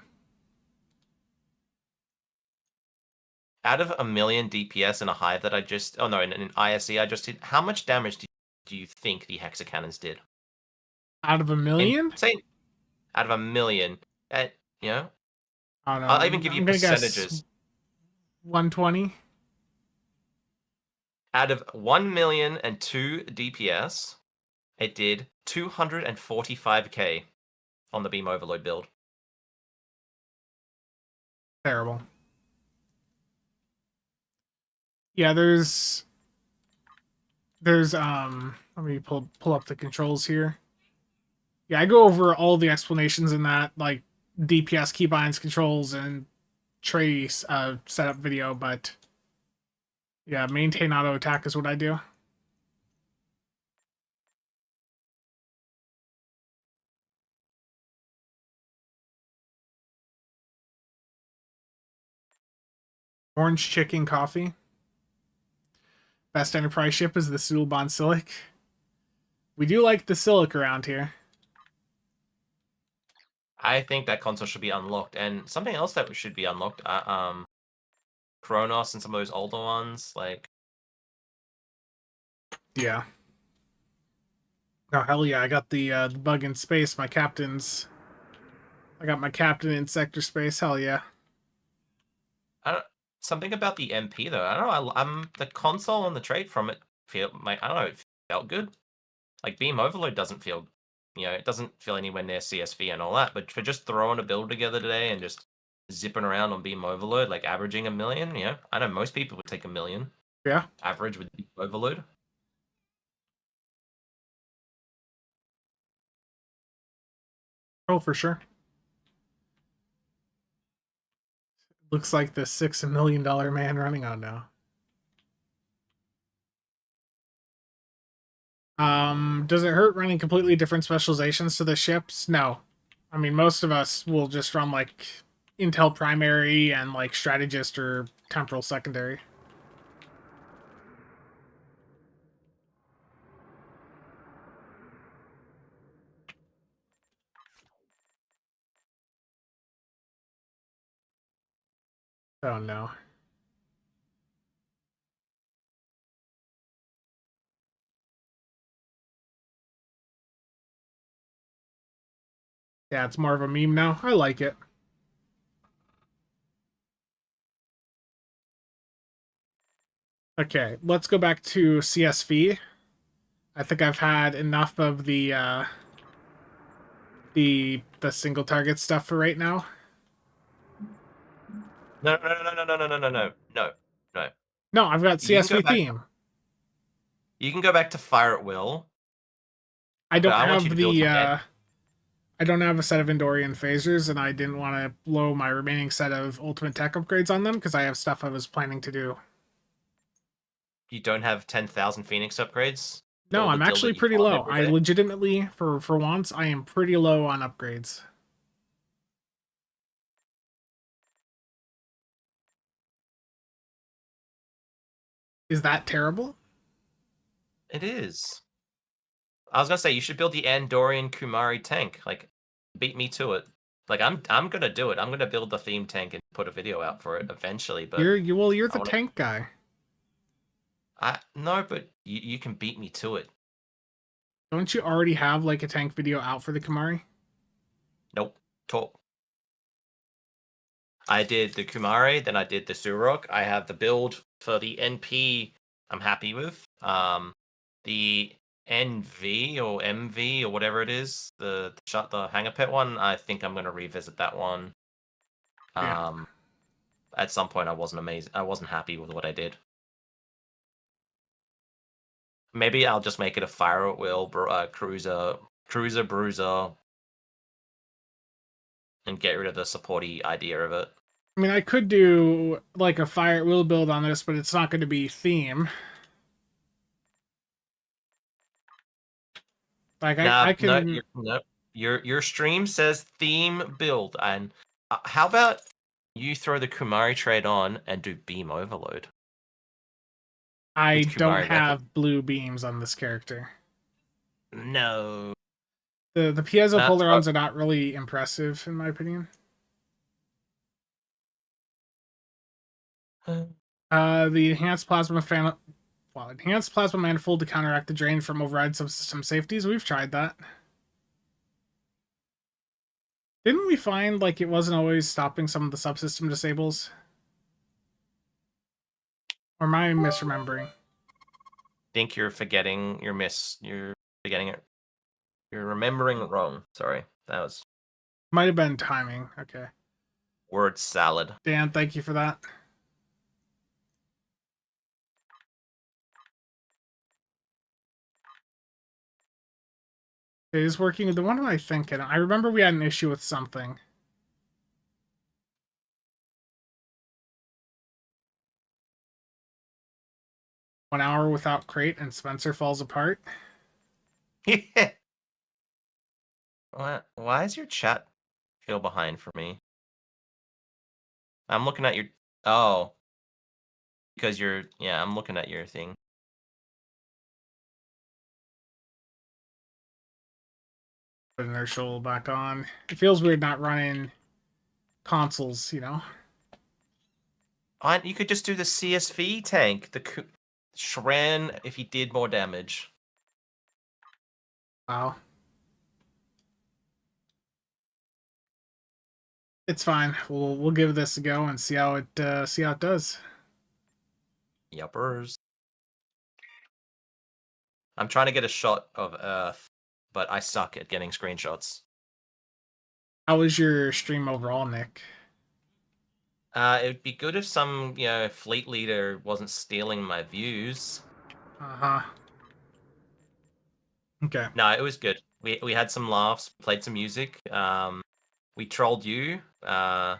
Out of 1,000,000 DPS in a hive that I just... Oh, no, in an ISE I just did, how much damage do you think the hexacannons did? Out of a million? Say, out of 1,000,000. You know? I don't know. I'll even give you I'm gonna guess percentages. 120. Out of 1,000,002 DPS, it did 245k on the Beam Overload build. Terrible. Yeah, there's let me pull up the controls here. Yeah, I go over all the explanations in that, like DPS keybinds, controls, and tray setup video, but yeah, maintain auto attack is what I do. Orange chicken coffee. Best enterprise ship is the Sulban Silic. We do like the Silic around here. I think that console should be unlocked, and something else that should be unlocked, Kronos and some of those older ones, like... Yeah. Oh, hell yeah, I got the bug in space, I got my captain in sector space, hell yeah. Something about the MP though, I don't know, I'm the console and the trade from it feel like, I don't know, it felt good. Like Beam Overload doesn't feel, it doesn't feel anywhere near CSV and all that, but for just throwing a build together today and just zipping around on Beam Overload, like averaging 1,000,000, I know most people would take 1,000,000. Yeah. Average with Beam Overload. Oh, for sure. Looks like the $6 million man running on now. Does it hurt running completely different specializations to the ships? No. I mean, most of us will just run like Intel primary and like strategist or temporal secondary. Oh no. Yeah, it's more of a meme now. I like it. Okay, let's go back to CSV. I think I've had enough of the single target stuff for right now. No. No, I've got You can go CSV back. theme. You can go back to Fire at Will. I don't I want you have to build the some I don't have a set of Andorian phasers, and I didn't want to blow my remaining set of ultimate tech upgrades on them because I have stuff I was planning to do. You don't have 10,000 Phoenix upgrades? No, All the I'm deal that actually you pretty farm low. every I day? legitimately, for once, I am pretty low on upgrades. Is that terrible? It is. I was gonna say you should build the Andorian Kamari tank. Like, beat me to it. Like I'm gonna do it. I'm gonna build the theme tank and put a video out for it eventually. But You're I the wanna, tank guy. no, but you can beat me to it. Don't you already have like a tank video out for the Kamari? Nope. Talk. I did the Kumari, then I did the Surok. I have the build for the NP I'm happy with. The NV or MV or whatever it is, the Hangar Pit one, I think I'm gonna revisit that one. Yeah. At some point I wasn't happy with what I did. Maybe I'll just make it a Fire at Will, Cruiser, Bruiser, and get rid of the supporty idea of it. I mean, I could do like a fire at will build on this, but it's not going to be theme. Like I can. Your stream says theme build, and how about you throw the Kumari trade on and do beam overload? I don't Kumari have blue beams on this character. No. The piezo That's polarons are not really impressive in my opinion. The enhanced plasma manifold to counteract the drain from override subsystem safeties. We've tried that. Didn't we find like it wasn't always stopping some of the subsystem disables? Or am I misremembering? Think you're forgetting. You're forgetting it. You're remembering it wrong. Sorry, that was Might have been timing. Okay. word salad. Dan, thank you for that. It is working. The one am I thinking? I remember we had an issue with something. One hour without crate and Spencer falls apart. Yeah. Why is your chat feel behind for me? I'm looking at your. Oh. Because you're. Yeah, I'm looking at your thing. Put inertial back on. It feels weird not running consoles, you know? You could just do the CSV tank. The Shran if he did more damage. Wow. It's fine. We'll give this a go and see how it does. Yuppers. I'm trying to get a shot of Earth, but I suck at getting screenshots. How was your stream overall, Nick? It would be good if some, fleet leader wasn't stealing my views. Uh-huh. Okay. No, it was good. We had some laughs, played some music. We trolled you. I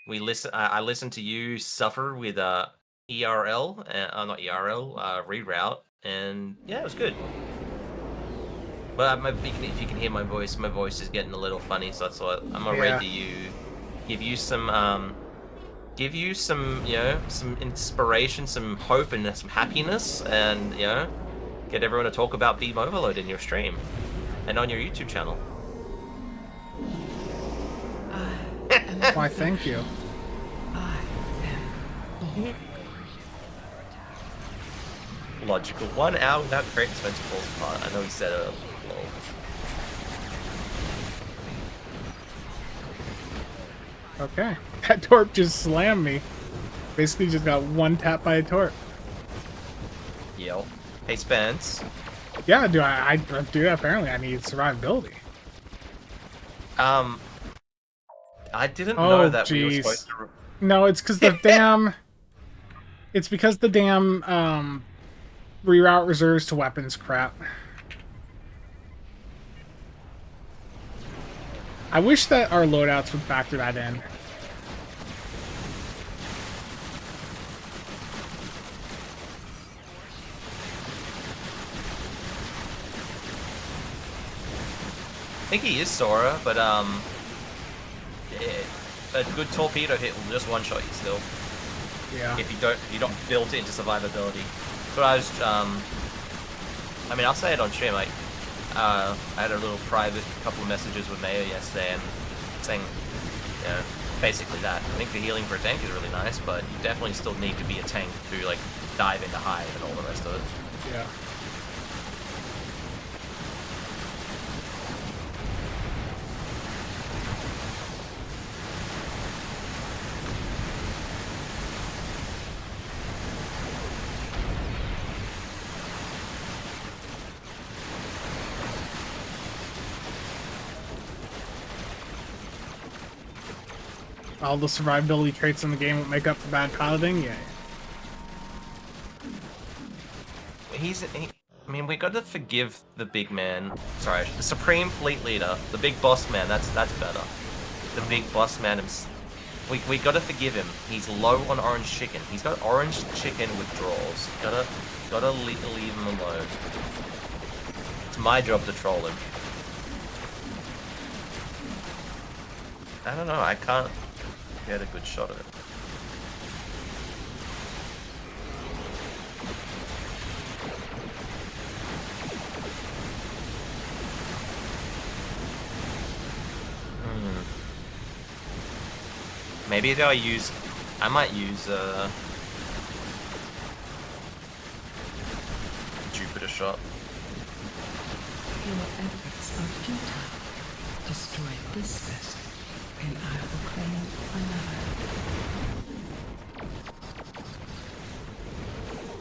listened to you suffer with ERL, not ERL, reroute, and yeah, it was good. But if you can hear my voice is getting a little funny, so that's what I'm gonna read to you, give you some, some inspiration, some hope, and some happiness, and get everyone to talk about Beam Overload in your stream and on your YouTube channel. Why, thank you. I am Lord. Logical. 1 hour without creating Spencer falls apart. I know he said it. Okay. That torp just slammed me. Basically just got one tap by a torp. Yep. Hey, Spence. Yeah, do I do apparently I need survivability. I didn't know that we were supposed to... No, it's because the damn... It's because the damn, reroute reserves to weapons crap. I wish that our loadouts would factor that in. I think he is Sora, but a good torpedo hit will just one-shot you still. Yeah. If you don't build it into survivability. But I was, I mean, I'll say it on stream. Like, I had a little private couple of messages with Mayo yesterday, and saying, basically that. I think the healing for a tank is really nice, but you definitely still need to be a tank to like dive into hive and all the rest of it. Yeah. All the survivability traits in the game will make up for bad piloting? Yeah. I mean, we got to forgive the big man. Sorry, the Supreme Fleet Leader, the big boss man. That's better. The big boss man. We got to forgive him. He's low on orange chicken. He's got orange chicken withdrawals. Gotta leave him alone. It's my job to troll him. I don't know. I can't get a good shot of it. Maybe if I might use Jupiter shot. Your efforts are futile. Destroy this vessel, and I will claim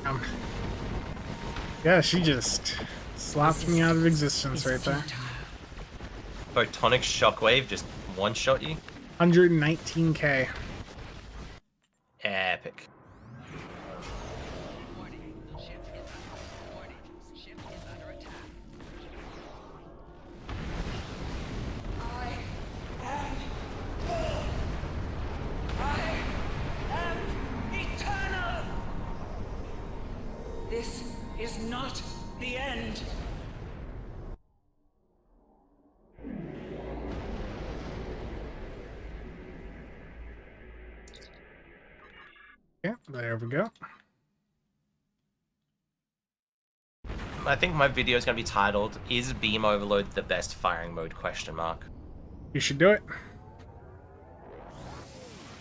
another. Yeah, she just slapped me out of existence right there. Photonic shockwave just one-shot you. 119k. Epic. Eternal! This is not the end. Yeah, there we go. I think my video is going to be titled, "Is Beam Overload the best firing mode?" You should do it.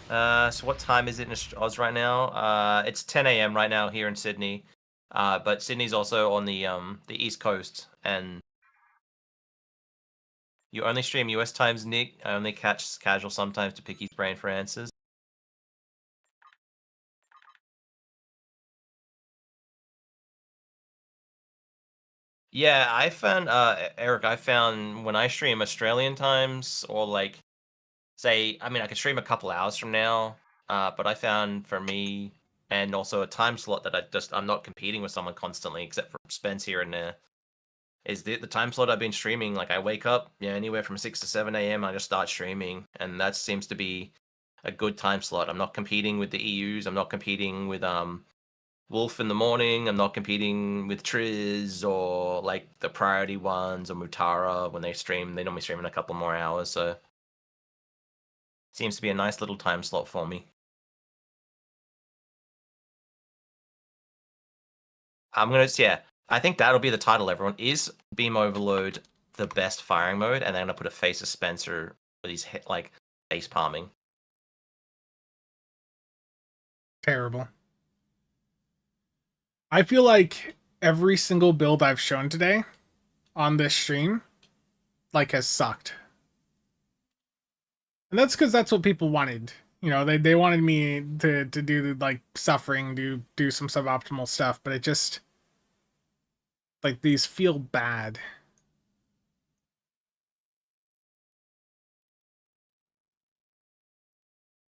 So what time is it in Oz right now? It's 10 a.m. right now here in Sydney. But Sydney's also on the East Coast, and you only stream US times, Nick. I only catch Casual sometimes to pick his brain for answers. Yeah, I found Eric. I found when I stream Australian times, or like, say, I mean, I could stream a couple hours from now. But I found for me, and also a time slot that I'm not competing with someone constantly, except for Spence here and there. Is the time slot I've been streaming? Like I wake up, anywhere from 6 to 7 a.m. I just start streaming, and that seems to be a good time slot. I'm not competing with the EUs. I'm not competing with Wolf in the morning. I'm not competing with Triz or like the priority ones or Mutara when they stream. They normally stream in a couple more hours, so it seems to be a nice little time slot for me. I think that'll be the title, everyone. Is Beam Overload the best firing mode? And then I'm gonna put a face of Spencer with his like face palming. Terrible. I feel like every single build I've shown today on this stream like has sucked. And that's because that's what people wanted. You know, they wanted me to do like suffering, do some suboptimal stuff, but it just like these feel bad.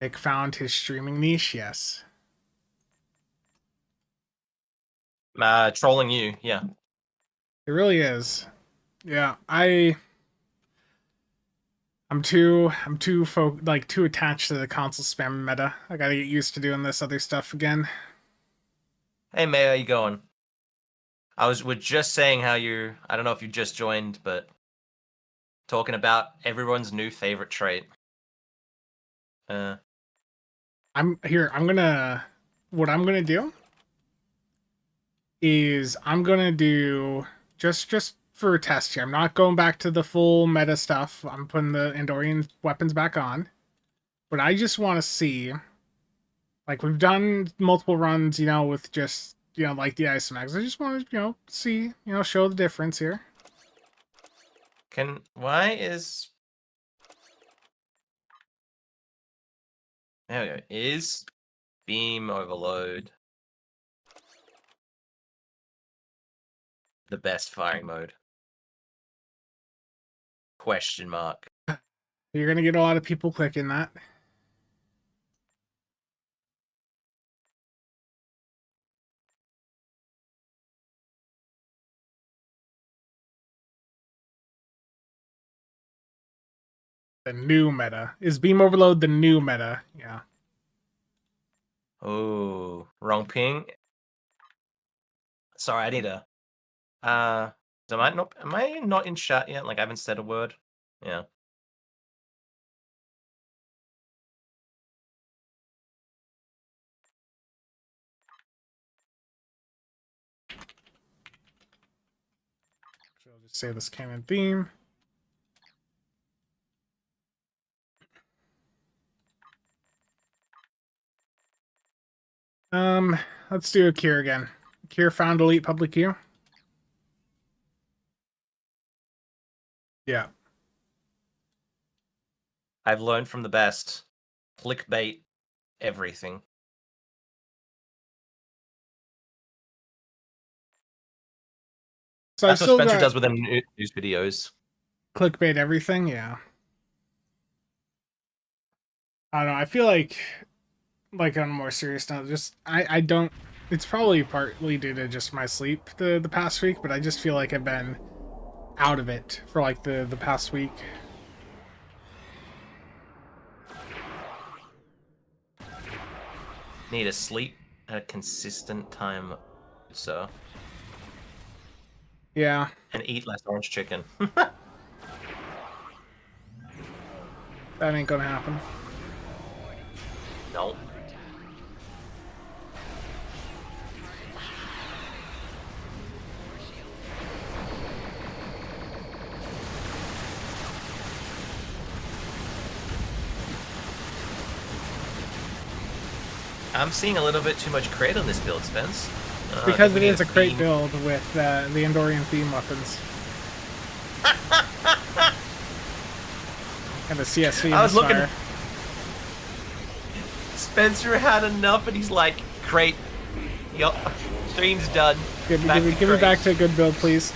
Nick found his streaming niche, yes. Trolling you, yeah. It really is. Yeah, I'm too too attached to the console spam meta. I gotta get used to doing this other stuff again. Hey May, how you going? We're just saying how I don't know if you just joined, but talking about everyone's new favorite trait. What I'm gonna do is I'm gonna do just for a test here. I'm not going back to the full meta stuff. I'm putting the Andorian weapons back on. But I just want to see, like we've done multiple runs, with just, like the Isomax. I just want to, see, show the difference here. Why is... There we go. Is Beam Overload the best firing mode? Question mark. You're gonna get a lot of people clicking that. The new meta. Is Beam Overload the new meta? Yeah. Oh, wrong ping. Sorry, I need a... am I not in chat yet? Like, I haven't said a word? Yeah. So I'll just say this cannon theme. let's do a cure again. Cure found elite public queue. Yeah. I've learned from the best. Clickbait everything. So That's I've what still Spencer got does with them news videos. clickbait everything. Yeah. I don't know. I feel like on a more serious note, just I don't. It's probably partly due to just my sleep the past week, but I just feel like I've been out of it for like the past week. Need to sleep at a consistent time, so. Yeah. And eat less orange chicken. That ain't gonna happen. No. I'm seeing a little bit too much crate on this build, Spence. I Because think it we is need a crate theme. build with the Andorian theme weapons. And the CSV I was looking. misfire. Spencer had enough, and he's like, "Crate, yup, stream's done." Give me crate." back to a good build, please.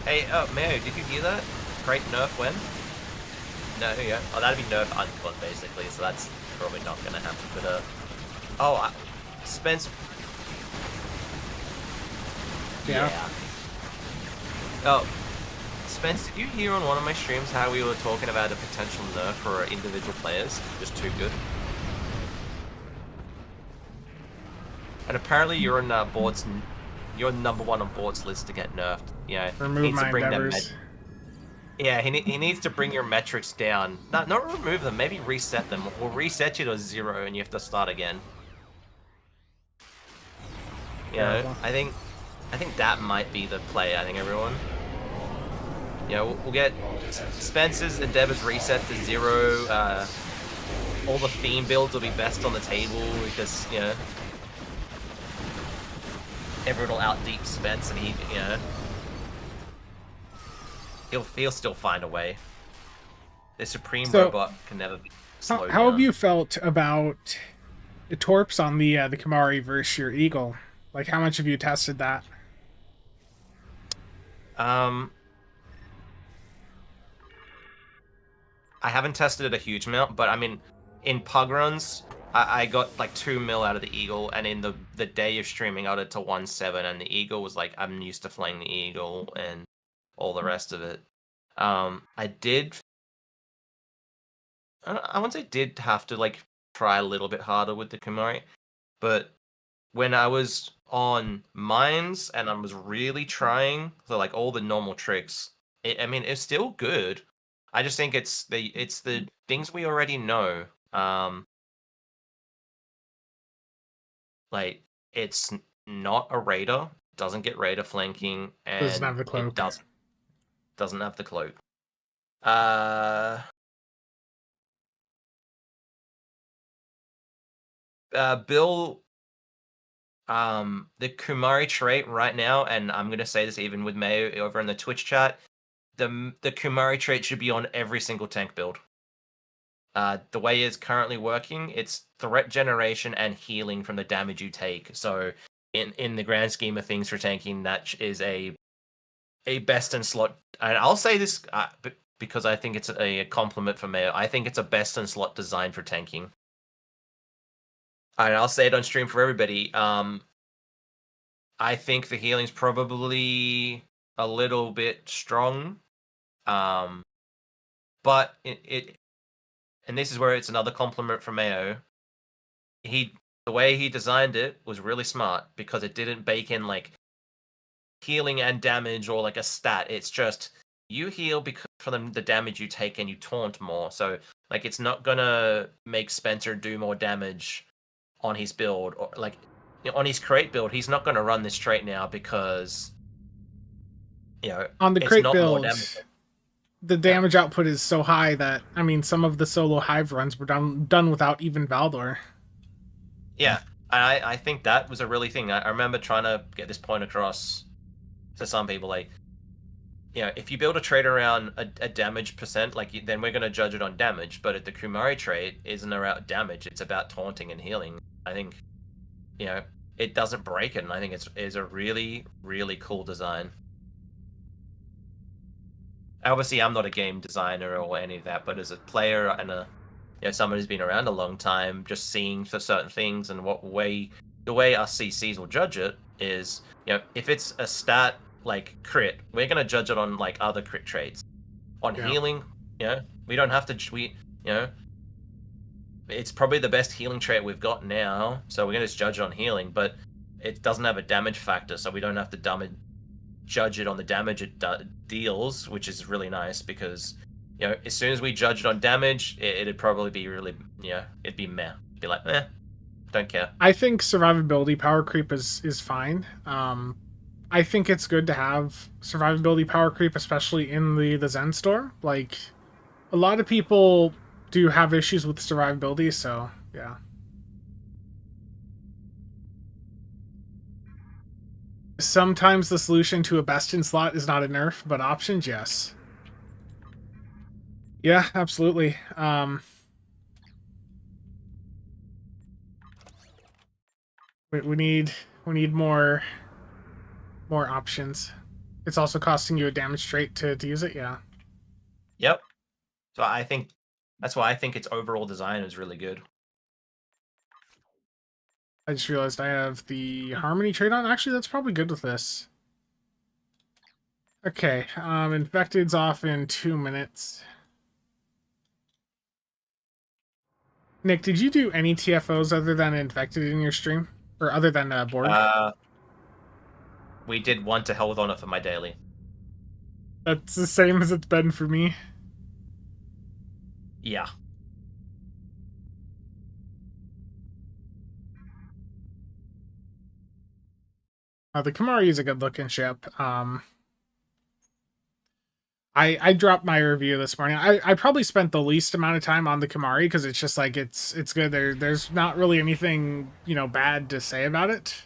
Hey, Mayo, did you hear that? Crate nerf when? No, yeah. Oh, that'd be nerf uncut, basically, so that's probably not gonna happen, but, Spence... Yeah. Oh, Spence, did you hear on one of my streams how we were talking about a potential nerf for individual players? Just too good. And apparently you're in boards... You're number one on board's list to get nerfed. Yeah, Remove needs my to bring them endeavors. Yeah, he needs to bring your metrics down. Not remove them, maybe reset them. We'll reset you to 0 and you have to start again. You know, Terrible. I think that might be the play, I think, everyone. You know, we'll get Spencer's endeavors reset to 0. All the theme builds will be best on the table because, you know, everyone will out deep Spence and he, you know, he'll still find a way. The supreme So, robot can never be slowed How have down. you felt about the torps on the Kamari versus your Eagle? Like, how much have you tested that? I haven't tested it a huge amount, but I mean, in pug runs, I got like 2 mil out of the Eagle, and in the day of streaming, I got it to 1.7, and the Eagle was like, I'm used to flying the Eagle and all the rest of it. I wouldn't say did have to like try a little bit harder with the Kamari, but when I was on mines and I was really trying, so like all the normal tricks, I mean, it's still good. I just think it's the things we already know. Like it's not a raider, doesn't get raider flanking, Doesn't and have the it cloak. doesn't have the cloak. Bill, the Kumari trait right now, and I'm gonna say this even with Mayo over in the Twitch chat, the Kumari trait should be on every single tank build. The way it's currently working, it's threat generation and healing from the damage you take. So, in the grand scheme of things for tanking, that is a best in slot. And I'll say this because I think it's a compliment for Mayo. I think it's a best in slot design for tanking. And I'll say it on stream for everybody. I think the healing's probably a little bit strong. But and this is where it's another compliment from Mayo. The way he designed it was really smart because it didn't bake in like healing and damage or like a stat. It's just you heal because for the damage you take and you taunt more. So like it's not gonna make Spencer do more damage on his build, or like on his crate build, he's not going to run this trait now because On the it's crate not more build, damage. the damage output is so high that, I mean, some of the solo hive runs were done without even Valdor. Yeah, I think that was a really thing. I remember trying to get this point across to some people, like, if you build a trait around a damage percent, like, then we're going to judge it on damage. But the Kumari trait isn't about damage; it's about taunting and healing. I think, it doesn't break it, and I think it's a really, really cool design. Obviously, I'm not a game designer or any of that, but as a player and someone who's been around a long time, just seeing for certain things and the way us CCs will judge it is, if it's a stat like crit, we're gonna judge it on like other crit traits. On healing, we don't have to. It's probably the best healing trait we've got now, so we're gonna just judge it on healing. But it doesn't have a damage factor, so we don't have to judge it on the damage it deals, which is really nice because as soon as we judge it on damage, it'd probably be really, it'd be meh. It'd be like, don't care. I think survivability power creep is fine. I think it's good to have survivability power creep, especially in the Zen store. Like, a lot of people do have issues with survivability, so yeah. Sometimes the solution to a Bastion slot is not a nerf, but options, yes. Yeah, absolutely. We need more options. It's also costing you a damage trait to use it, yeah. Yep. So I think that's why I think its overall design is really good. I just realized I have the Harmony trait on. Actually, that's probably good with this. Okay, Infected's off in 2 minutes. Nick, did you do any TFOs other than Infected in your stream? Or other than Borg? We did one to hell with Honor for my daily. That's the same as it's been for me. Yeah. The Kamari is a good looking ship. I dropped my review this morning. I probably spent the least amount of time on the Kamari because it's just like it's good. There's not really anything bad to say about it.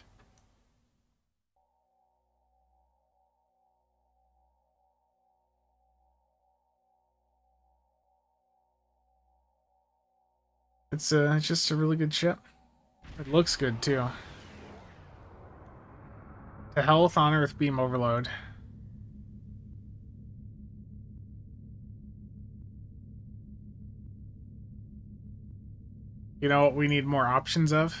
It's just a really good ship. It looks good too. To hell with Honor with Beam Overload. You know what we need more options of?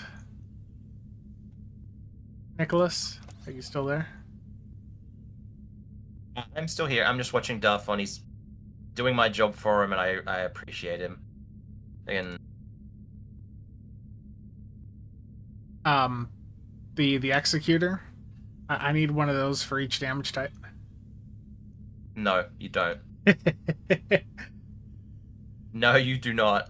Nicholas, are you still there? I'm still here. I'm just watching Duff on. He's doing my job for him, and I appreciate him. And the Executor. I need one of those for each damage type. no, you don't. No, you do not.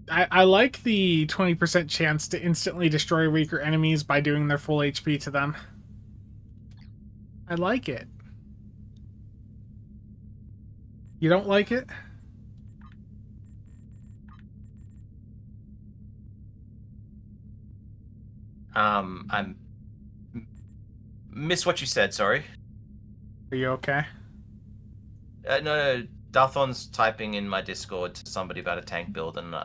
I like the 20% chance to instantly destroy weaker enemies by doing their full HP to them. I like it. You don't like it? I miss what you said. Sorry. Are you okay? No, Darthon's typing in my Discord to somebody about a tank build, and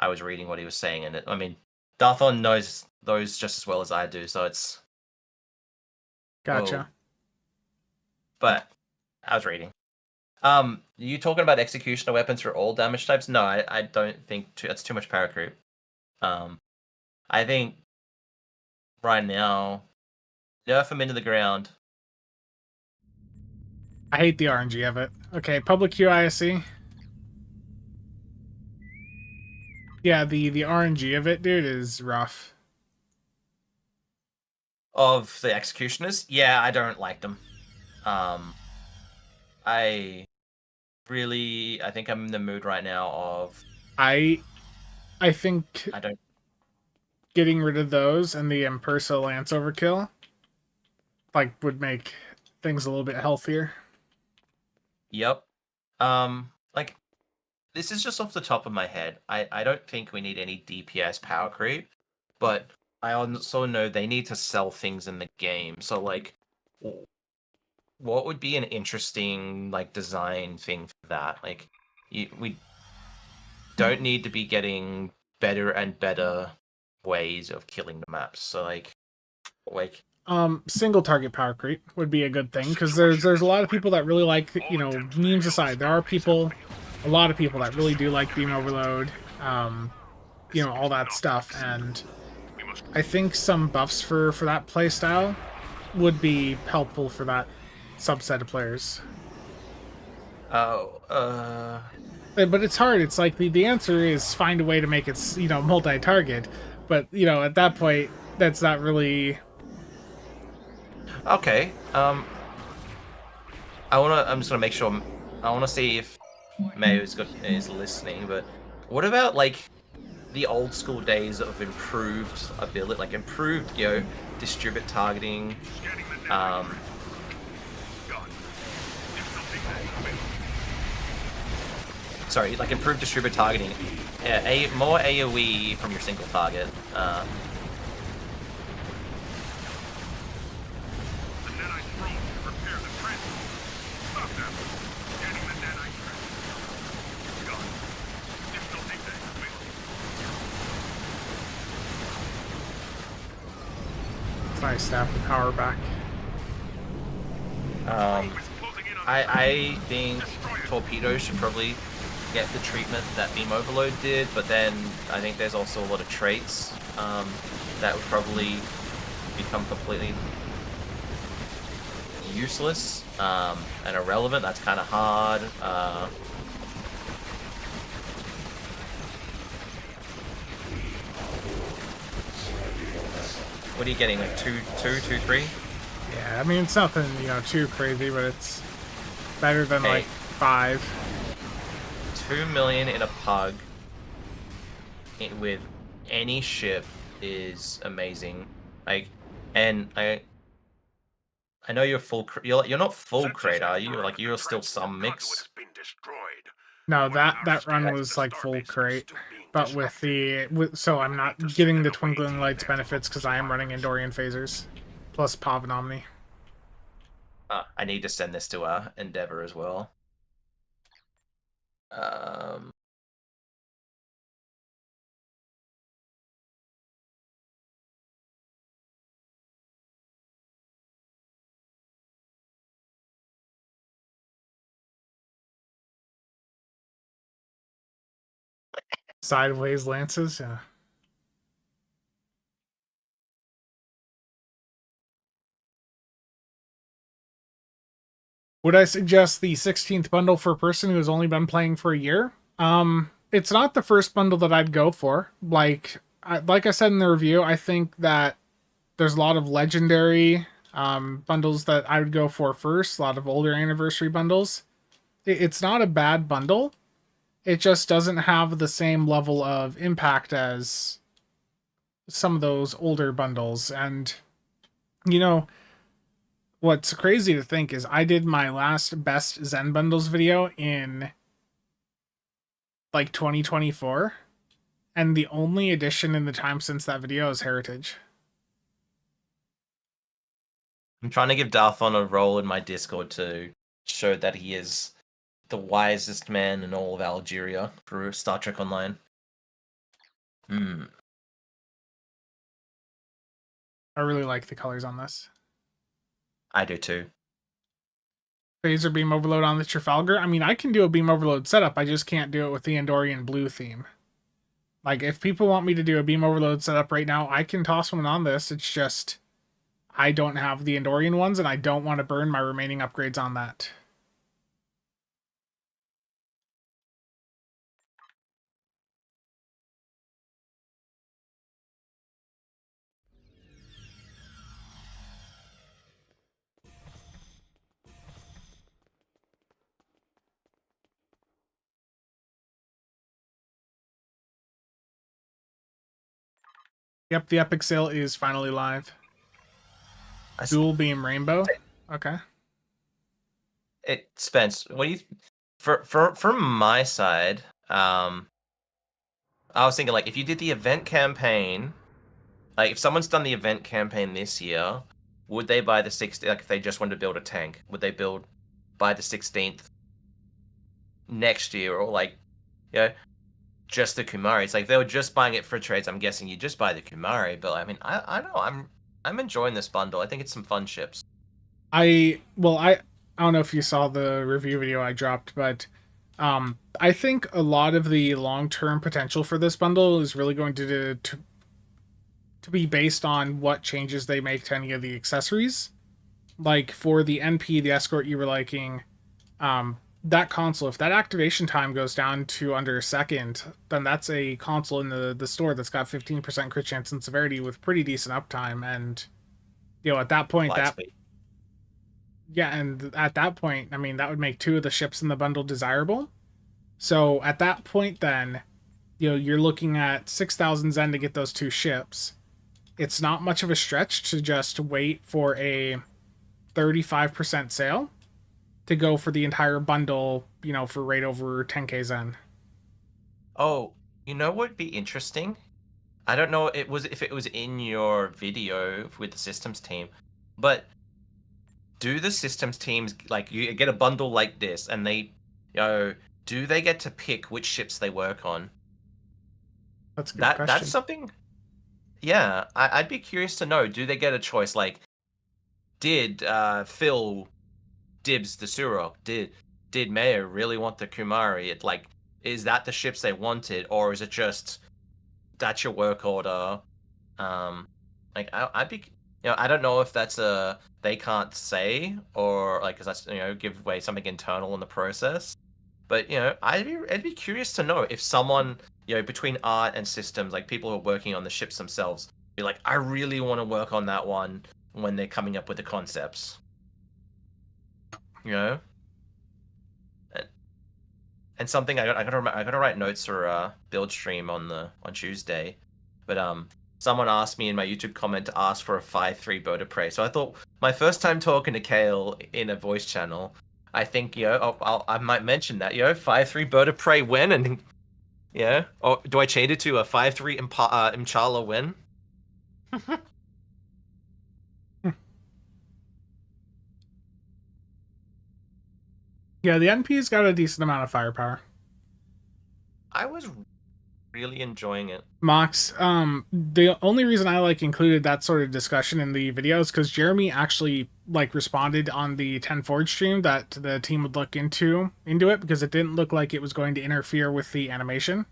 I was reading what he was saying, and I mean, Darthon knows those just as well as I do, so it's Gotcha. Whoa. But I was reading. You talking about executioner weapons for all damage types? No, I don't think that's too much power creep. I think right now, nerf them into the ground. I hate the RNG of it. Okay, public QISC. Yeah, the RNG of it, dude, is rough. Of the executioners, yeah, I don't like them. I think I'm in the mood right now of I think I don't. getting rid of those and the Impersa Lance overkill, like, would make things a little bit healthier. Yep. Like, this is just off the top of my head. I don't think we need any DPS power creep, but I also know they need to sell things in the game. So, like, what would be an interesting, like, design thing for that? Like, we don't need to be getting better and better ways of killing the maps. So, like, Single target power creep would be a good thing, because there's a lot of people that really like, you know, memes aside, there are people, a lot of people that really do like beam overload, you know, all that stuff, and I think some buffs for that playstyle would be helpful for that subset of players. oh, But it's hard. It's like the answer is find a way to make it, you know, multi-target, but, you know, at that point, that's not really... okay. I'm just gonna make sure. I wanna see if Mayo's is listening. But what about like the old school days of improved ability, like improved, you know, distribute targeting? Sorry, like improved distribute targeting. More AOE from your single target. Nice, snap the power back. I think torpedoes should probably get the treatment that Beam Overload did, but then I think there's also a lot of traits that would probably become completely useless and irrelevant. That's kind of hard. What are you getting? Like 2, 3? Yeah, I mean, it's nothing, you know, too crazy, but it's better than, Okay. like, 5. 2 million in a pug with any ship is amazing. Like, and I know you're full. You're not full crate, are you? Like, you're still some mix. No, that run was, like, full crate. But so I'm not getting the Twinkling Lights benefits because I am running Andorian phasers. Plus Pavnomni. I need to send this to Endeavor as well. Sideways lances, yeah. Would I suggest the 16th bundle for a person who has only been playing for a year? It's not the first bundle that I'd go for. Like I said in the review, I think that there's a lot of legendary bundles that I would go for first, a lot of older anniversary bundles. It's not a bad bundle. It just doesn't have the same level of impact as some of those older bundles. And, you know, what's crazy to think is I did my last best Zen bundles video in like 2024, and the only addition in the time since that video is Heritage. I'm trying to give Darthon a role in my Discord to show that he is the wisest man in all of Algeria for Star Trek Online. I really like the colors on this. I do too. Phaser beam overload on the Trafalgar. I mean, I can do a beam overload setup. I just can't do it with the Andorian blue theme. Like, if people want me to do a beam overload setup right now, I can toss one on this. It's just I don't have the Andorian ones, and I don't want to burn my remaining upgrades on that. Yep, the epic sale is finally live. I s- Dual beam rainbow. Okay. It Spence, what do you from my side? I was thinking like if you did the event campaign, like if someone's done the event campaign this year, would they buy the 16th? Like if they just wanted to build a tank, would they buy the 16th next year, or like, you know, just the Kumari? It's like if they were just buying it for trades, I'm guessing you just buy the Kumari. But I mean, I don't know. I'm enjoying this bundle. I think it's some fun ships. I don't know if you saw the review video I dropped, but I think a lot of the long-term potential for this bundle is really going to be based on what changes they make to any of the accessories. Like for the NP, the escort you were liking, that console, if that activation time goes down to under a second, then that's a console in the store that's got 15% crit chance and severity with pretty decent uptime. And at that point, Light speed. and at that point, I mean, that would make two of the ships in the bundle desirable. So at that point, then, you're looking at 6,000 Zen to get those two ships. It's not much of a stretch to just wait for a 35% sale to go for the entire bundle, for right over 10k Zen. Oh, you know what would be interesting? I don't know if it was in your video with the systems team, but do the systems teams, like, you get a bundle like this and do they get to pick which ships they work on? That's a good question. That's something. Yeah, I'd be curious to know. Do they get a choice? Like, did Phil dibs the Surok? Did Mayo really want the Kumari? Is that the ships they wanted, or is it just that's your work order? Like I'd be, I don't know if that's a they can't say, or like, because that's, give away something internal in the process. But I'd be curious to know if someone, between art and systems, like people who are working on the ships themselves, be like, I really want to work on that one when they're coming up with the concepts. You know, and something I gotta write notes for build stream on Tuesday, but someone asked me in my YouTube comment to ask for a 5-3 bow to prey. So I thought, my first time talking to Kale in a voice channel, I think, I might mention that, 5-3 bow to prey win, and or do I change it to a 5-3 Impala win? Yeah, the NP's got a decent amount of firepower. I was really enjoying it. Mox, the only reason I included that sort of discussion in the video is because Jeremy actually responded on the 10 Forge stream that the team would look into it, because it didn't look like it was going to interfere with the animation.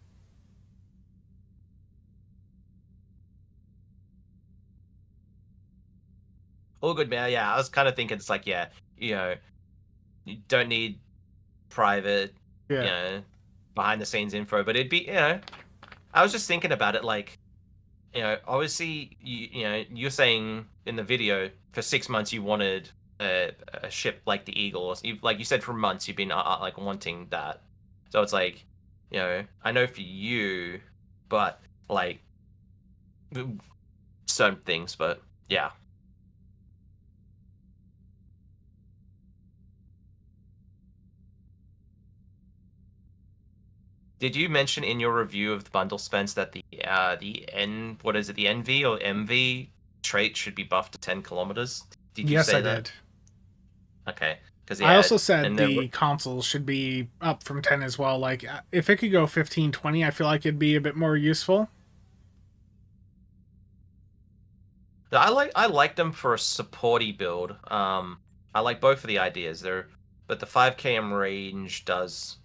All good, man. Yeah, I was kind of thinking it's like, you don't need private, behind the scenes info, but it'd be, I was just thinking about it, like, obviously, you're saying in the video for 6 months you wanted a ship like the Eagle. Like you said, for months you've been like wanting that. So it's like, I know for you, but like certain things, but yeah. Did you mention in your review of the bundle, Spence, that the the NV or MV trait should be buffed to 10 kilometers? Did you yes, say I that? did. Okay, because I also said the consoles should be up from 10 as well. Like, if it could go 15, 20, I feel like it'd be a bit more useful. I like them for a supporty build. I like both of the ideas there, but the 5 km range does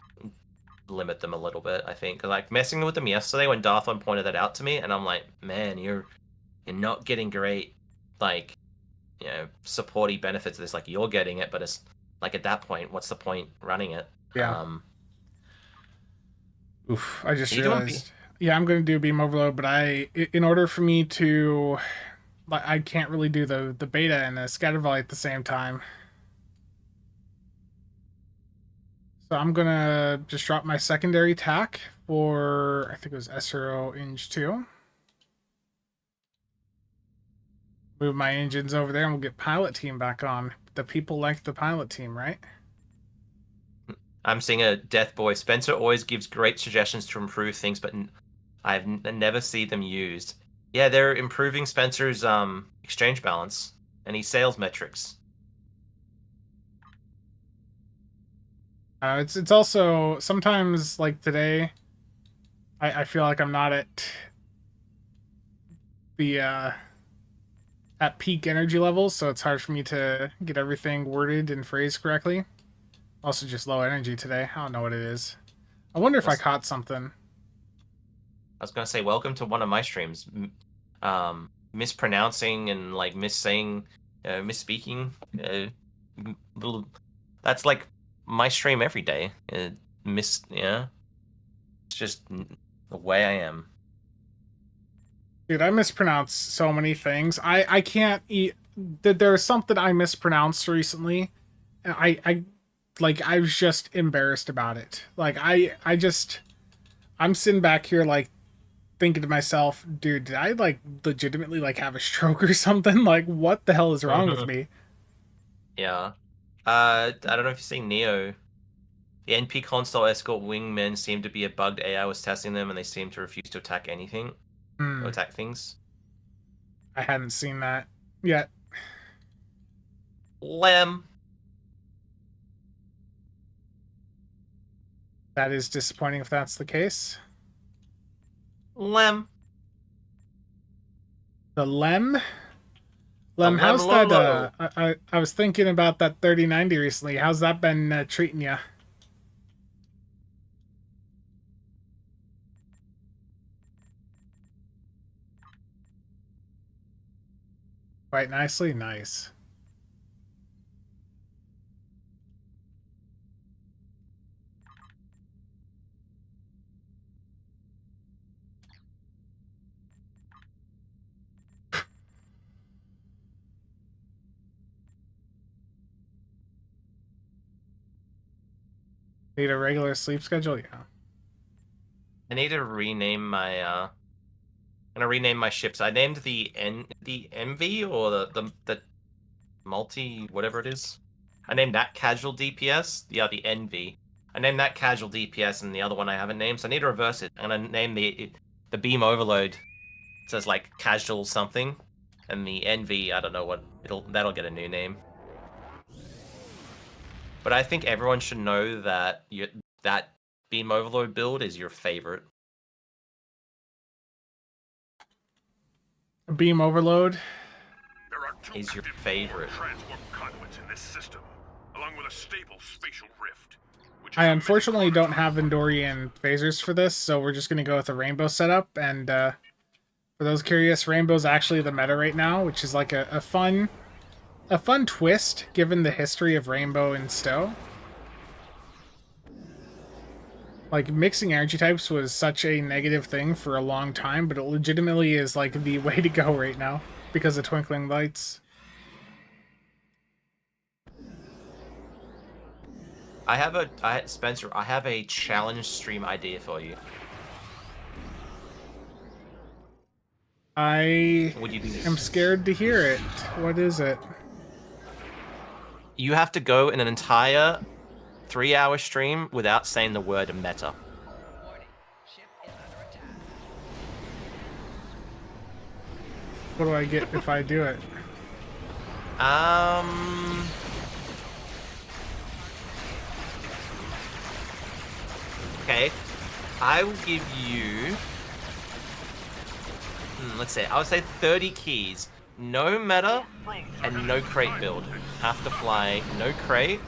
limit them a little bit, I think. Like, messing with them yesterday when Darthon pointed that out to me, and I'm like, man, you're not getting great, like, supporty benefits of this. Like, you're getting it, but it's like, at that point, what's the point running it? Yeah. Oof, I just realized. Yeah, I'm going to do beam overload, but in order for me to, I can't really do the beta and the scatter volley at the same time. So I'm going to just drop my secondary tack for, I think it was SRO Inge 2. Move my engines over there and we'll get pilot team back on. The people like the pilot team, right? I'm seeing a Death Boy. Spencer always gives great suggestions to improve things, but I've never see them used. Yeah, they're improving Spencer's exchange balance and his sales metrics. It's also sometimes like today, I feel like I'm not at the at peak energy levels, so it's hard for me to get everything worded and phrased correctly. Also, just low energy today. I don't know what it is. I wonder if I caught something. I was gonna say, welcome to one of my streams. Mispronouncing and like missaying, misspeaking. That's like my stream every day. Yeah. It's just the way I am. Dude, I mispronounce so many things. I can't eat. There's something I mispronounced recently, and I was just embarrassed about it. Like I'm sitting back here like thinking to myself, dude, did I like legitimately like have a stroke or something? Like, what the hell is wrong with me? Yeah. I don't know if you've seen Neo. The NP console escort wingmen seem to be a bugged AI was testing them, and they seem to refuse to attack anything. Or attack things. I hadn't seen that yet. Lem. That is disappointing if that's the case. Lem. The Lem? Lem How's Lolo. that? I was thinking about that 3090 recently. How's that been treating you? Quite nicely? Nice. Need a regular sleep schedule? Yeah. I need to rename my I'm gonna rename my ships. I named the MV or the multi whatever it is. I named that casual DPS. Yeah, the NV. I named that casual DPS, and the other one I haven't named, so I need to reverse it. I'm gonna name the beam overload. It says like casual something, and the NV, I don't know what that'll get a new name. But I think everyone should know that that beam overload build is your favorite. Beam overload. There are two Is your active favorite. transwarp conduits in this system, along with a stable spatial rift. Which I is a unfortunately mini don't have Andorian phasers for this, so we're just going to go with a rainbow setup. And for those curious, rainbow's actually the meta right now, which is like a fun twist given the history of rainbow and stow. Like, mixing energy types was such a negative thing for a long time, but it legitimately is like the way to go right now because of twinkling lights. Spencer, I have a challenge stream idea for you. I Would you do this? am scared to hear it. What is it? You have to go in an entire 3-hour stream without saying the word meta. What do I get if I do it? Okay. I will give you... let's see. I would say 30 keys. No meta and no crate build. Have to fly no crate,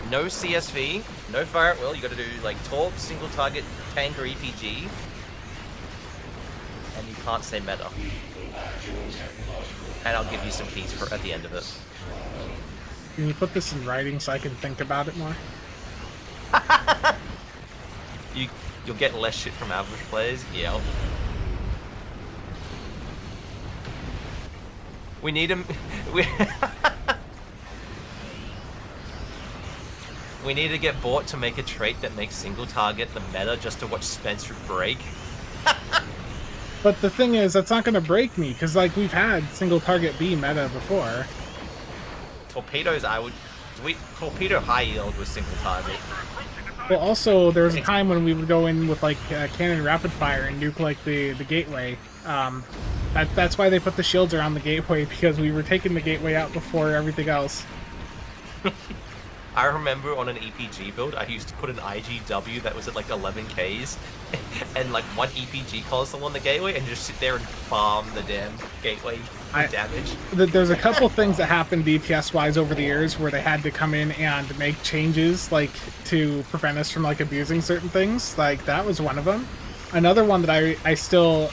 no CSV, no fire at will. You got to do like torp, single target, tank or EPG. And you can't say meta. And I'll give you some keys for at the end of it. Can you put this in writing so I can think about it more? You'll get less shit from average players. Yeah. We need him. We need to get bought to make a trait that makes single target the meta just to watch Spencer break. But the thing is, that's not going to break me, because, like, we've had single target B meta before. Torpedoes, torpedo high yield was single target. Well, also, there was a time when we would go in with, like, cannon rapid fire and nuke, like, the gateway. That's why they put the shields around the gateway, because we were taking the gateway out before everything else. I remember on an EPG build, I used to put an IGW that was at like 11 Ks and like one EPG console on the gateway and just sit there and farm the damn gateway damage. There's a couple things that happened DPS-wise over the years where they had to come in and make changes, like, to prevent us from, like, abusing certain things. Like, that was one of them. Another one that I still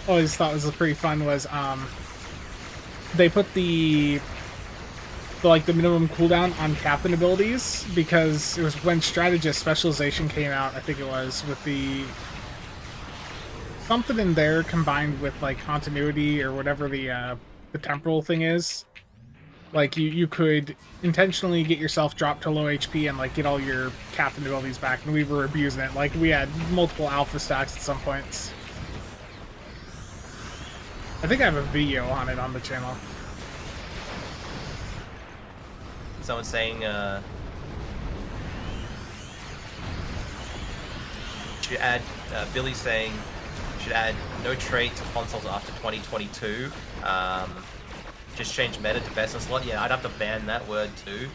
always thought was pretty fun was, they put the minimum cooldown on captain abilities, because it was when strategist specialization came out, I think it was, with the something in there combined with like continuity or whatever the temporal thing is. Like you could intentionally get yourself dropped to low HP and like get all your captain abilities back, and we were abusing it. Like we had multiple alpha stacks at some points. I think I have a video on it on the channel. Someone saying, should add, Billy's saying, should add no trait to consoles after 2022. Just change meta to best in slot. Yeah, I'd have to ban that word too.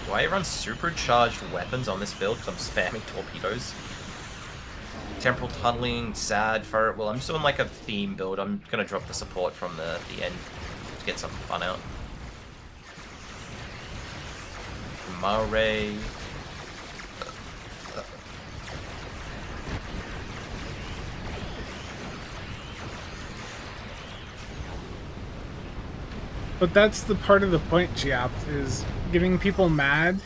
Do I run supercharged weapons on this build because I'm spamming torpedoes? Temporal tunneling, sad, ferret. Well, I'm just doing like a theme build. I'm gonna drop the support from the end to get some fun out. Kamari. But that's the part of the point, Giap, is getting people mad.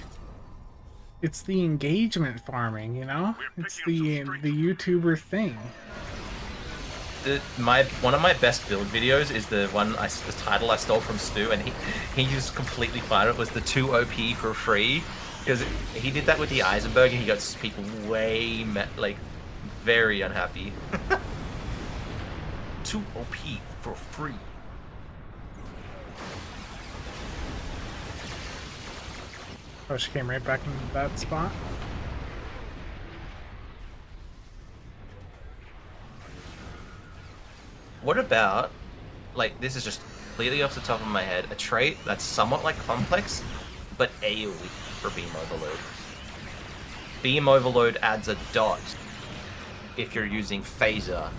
It's the engagement farming, you know? It's the YouTuber thing. One of my best build videos is the title I stole from Stu, and he just completely fired it. Was the 2 OP for free, because he did that with the Eisenberg and he got people very unhappy. 2 OP for free. Oh, she came right back into that spot. What about, like, this is just completely off the top of my head, a trait that's somewhat like complex, but AoE for Beam Overload. Beam Overload adds a dot if you're using Phaser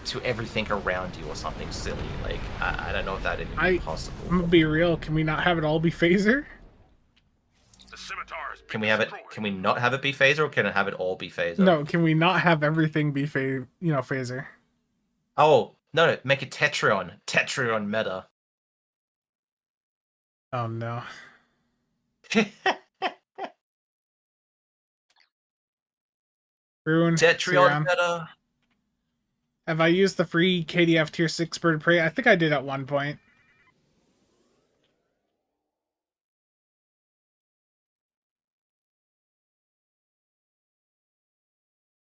to everything around you or something silly. Like, I don't know if that'd even be possible. I'm gonna be real, can we not have it all be Phaser? Can we have it? Can we not have it be Phaser, or can it have it all be Phaser? No, can we not have everything be Phaser? Oh no! Make it Tetrion. Tetrion meta. Oh no. Ruin. Tetrion meta. Have I used the free KDF tier 6 Bird of Prey? I think I did at one point.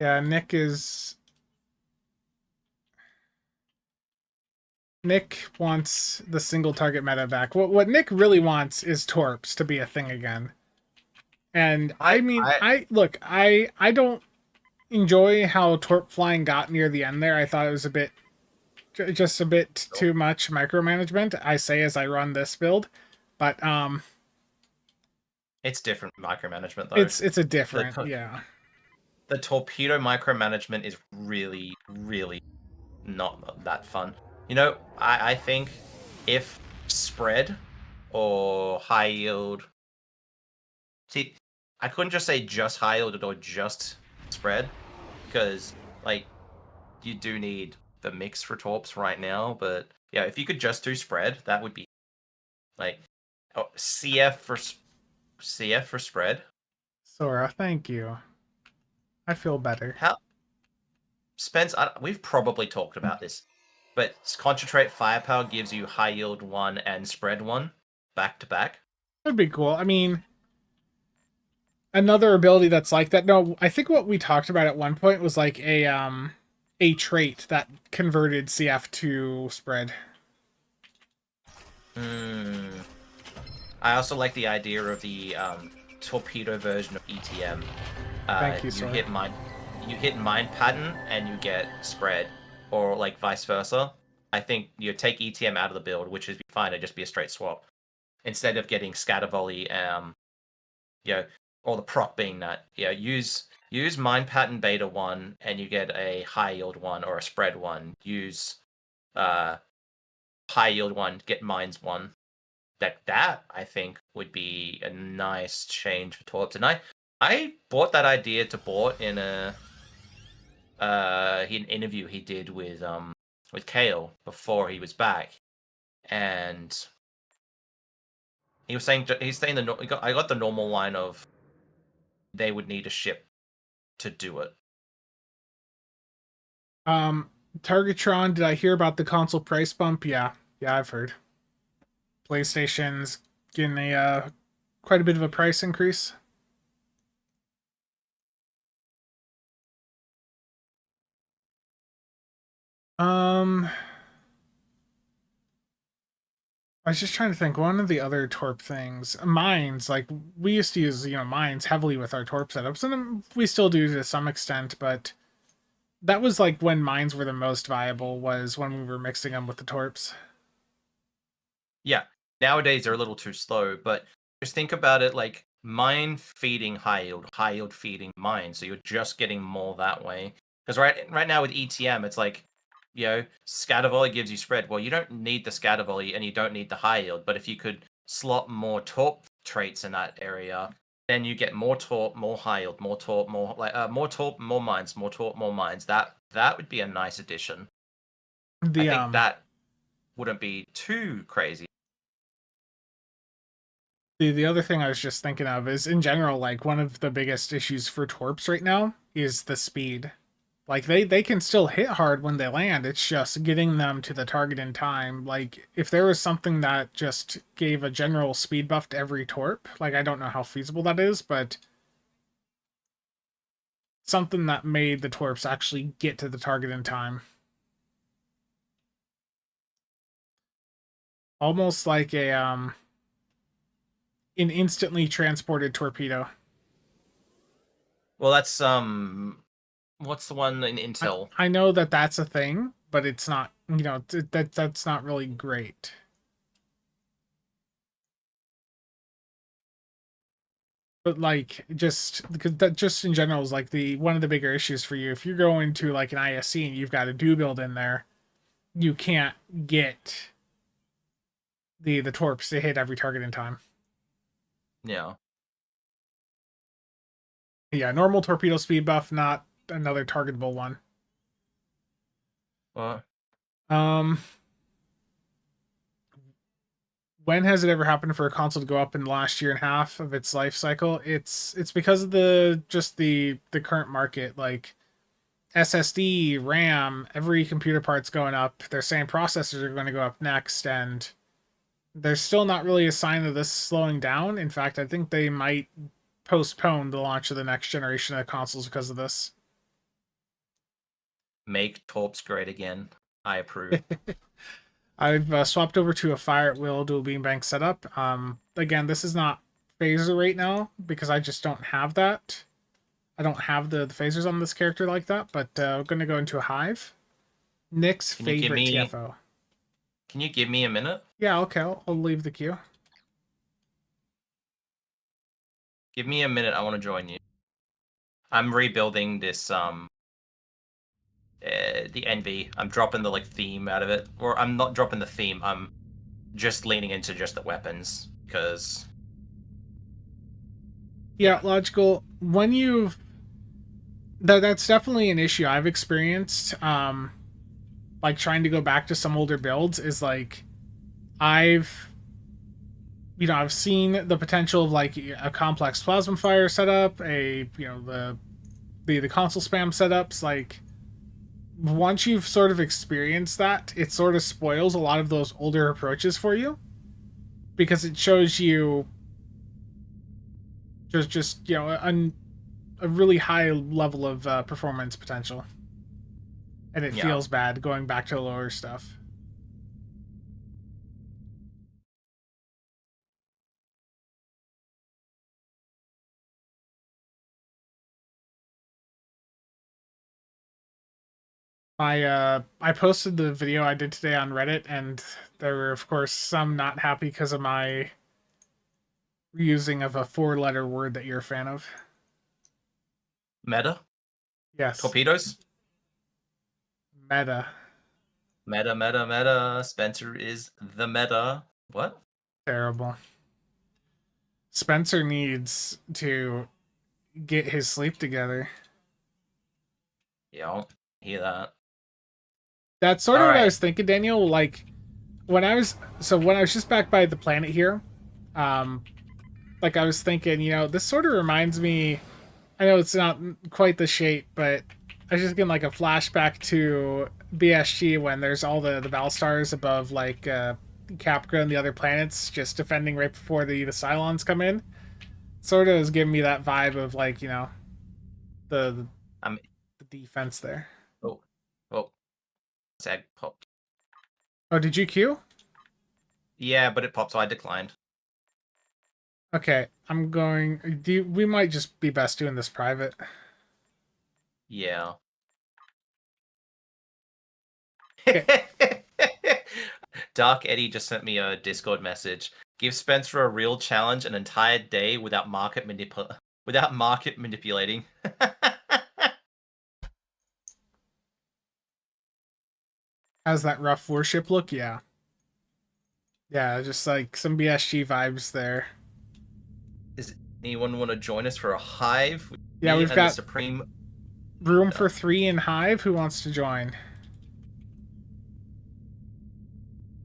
Yeah, Nick wants the single target meta back. What Nick really wants is Torps to be a thing again. And I don't enjoy how Torp flying got near the end there. I thought it was just a bit too much micromanagement. I say as I run this build, but it's different micromanagement though. It's a different, yeah. The torpedo micromanagement is really, really not that fun. You know, I think if spread or high yield... See, I couldn't just say just high yield or just spread, because, like, you do need the mix for torps right now, but yeah, if you could just do spread, that would be, like, CF for spread. Sora, thank you. I feel better. How? Spence, we've probably talked about this, but concentrate firepower gives you high yield 1 and spread 1 back to back. That'd be cool. I mean, another ability that's like that. No, I think what we talked about at one point was like a trait that converted CF to spread. I also like the idea of the torpedo version of ETM. Thank you, you sir. hit mind pattern and you get spread, or like vice versa. I think you take ETM out of the build, which is fine. It'd just be a straight swap instead of getting scatter volley. Or the proc being that use mind pattern beta 1 and you get a high yield 1 or a spread 1. Use high yield 1, get mines 1. That I think would be a nice change for Torps. And I bought that idea to Bort in an interview he did with Kale before he was back, and he's saying I got the normal line of they would need a ship to do it. Targetron, did I hear about the console price bump? Yeah, I've heard. PlayStation's getting a quite a bit of a price increase. I was just trying to think. One of the other Torp things, mines. Like we used to use, mines heavily with our Torp setups, and we still do to some extent. But that was like when mines were the most viable. Was when we were mixing them with the Torps. Yeah, nowadays they're a little too slow, but just think about it like mine feeding high yield feeding mine, so you're just getting more that way. Because right now with ETM, it's like, scatter volley gives you spread. Well, you don't need the scatter volley and you don't need the high yield, but if you could slot more torp traits in that area, then you get more torp, more high yield, more torp, more mines, more torp, more mines. That would be a nice addition. I think that wouldn't be too crazy. The other thing I was just thinking of is, in general, like one of the biggest issues for Torps right now is the speed. Like they can still hit hard when they land. It's just getting them to the target in time. Like if there was something that just gave a general speed buff to every Torp, like I don't know how feasible that is, but something that made the Torps actually get to the target in time. Almost like an instantly transported torpedo. Well, that's what's the one in Intel? I know that that's a thing, but it's not. That's not really great. But like, just because that just in general is like one of the bigger issues for you. If you're going to like an ISC and you've got a do build in there, you can't get the torps to hit every target in time. Yeah. Yeah, normal torpedo speed buff, not another targetable one. What? When has it ever happened for a console to go up in the last year and a half of its life cycle? It's because of the current market, like SSD, RAM, every computer part's going up. They're saying processors are going to go up next, and there's still not really a sign of this slowing down. In fact, I think they might postpone the launch of the next generation of consoles because of this. Make Torps great again. I approve. I've swapped over to a Fire at Will dual beam bank setup. Again, this is not phaser right now because I just don't have that. I don't have the phasers on this character like that, but I'm going to go into a Hive. Nick's favorite TFO. Can you give me a minute? Yeah, okay. I'll leave the queue. Give me a minute. I want to join you. I'm rebuilding this the NV. I'm dropping the theme out of it, or I'm not dropping the theme. I'm just leaning into just the weapons because. Yeah, logical. When you've that's definitely an issue I've experienced. Like trying to go back to some older builds is like I've seen the potential of like a complex plasma fire setup, the console spam setups, like once you've sort of experienced that, it sort of spoils a lot of those older approaches for you because it shows you just you know a really high level of performance potential, and it Yeah. feels bad going back to lower stuff. I posted the video I did today on Reddit, and there were of course some not happy because of my reusing of a 4-letter word that you're a fan of. Meta? Yes, Torpedoes? meta. Meta, meta, meta. Spencer is the meta. What? Terrible. Spencer needs to get his sleep together. Yeah, I'll hear that. That's sort of what I Alright. was thinking, Daniel. Like when I was just back by the planet here, um, like I was thinking, you know, this sort of reminds me. I know it's not quite the shape, but I was just getting like a flashback to BSG when there's all the battle stars above like Capra and the other planets just defending right before the Cylons come in. Sort of is giving me that vibe of like, you know, the I'm the defense there. oh. Oh. Sag popped. Oh, did you queue? Yeah, but it popped, so I declined. Okay, I'm going. We might just be best doing this private. Yeah. Okay. Dark Eddie just sent me a Discord message. Give Spencer a real challenge an entire day without market manipulating. How's that rough worship look? Yeah. Yeah, just like some BSG vibes there. Does anyone want to join us for a hive? Yeah, Me we've and got the Supreme. room for 3 in Hive. Who wants to join?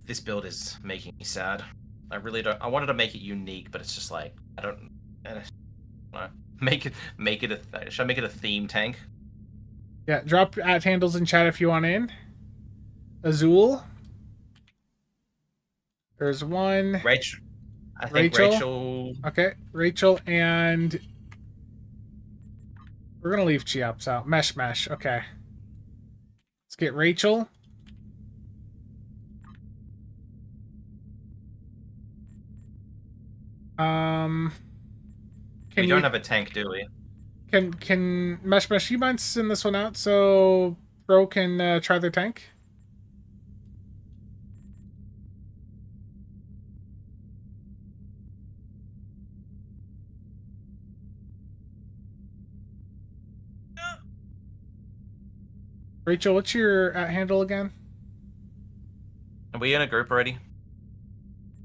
This build is making me sad. I really don't. I wanted to make it unique, but it's just like I don't know. Make it a. Should I make it a theme tank? Yeah, drop at handles in chat if you want in. Azul. There's one. Rachel. I think Rachel. Okay, Rachel and we're gonna leave Cheops out. Mesh. Okay. Let's get Rachel. Can We don't have a tank, do we? Can Mesh, you mind send this one out so Bro can try their tank? Rachel, what's your at handle again? Are we in a group already?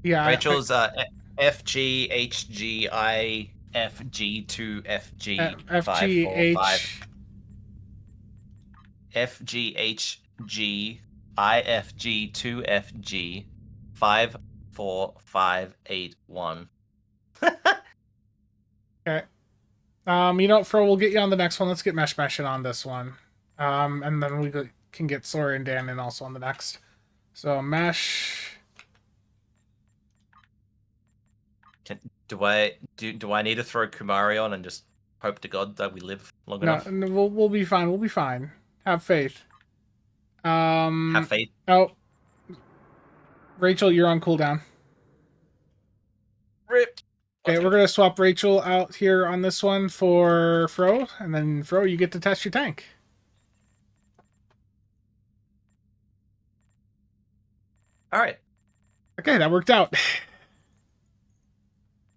Yeah, Rachel's FGHGIFG2FG545. FGHGIFG2FG54581. okay. You know what, Fro, we'll get you on the next one. Let's get Mesh in on this one. And then we can get Sora and Dan in also on the next. So Mesh. Do I need to throw Kamari on and just hope to God that we live long enough? No, we'll be fine. We'll be fine. Have faith. Have faith. Oh, Rachel, you're on cooldown. Rip. Okay, we're gonna swap Rachel out here on this one for Fro, and then Fro, you get to test your tank. All right. Okay, that worked out.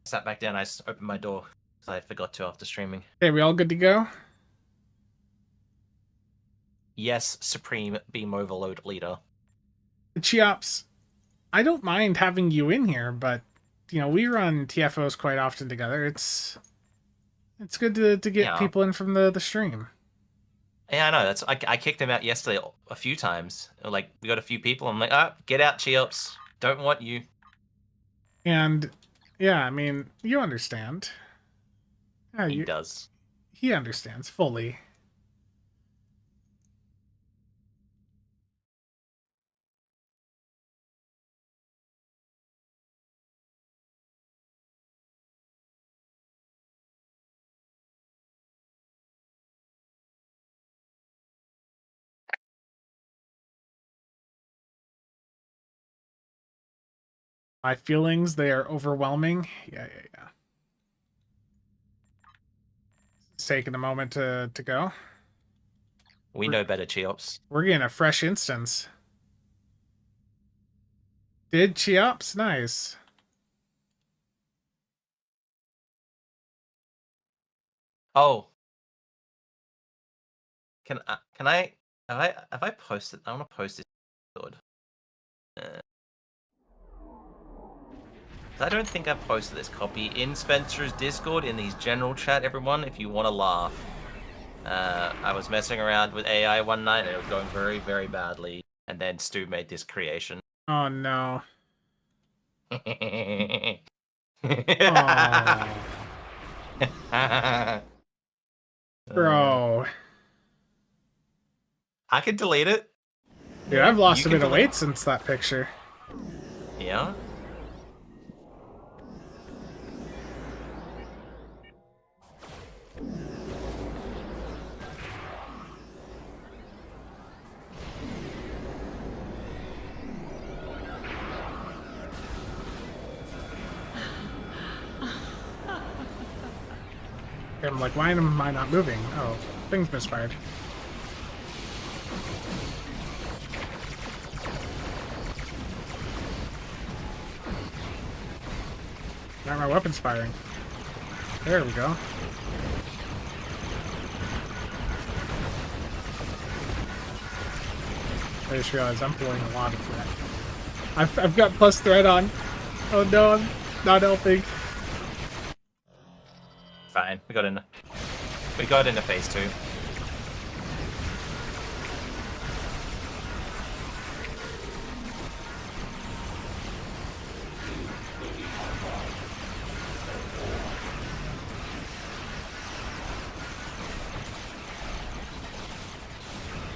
Sat back down. I just opened my door because I forgot to after streaming. Okay, we all good to go? Yes, Supreme Beam Overload Leader. Cheops, I don't mind having you in here, but you know we run TFOs quite often together. It's good to get people in from the stream. Yeah, I know. I kicked him out yesterday a few times. Like we got a few people. I'm like, get out, Cheops. Don't want you. And yeah, I mean, you understand. Yeah, He does. He understands fully. My feelings, they are overwhelming. Yeah. It's taking a moment to go. We know better, Cheops. We're getting a fresh instance. Did Cheops? Nice. Oh. Can I have I posted? I want to post this Discord. I don't think I posted this copy in Spencer's Discord in his general chat. Everyone, if you want to laugh, I was messing around with AI one night and it was going very, very badly. And then Stu made this creation. Oh no. Bro. I could delete it. Dude, I've lost You a can bit of delete- weight since that picture. Yeah. I'm like, why am I not moving? Oh, things misfired. Why are my weapons firing? There we go. I just realized I'm pulling a lot of threat. I've got plus threat on. Oh no, I'm not helping. Fine. We got into phase 2.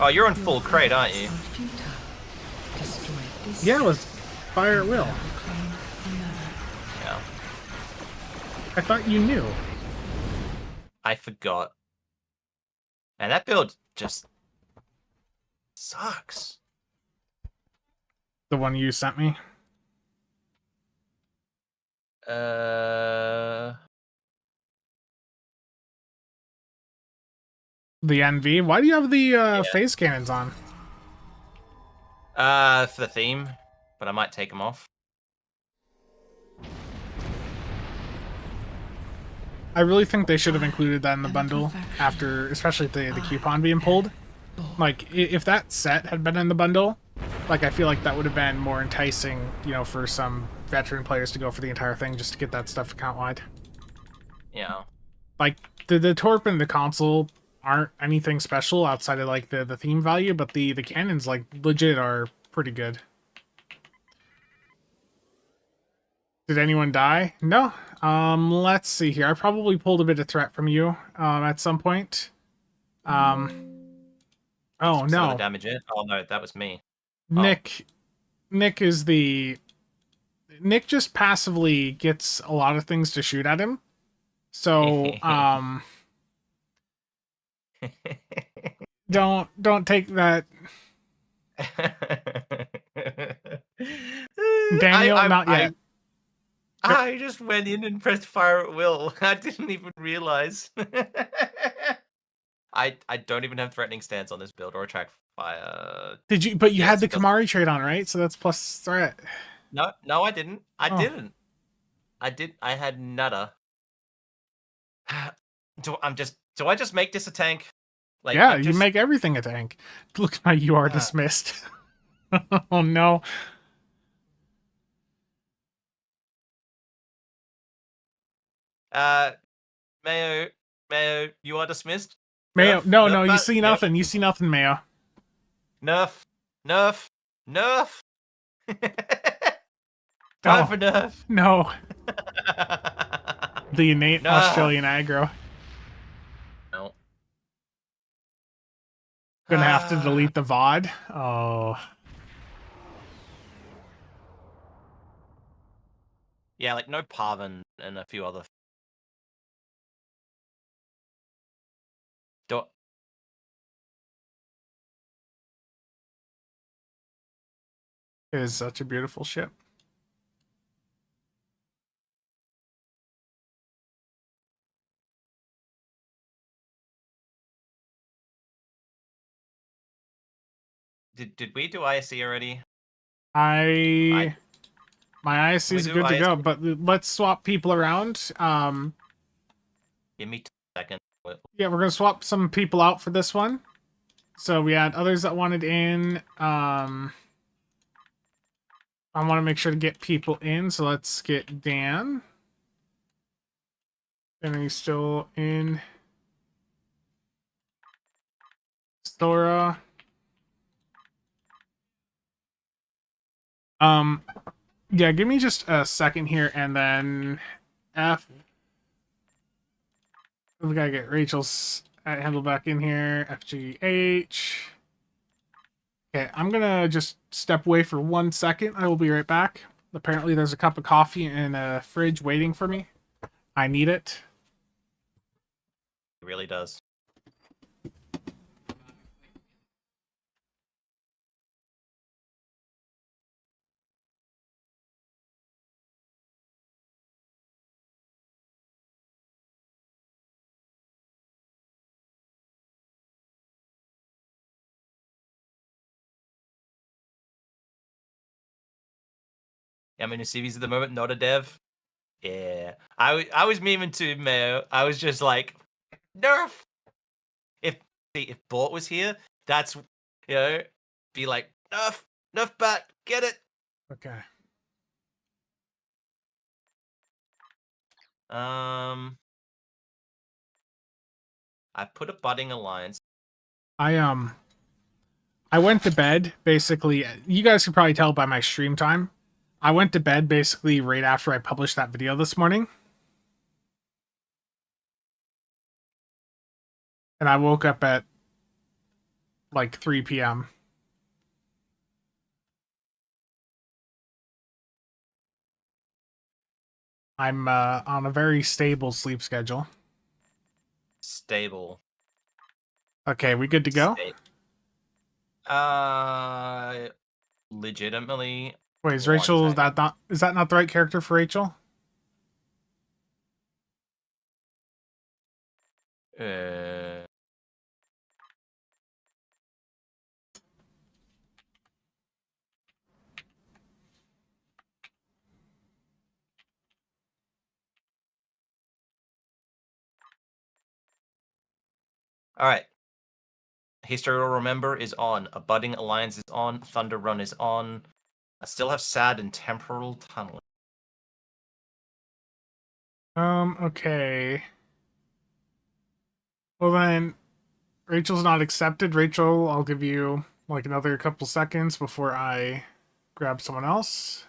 Oh, you're on full crate, aren't you? Yeah, let's fire at will. Yeah. I thought you knew. I forgot. And that build just sucks. The one you sent me. The NV. Why do you have the phase cannons on? For the theme, but I might take them off. I really think they should have included that in the bundle after, especially the coupon being pulled. Like, if that set had been in the bundle, like, I feel like that would have been more enticing, you know, for some veteran players to go for the entire thing just to get that stuff account-wide. Yeah. Like, the Torp and the console aren't anything special outside of, like, the theme value, but the cannons, like, legit are pretty good. Did anyone die? No. Let's see here. I probably pulled a bit of threat from you at some point. Oh, So the no. damage in? Oh, no, that was me. Nick is the... Nick just passively gets a lot of things to shoot at him. So, don't take that... Daniel, not yet. I just went in and pressed fire at will. I didn't even realize. I don't even have threatening stance on this build or attract fire. Did you? But you Yes, had the it does. Kamari trait on, right? So that's plus threat. No, I didn't. I didn't. I had nada. Do I just make this a tank? Like, Yeah, you make everything a tank. Look, you are dismissed. Oh no. Mayo, you are dismissed. Mayo, Nerf, no, you that, see yep. nothing. You see nothing, Mayo. Nerf. Time Oh, for nerf. No. The innate No. Australian aggro. No. Gonna have to delete the VOD. Oh. Yeah, like no Parvin and a few other. It is such a beautiful ship. Did we do ISC already? My ISC is do good to go, ISC? but let's swap people around. Give me 2 seconds. Yeah, we're gonna swap some people out for this one. So we had others that wanted in. I want to make sure to get people in, so let's get Dan. And he's still in. Sora. Yeah, give me just a second here, and then F. We gotta get Rachel's handle back in here. FGH. Okay, I'm gonna just step away for 1 second. I will be right back. Apparently, there's a cup of coffee in a fridge waiting for me. I need it. It really does. Yeah, I'm in a series at the moment, not a dev. Yeah. I was memeing too, Mayo. I was just like, nerf. If Bort was here, that's be like, nerf back, get it. Okay. I put a budding alliance. I went to bed basically. You guys can probably tell by my stream time. I went to bed basically right after I published that video this morning. And I woke up at like 3 p.m. I'm on a very stable sleep schedule. Stable. Okay, we good to go? Legitimately. Wait, is 1 Rachel second. is that not the right character for Rachel? All right. History will remember is on. A budding alliance is on. Thunder Run is on. I still have sad and temporal tunnel. Okay. Well then, Rachel's not accepted. Rachel, I'll give you like another couple seconds before I grab someone else.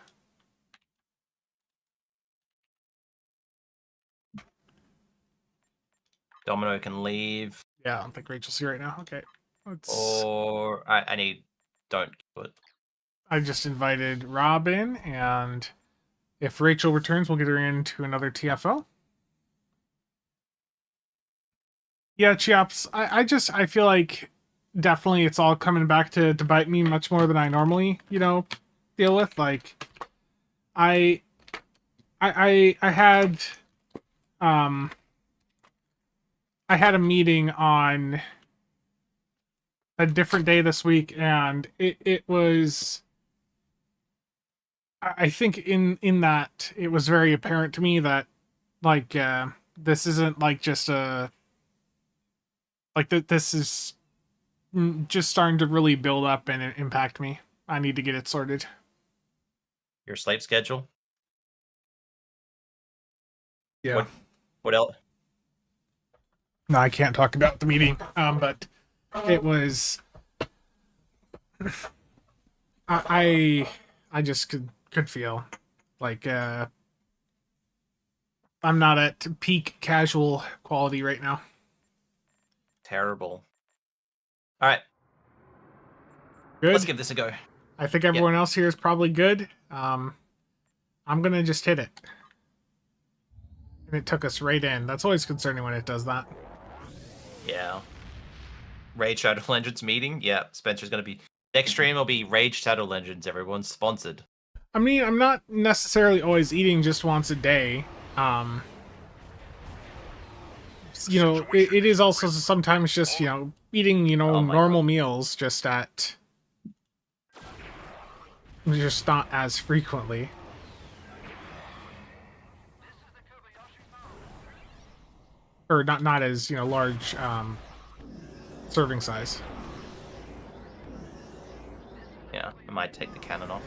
Domino can leave. Yeah, I don't think Rachel's here right now. Okay. Or I need. Don't do it. I just invited Robin, and if Rachel returns, we'll get her into another TFO. Yeah, Chiaps, I feel like definitely it's all coming back to bite me much more than I normally, deal with. Like, I had I had a meeting on a different day this week, and it was, I think in that it was very apparent to me that like this isn't like just a like that this is just starting to really build up and impact me. I need to get it sorted. Your sleep schedule. Yeah. What else? No, I can't talk about the meeting. But it was I just could feel like I'm not at peak casual quality right now. Terrible. All right. Good. Let's give this a go. I think everyone else here is probably good. I'm gonna just hit it. And it took us right in. That's always concerning when it does that. Yeah. Rage Shadow Legends meeting. Yeah, Spencer's gonna be next stream will be Rage Shadow Legends. Everyone's sponsored. I mean, I'm not necessarily always eating just once a day. It is also sometimes just, eating, Oh my normal meals just at just not as frequently. Or not as, large serving size. Yeah, I might take the cannon off.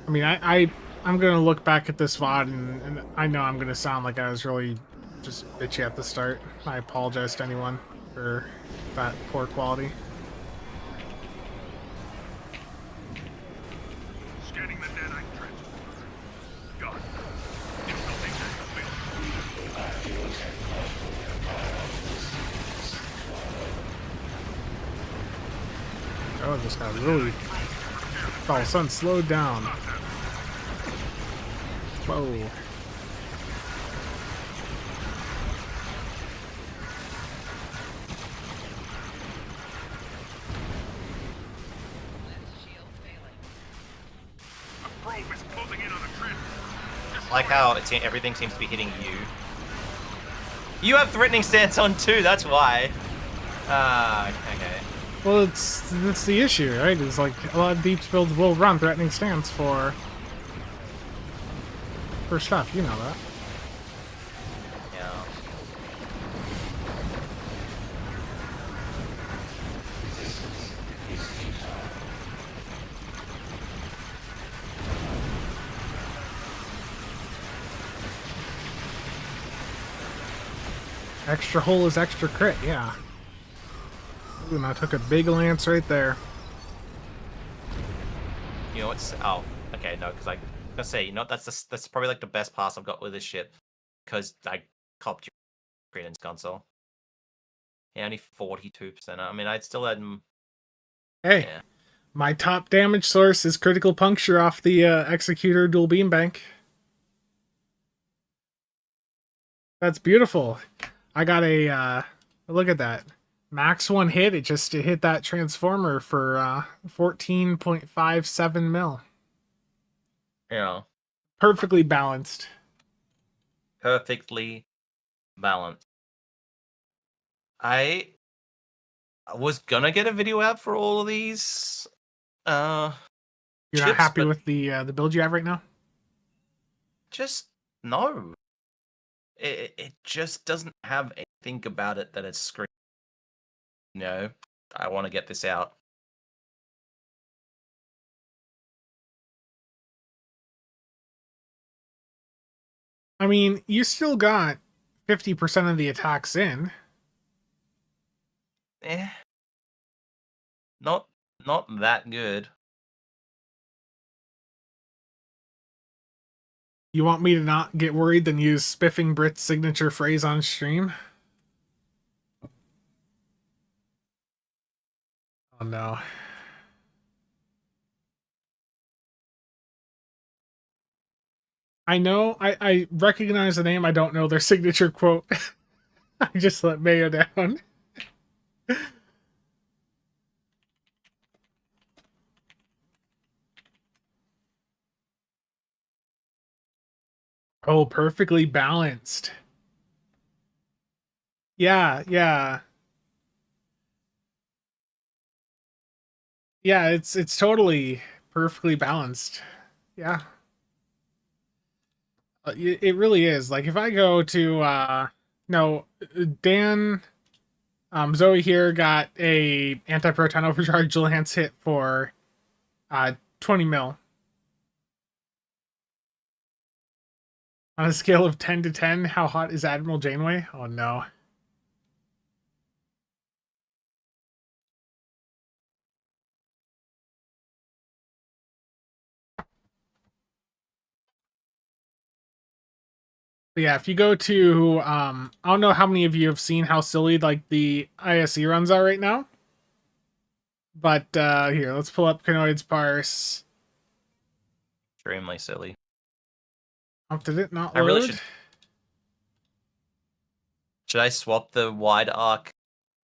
I mean, I'm gonna look back at this VOD and I know I'm gonna sound like I was really just bitchy at the start. I apologize to anyone for that poor quality. Scanning the nanite trench. Got it. Building Oh, this got really all of a sudden slowed down. Whoa. probe is closing in on a trench. I like how everything seems to be hitting you. You have threatening stance on too, that's why. Ah, okay. Well, that's the issue, right? It's like a lot of deep builds will run threatening stance for stuff, you know that. Yeah. Extra hull is extra crit, yeah. Ooh, and I took a big lance right there. You know what's... Oh, okay, no, because I was gonna say, you know, that's probably like the best pass I've got with this ship. Because I copped your Credence console. Yeah, only 42%. I mean, I'd still had... Hey, Yeah. my top damage source is critical puncture off the Executor dual beam bank. That's beautiful. I got a, look at that. Max one hit, it hit that transformer for 14.57 mil. Yeah. Perfectly balanced. Perfectly balanced. I was gonna get a video out for all of these You're chips, not happy but with the build you have right now? just no. It just doesn't have anything about it that it's screaming. No, I want to get this out. I mean, you still got 50% of the attacks in. Eh, not that good. You want me to not get worried, then use Spiffing Brit's signature phrase on stream? Oh no. I know, I recognize the name, I don't know their signature quote. I just let Mayo down. Oh, perfectly balanced. Yeah, yeah. Yeah, it's totally perfectly balanced. Yeah. It really is. Like if I go to no, Dan Zoe here got a anti-proton overcharge lance hit for 20 mil. On a scale of 10 to 10, how hot is Admiral Janeway? Oh no. But yeah, if you go to I don't know how many of you have seen how silly like the ISE runs are right now. But here, let's pull up Canoid's parse. Extremely silly. Oh, did it not I load? really should I swap the wide arc,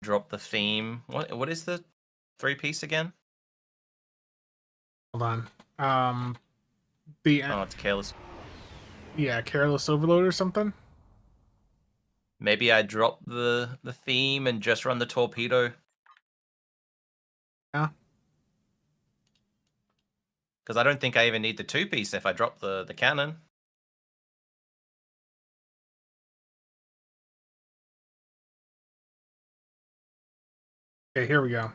drop the theme? What is the 3-piece again? Hold on. The Oh, it's careless. yeah, careless overload or something. Maybe I drop the theme and just run the torpedo. Yeah. Because I don't think I even need the 2-piece if I drop the cannon. Okay, here we go.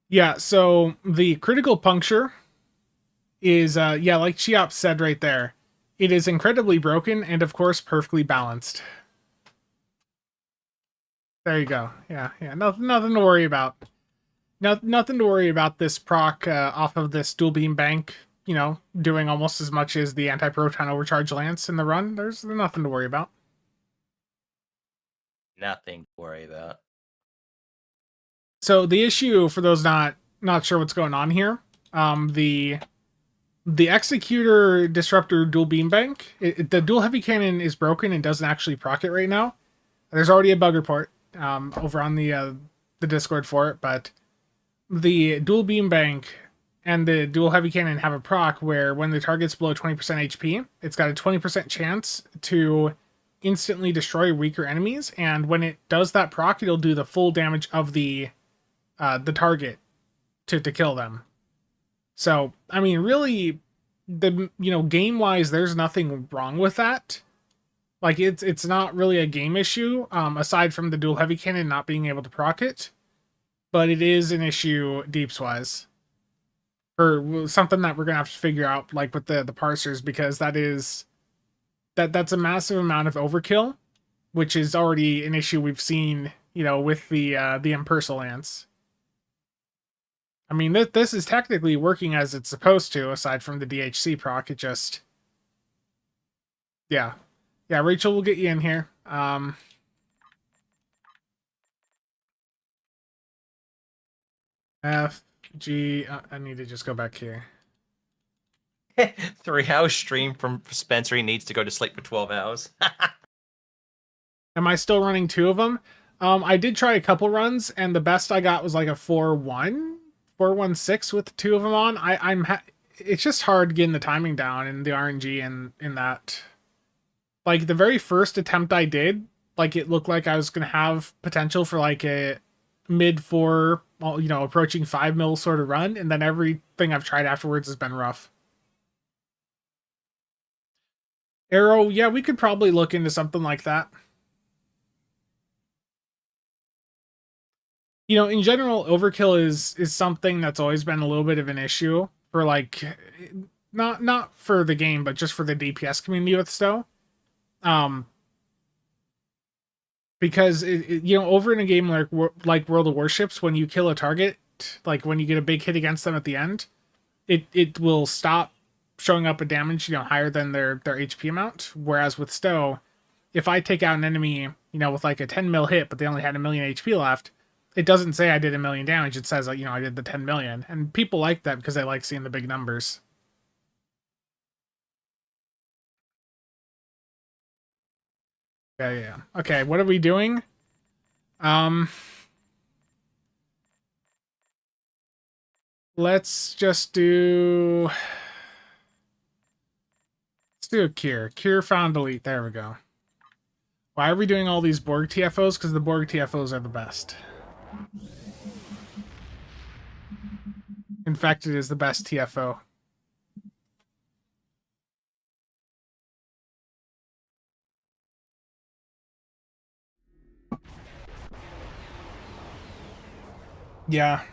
Yeah, so the critical puncture is, yeah, like Cheops said right there, it is incredibly broken and, of course, perfectly balanced. There you go. Yeah, nothing to worry about. Nothing to worry about this proc off of this dual beam bank, you know, doing almost as much as the anti-proton overcharge lance in the run. There's nothing to worry about. Nothing to worry about. So the issue, for those not sure what's going on here, the Executor Disruptor dual beam bank, the dual heavy cannon is broken and doesn't actually proc it right now. There's already a bug report over on the Discord for it, but the dual beam bank and the dual heavy cannon have a proc where when the target's below 20% HP, it's got a 20% chance to instantly destroy weaker enemies, and when it does that proc, it'll do the full damage of the target to kill them. So, I mean, really, game-wise, there's nothing wrong with that. Like, it's not really a game issue, aside from the dual heavy cannon not being able to proc it. But it is an issue deeps-wise. Or something that we're going to have to figure out, like, with the parsers, because that's a massive amount of overkill, which is already an issue we've seen, with the Impersa Lance. I mean, this is technically working as it's supposed to, aside from the DHC proc. It just... Yeah. Yeah, Rachel, we'll get you in here. F, G... I need to just go back here. 3-hour stream from Spencer. He needs to go to sleep for 12 hours. Am I still running 2 of them? I did try a couple runs, and the best I got was like a 4-1... 4-1-6 with 2 of them on. It's just hard getting the timing down and the RNG in that. Like, the very first attempt I did, like, it looked like I was going to have potential for, like, a mid-4, approaching 5 mil sort of run, and then everything I've tried afterwards has been rough. Arrow, yeah, we could probably look into something like that. In general, overkill is something that's always been a little bit of an issue for, like, not for the game, but just for the DPS community with Stowe. Because over in a game like World of Warships, when you kill a target, like when you get a big hit against them at the end, it will stop showing up a damage higher than their HP amount. Whereas with Stowe, if I take out an enemy with like a 10 mil hit, but they only had 1 million HP left, it doesn't say I did 1 million damage. It says, I did the 10 million. And people like that because they like seeing the big numbers. Yeah. Okay, what are we doing? Let's just do... Let's do a Cure. Cure found delete. There we go. Why are we doing all these Borg TFOs? Because the Borg TFOs are the best. Infected is the best TFO. Yeah.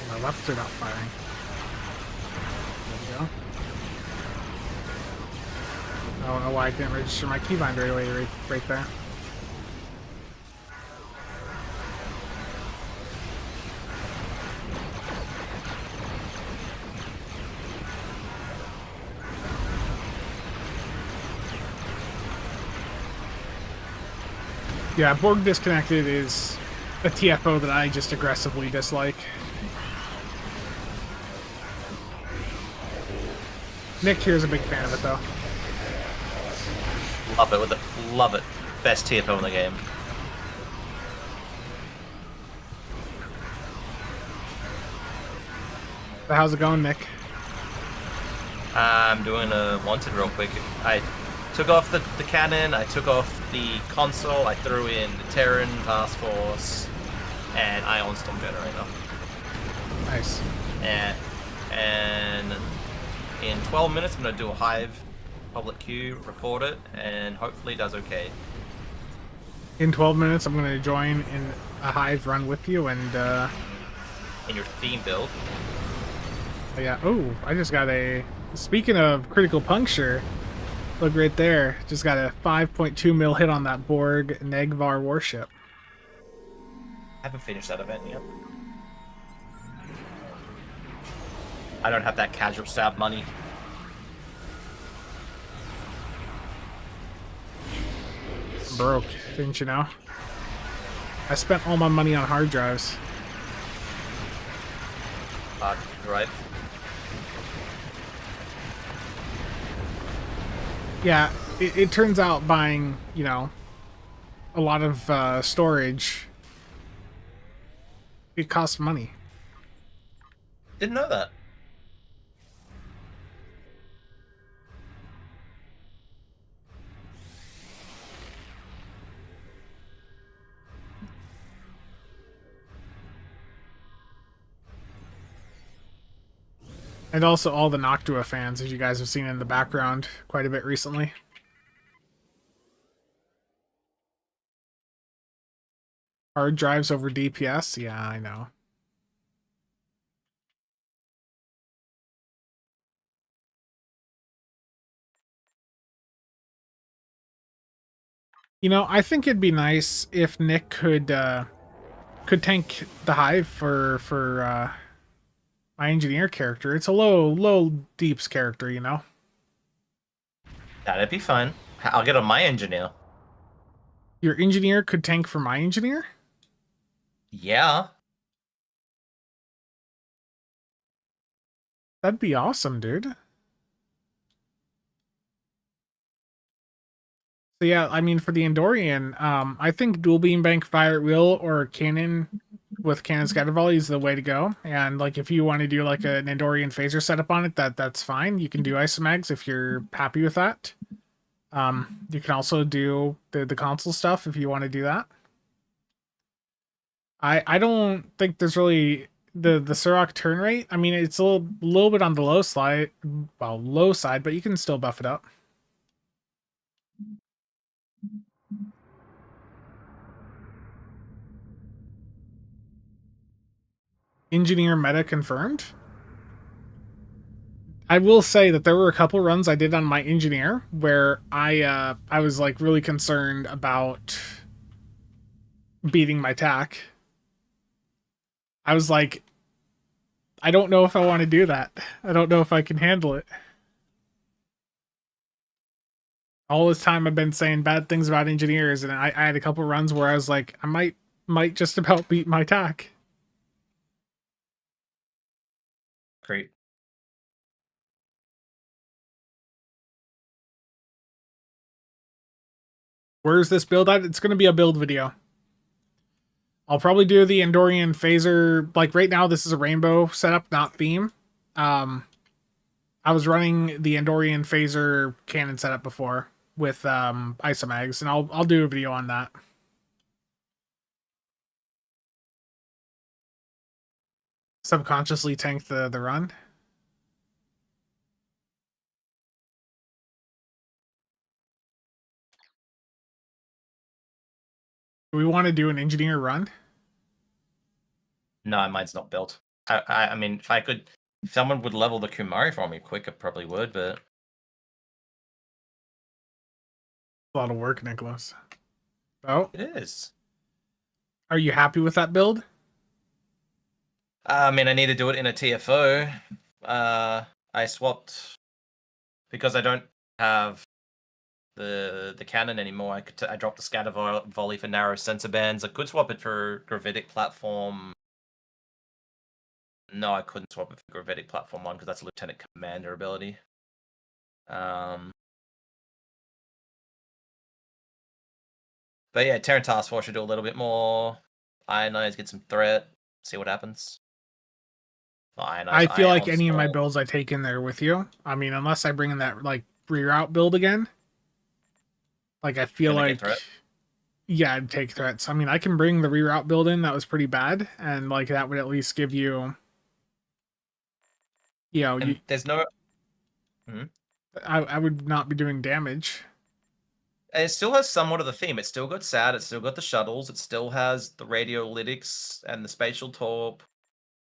My lefts are not firing. There we go. I don't know why I didn't register my keybind right there. Yeah, Borg disconnected is a TFO that I just aggressively dislike. Nick here is a big fan of it, though. Love it with it. Love it. Best TFO in the game. So how's it going, Nick? I'm doing a wanted real quick. I took off the cannon, I took off the console, I threw in the Terran Task Force, and Ion Storm Generator. Nice. And in 12 minutes, I'm going to do a Hive public queue, record it, and hopefully it does okay. In 12 minutes, I'm going to join in a Hive run with you, and, In your theme build. yeah. Oh, I just got a... Speaking of critical puncture, look right there. Just got a 5.2 mil hit on that Borg Negvar warship. I haven't finished that event yet. I don't have that CasualSAB money. Broke, didn't you know? I spent all my money on hard drives. Right? Yeah, it turns out buying, you know, a lot of storage, it costs money. Didn't know that. And also all the Noctua fans, as you guys have seen in the background quite a bit recently. Hard drives over DPS? Yeah, I know. You know, I think it'd be nice if Nick could tank the Hive for my engineer character. It's a low deeps character, you know. That'd be fine. I'll get on my engineer. Your engineer could tank for my engineer? Yeah. That'd be awesome, dude. So yeah, I mean, for the Andorian, I think dual beam bank fire at will or cannon with cannon scatter volley is the way to go. And like, if you want to do like an Andorian phaser setup on it, that's fine. You can do isomags if you're happy with that. You can also do the console stuff if you want to do that. I don't think there's really the Surrock turn rate. I mean, it's a little bit on the low side, but you can still buff it up. Engineer meta confirmed. I will say that there were a couple runs I did on my engineer where I was like really concerned about beating my tack. I was like, I don't know if I want to do that. I don't know if I can handle it. All this time I've been saying bad things about engineers, and I had a couple runs where I was like, I might just about beat my tack. Great. Where's this build at? It's going to be a build video. I'll probably do the Andorian phaser. Like right now, this is a rainbow setup, not theme. I was running the Andorian phaser cannon setup before with isomags, and I'll do a video on that. Subconsciously tank the run. Do we want to do an engineer run? No, mine's not built. I mean, if someone would level the Kamari for me quick, I probably would, but... A lot of work, Nicholas. Oh, It is. are you happy with that build? I mean, I need to do it in a TFO. I swapped... Because I don't have the cannon anymore. I dropped the scatter volley for narrow sensor bands. I could swap it for gravitic platform. No, I couldn't swap it for gravitic platform 1 because that's a lieutenant commander ability. But yeah, Terran Task Force should do a little bit more. Ionize, get some threat, see what happens. Ionize, I feel like ions, any of my all. builds I take in there with you. I mean, unless I bring in that like reroute build again. Like I feel Gonna get like, threat? yeah, I'd take threats. I mean, I can bring the reroute build in. That was pretty bad, and like that would at least give you, you know, And there's no. I would not be doing damage. And it still has somewhat of the theme. It's still got SAD, it's still got the shuttles, it still has the radiolytics and the spatial torp,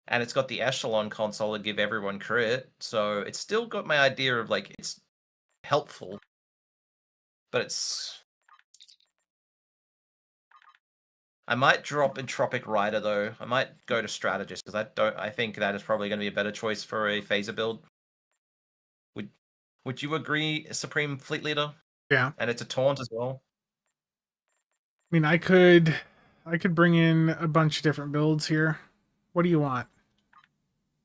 and it's got the echelon console to give everyone crit. So it's still got my idea of like it's helpful, but it's. I might drop Entropic Rider though. I might go to Strategist because I think that is probably going to be a better choice for a phaser build. Would you agree, Supreme Fleet Leader? Yeah. And it's a taunt as well. I mean, I could bring in a bunch of different builds here. What do you want?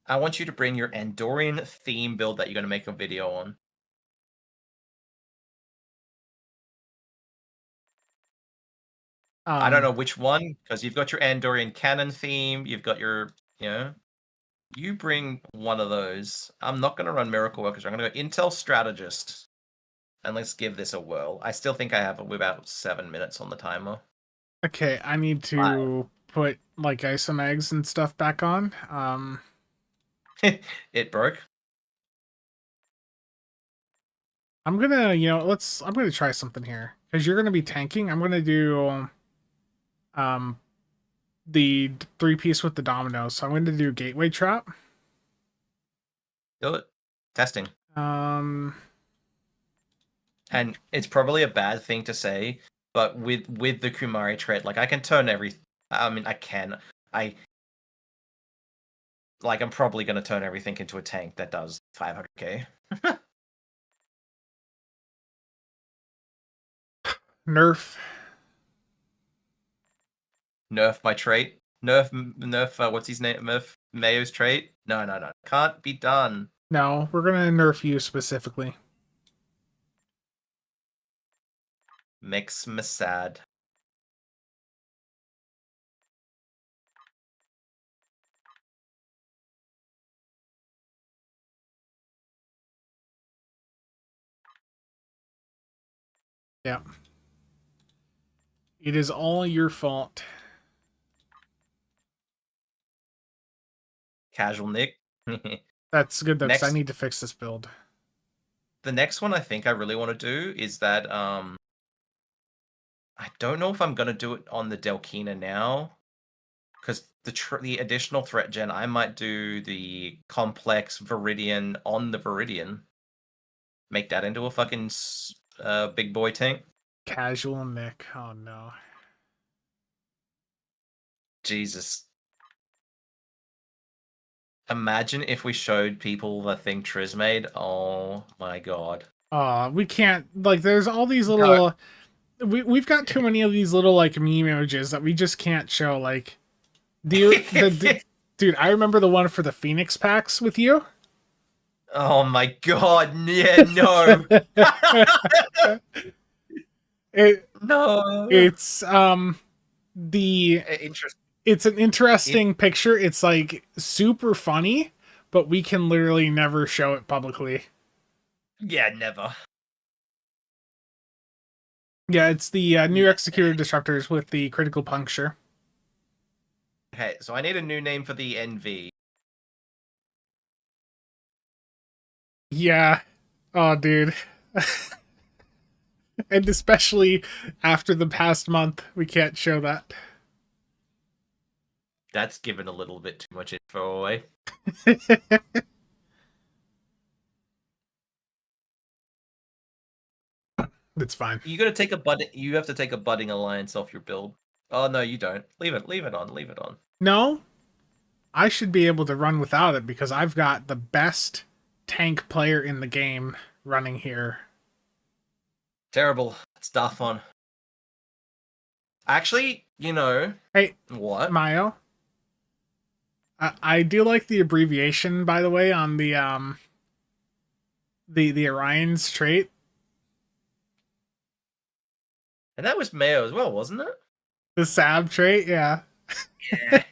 I want you to bring your Andorian theme build that you're going to make a video on. I don't know which one, because you've got your Andorian cannon theme, you've got your, you bring one of those. I'm not going to run Miracle Workers. I'm going to go Intel Strategist. And let's give this a whirl. I still think I have about 7 minutes on the timer. Okay, I need to put like isomags and stuff back on. It broke. I'm gonna, I'm gonna try something here because you're gonna be tanking. I'm gonna do, the 3-piece with the dominoes. So I'm gonna do Gateway Trap. Do it. Testing. Um, And it's probably a bad thing to say, but with the Kamari trait, like I can turn I mean, I can. I'm probably going to turn everything into a tank that does 500k. Nerf. Nerf my trait. Nerf. What's his name? Nerf Mayo's trait. No. Can't be done. No, we're gonna nerf you specifically. Makes me sad. Yeah. It is all your fault. Casual Nick. That's good though, because I Next. need to fix this build. The next one I think I really want to do is that I don't know if I'm gonna do it on the Delkina now, because the additional threat gen I might do the complex Viridian on the Viridian, make that into a fucking big boy tank. Casual Nick. Oh no. Jesus. Imagine if we showed people the thing Triz made. Oh my god. We can't, like, there's all these little, we've got too many of these little, like, meme images that we just can't show, like, dude, I remember the one for the Phoenix packs with you. Oh my god, yeah, no. No. It's, Interesting. it's an interesting picture. It's, like, super funny, but we can literally never show it publicly. Yeah, never. Yeah, it's the new Executor Disruptors with the critical puncture. Okay, so I need a new name for the NV. Yeah. Oh, dude. And especially after the past month, we can't show that. That's given a little bit too much info away. It's fine. You have to take a budding alliance off your build. Oh no, you don't. Leave it on. No, I should be able to run without it because I've got the best tank player in the game running here. Terrible. It's tough on. Actually, you know Hey, what? Mayo. I do like the abbreviation, by the way, on the the Orion's trait. And that was Mayo as well, wasn't it? The SAB trait, yeah. Yeah.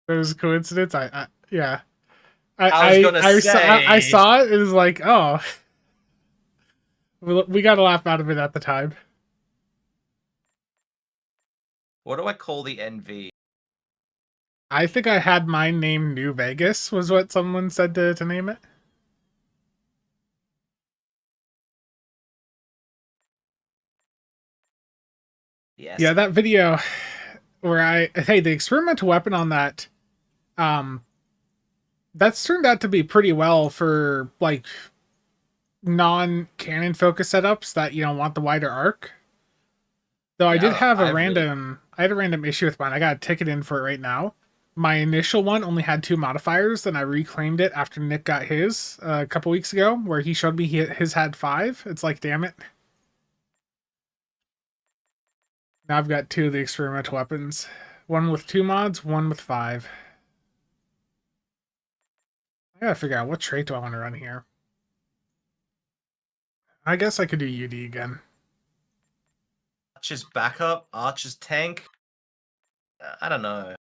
There's a coincidence. Yeah. I was gonna I say. saw it. It was like, oh, we got a laugh out of it at the time. What do I call the NV? I think I had mine named New Vegas. Was what someone said to name it. Yes. Yeah, that video where the experimental weapon on that, that's turned out to be pretty well for like non-canon focus setups that want the wider arc. Though I did have I had a random issue with mine. I got a ticket in for it right now. My initial one only had 2 modifiers, then I reclaimed it after Nick got his a couple weeks ago, where he showed me his had 5. It's like, damn it. Now I've got 2 of the experimental weapons. One with 2 mods, one with 5. I gotta figure out what trait do I want to run here. I guess I could do UD again. Archer's backup, Archer's tank. I don't know.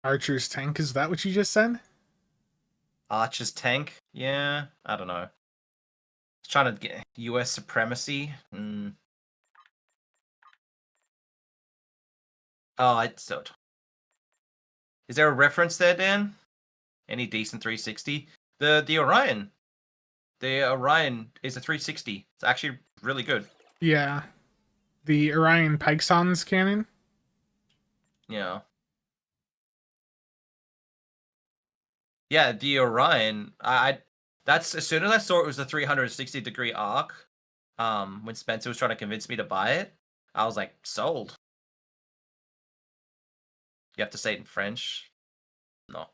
Archer's tank, is that what you just said? Archer's tank? Yeah, I don't know. Trying to get US supremacy. Oh, I still. Is there a reference there, Dan? Any decent 360? The Orion. The Orion is a 360. It's actually really good. Yeah. The Orion Pikeson's cannon? Yeah. Yeah, the Orion. That's as soon as I saw it was a 360-degree arc. When Spencer was trying to convince me to buy it, I was like, sold. You have to say it in French. No.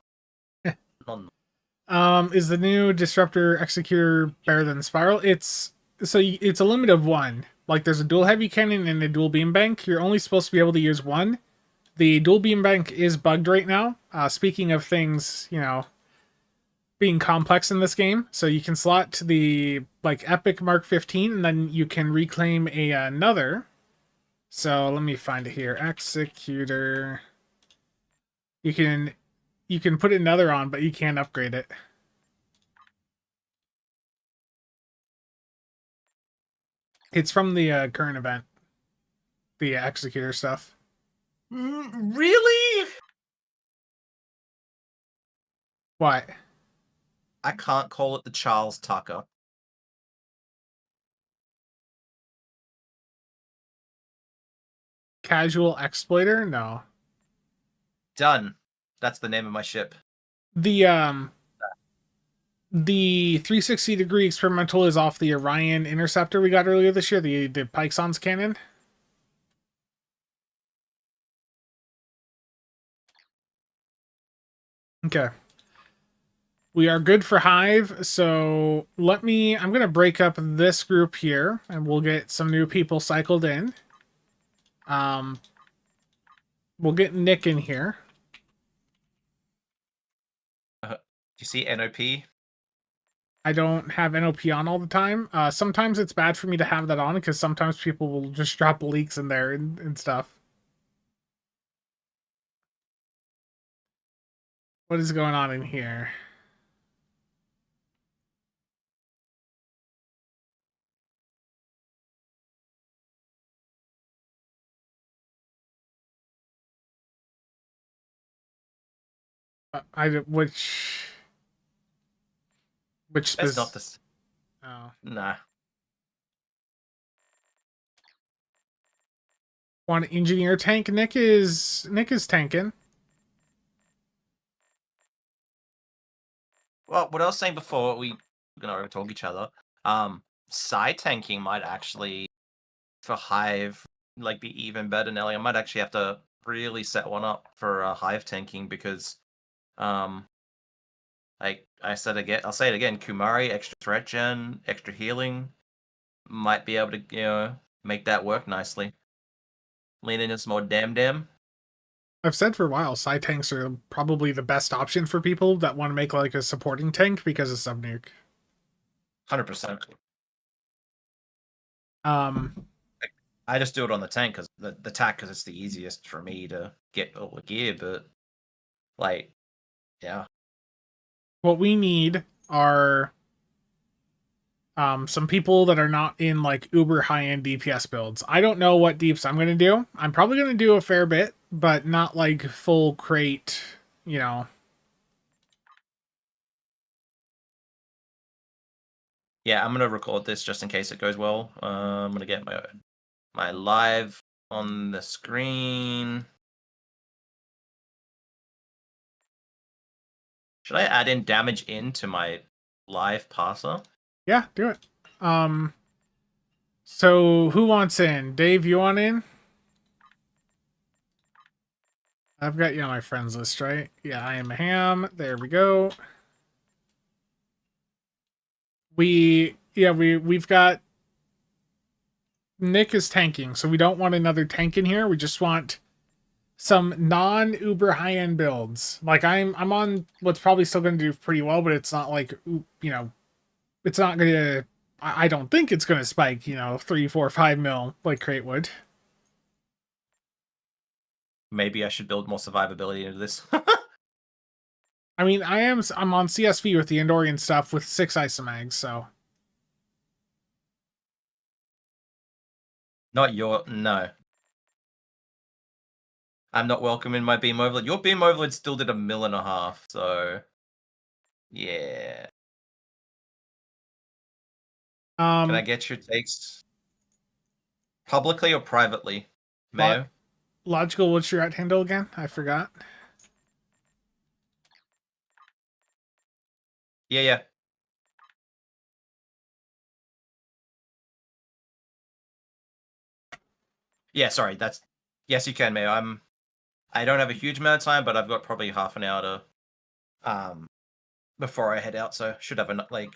No. Is the new Disruptor Executor better than Spiral? It's a limit of 1. Like, there's a dual heavy cannon and a dual beam bank. You're only supposed to be able to use 1. The dual beam bank is bugged right now. Speaking of things, being complex in this game, so you can slot the Epic Mark 15, and then you can reclaim another. So let me find it here. Executor. You can put another on, but you can't upgrade it. It's from the current event. The Executor stuff. Really? What? I can't call it the Charles Tucker. Casual Exploiter? No. Done. That's the name of my ship. The 360-degree experimental is off the Orion Interceptor we got earlier this year, the Pikeson's cannon. Okay. We are good for Hive, so I'm going to break up this group here, and we'll get some new people cycled in. We'll get Nick in here. Do you see NOP? I don't have NOP on all the time. Sometimes it's bad for me to have that on, because sometimes people will just drop leaks in there and stuff. What is going on in here? Which That's not this. Oh. Nah. Want an engineer tank? Nick is tanking. Well, what I was saying before, we're gonna overtalk each other. Side tanking might actually, for Hive, like be even better, Nelly. I might actually have to really set one up for hive tanking because, like I said again, I'll say it again. Kamari, extra threat gen, extra healing, might be able to make that work nicely. Lean into some more damn. I've said for a while, side tanks are probably the best option for people that want to make like a supporting tank because of subnuke. 100%. I just do it on the tank because the tack because it's the easiest for me to get all the gear. But like, yeah, What we need are some people that are not in like uber high end DPS builds. I don't know what deeps I'm gonna do. I'm probably gonna do a fair bit, but not like full crate, you know. yeah. I'm gonna record this just in case it goes well. I'm gonna get my live on the screen. Should I add in damage into my live passer? Yeah, do it. So who wants in? Dave, you want in? I've got you on my friends list, right? Yeah, I am a ham. There we go. We've got Nick is tanking, so we don't want another tank in here. We just want some non-uber high-end builds. Like I'm on what's probably still going to do pretty well, but it's not like it's not going to. I don't think it's going to spike. 3, 4, 5 mil like crate would. Maybe I should build more survivability into this. I mean, I'm on CSV with the Andorian stuff with 6 isomags, so No. I'm not welcome in my beam overload. Your beam overload still did 1.5 million, so yeah. Can I get your takes publicly or privately, Mayo? Logical, what's your at handle again? I forgot. Yeah. Yeah, sorry. Yes, you can, Mayo. I don't have a huge amount of time, but I've got probably half an hour to before I head out, so should have a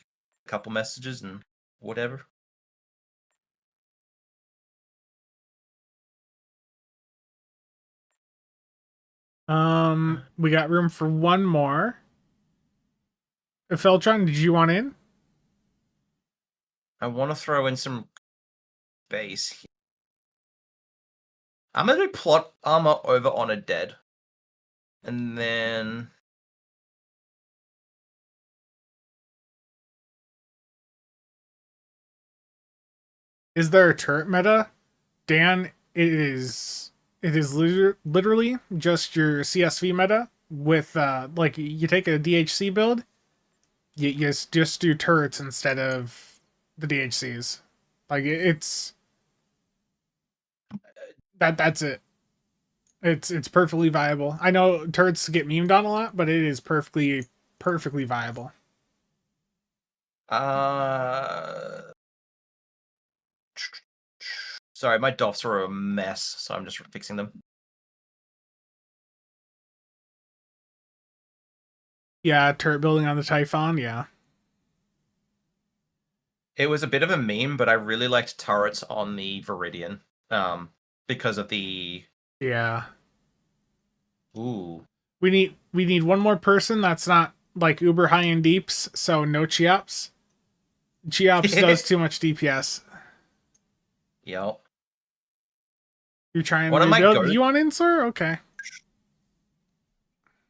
couple messages and whatever. We got room for one more. Feltron, did you want in? I want to throw in some base here. I'm gonna do plot armor over on a dead. And then Is there a turret meta? Dan, it is literally just your CSV meta with like you take a DHC build, you just do turrets instead of the DHCs. Like it's that's it. It's perfectly viable. I know turrets get memed on a lot, but it is perfectly viable. Sorry, my doffs are a mess, so I'm just fixing them. Yeah, turret building on the Typhon, yeah. It was a bit of a meme, but I really liked turrets on the Viridian. Because of the Yeah. ooh. We need one more person that's not like uber high end deeps, so no Cheops. Cheops does too much DPS. Yep. You're trying One to of my rebuild. You want in, sir? Okay.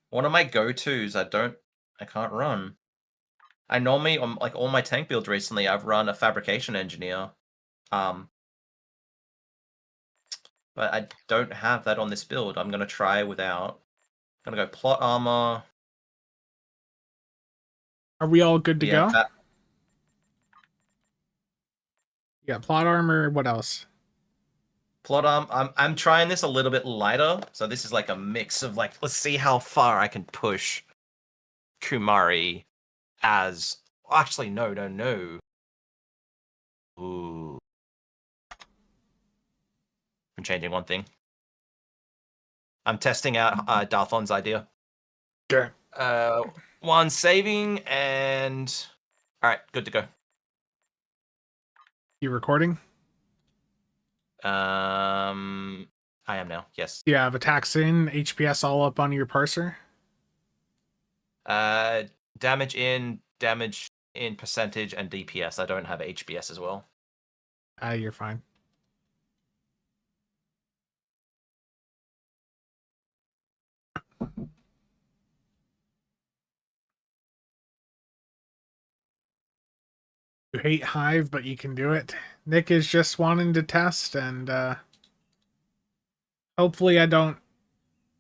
One of my go-tos I can't run. I normally on like all my tank builds recently I've run a fabrication engineer. But I don't have that on this build. I'm gonna try without. I'm gonna go plot armor. Are we all good to Yeah, go? Yeah, plot armor. What else? plot armor. I'm trying this a little bit lighter, so this is like a mix of like let's see how far I can push Kamari as actually no. Ooh. I'm changing one thing. I'm testing out Darthon's idea. Okay. One saving and all right, good to go. You recording? I am now. Yes. You have attacks in, HPS all up on your parser? Damage in percentage, and DPS. I don't have HBS as well. You're fine. You hate Hive, but you can do it. Nick is just wanting to test, and hopefully I don't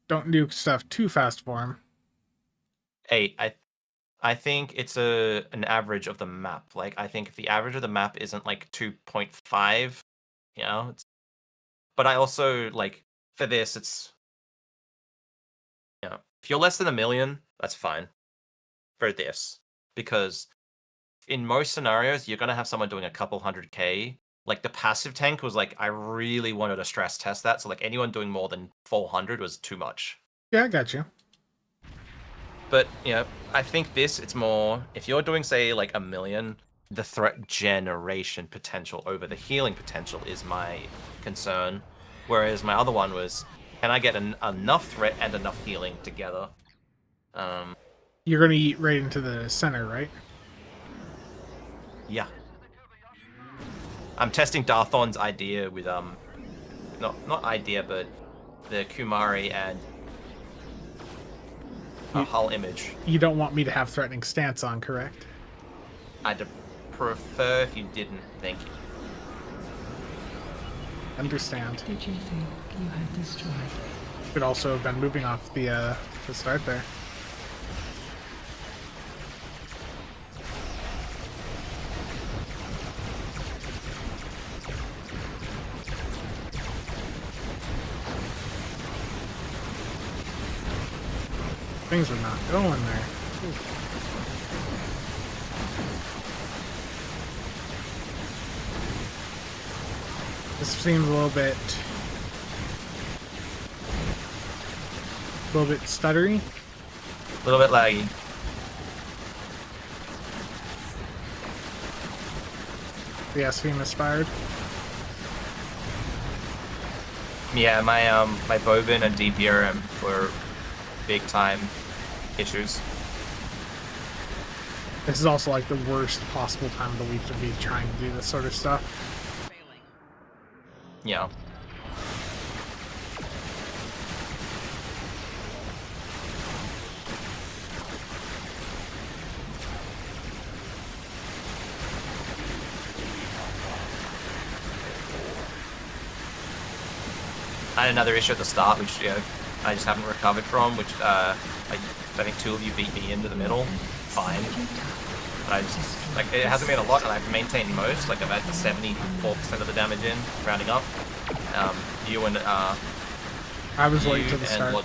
do stuff too fast for him. Hey, I think it's an average of the map. Like, I think if the average of the map isn't like 2.5, you know, but I also like for this, it's if you're less than 1 million, that's fine for this, because in most scenarios you're gonna have someone doing a couple 100k. Like the passive tank was like, I really wanted to stress test that, so like anyone doing more than 400 was too much. Yeah, I got you. But I think it's more if you're doing say like 1 million, the threat generation potential over the healing potential is my concern. Whereas my other one was, can I get enough threat and enough healing together? You're gonna eat right into the center, right? Yeah. I'm testing Darthon's idea with not idea, but the Kamari and a hull image. You don't want me to have threatening stance on, correct? I'd prefer if you didn't. Thank you. Understand. Did you think you had destroyed? Could also have been moving off the start there. Things are not going there. This seems a little bit stuttery. A little bit laggy. The SV misfired. Yeah, my Bobin and DPRM were big time issues. This is also like the worst possible time of the week to be trying to do this sort of stuff. Yeah. I had another issue at the start, which I just haven't recovered from, which I think two of you beat me into the middle. Fine. But I just, like, it hasn't been a lot, and I've maintained most. Like, I've had 74% of the damage in, rounding up. You and I was late to the start.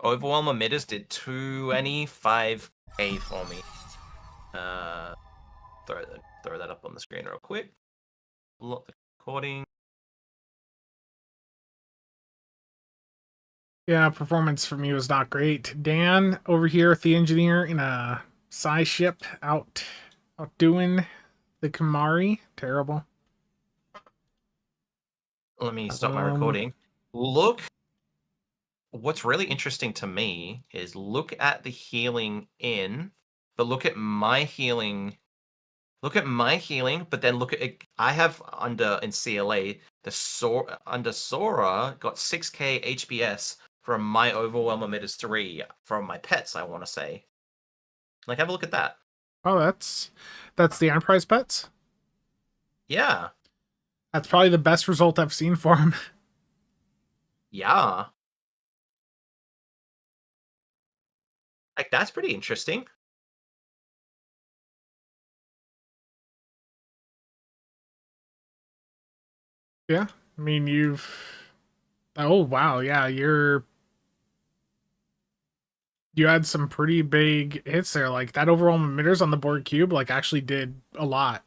Overwhelm Emitters did 25k for me. Throw that up on the screen real quick. Lock the recording. Yeah, performance for me was not great. Dan over here with the engineer in a Psy ship outdoing the Kamari. Terrible. Let me stop my recording. Look. What's really interesting to me is look at the healing in, but look at my healing. Look at my healing, but then look at it. I have in CLA under Sora got 6k HBS from my Overwhelm Emitters 3 from my pets. I want to say, like, have a look at that. Oh, that's the Enterprise pets. Yeah, that's probably the best result I've seen for him. Yeah. Like, that's pretty interesting. Yeah. I mean, you've. Oh wow, yeah, you had some pretty big hits there. Like that overall emitters on the board cube, like actually did a lot.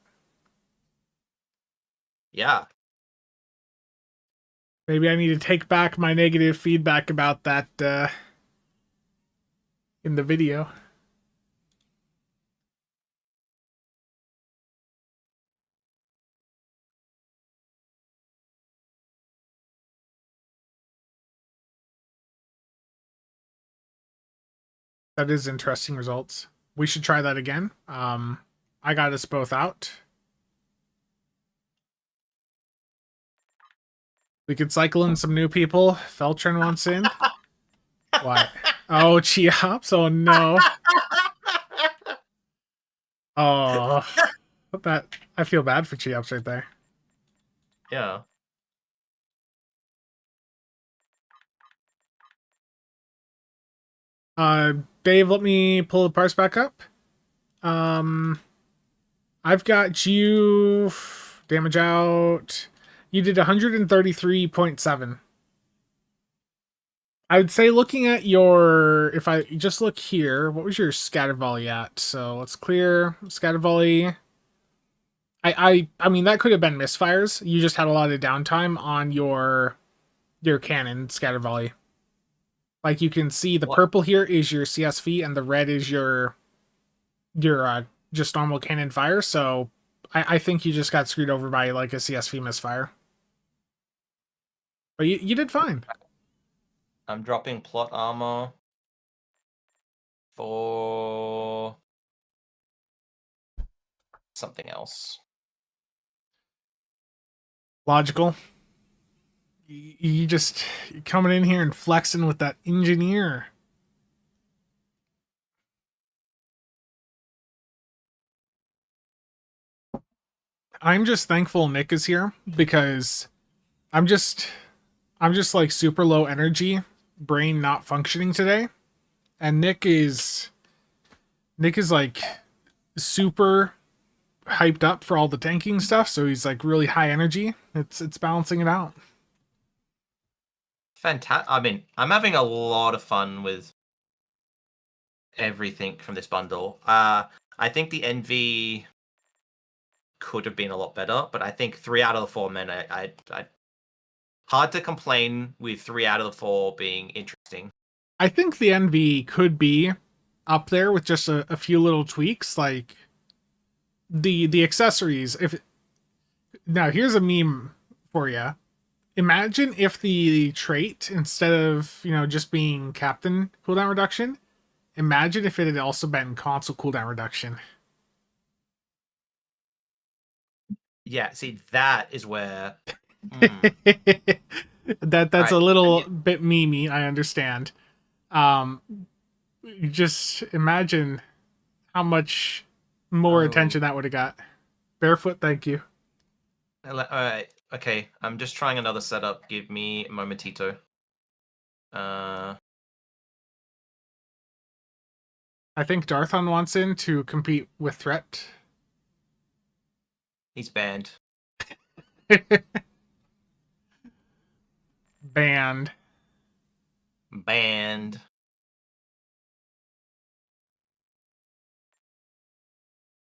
Yeah. Maybe I need to take back my negative feedback about that in the video. That is interesting results. We should try that again. I got us both out. We could cycle in some new people. Feltrin wants in. What? Oh, Cheops. Oh no. Oh, that I feel bad for Cheops right there. Yeah. Dave, let me pull the parts back up. Um, I've got you damage out. You did 133.7. I would say looking at your, if I just look here, what was your scatter volley at? So let's clear scatter volley. I mean that could have been misfires. You just had a lot of downtime on your cannon scatter volley. Like you can see the What? purple here is your CSV and the red is your just normal cannon fire. So I think you just got screwed over by like a CSV misfire. But you did fine. I'm dropping plot armor for something else. Logical. You just coming in here and flexing with that engineer. I'm just thankful Nick is here because I'm just I'm just like super low energy, brain not functioning today. And Nick is like super hyped up for all the tanking stuff, so he's like really high energy. It's balancing it out. Fantastic. I mean, I'm having a lot of fun with everything from this bundle. I think the NV could have been a lot better, but I think 3 out of the 4 men, I hard to complain with 3 out of the 4 being interesting. I think the NV could be up there with just a few little tweaks, like the accessories. If now here's a meme for you. Imagine if the trait instead of just being captain cooldown reduction, imagine if it had also been console cooldown reduction. Yeah, see, that is where. That's Alright, a little bit memey, I understand. Um, just imagine how much more attention that would have got. Barefoot, thank you. Alright, okay. I'm just trying another setup. Give me a momentito. I think Darthon wants in to compete with Threat. He's banned. Banned. Banned.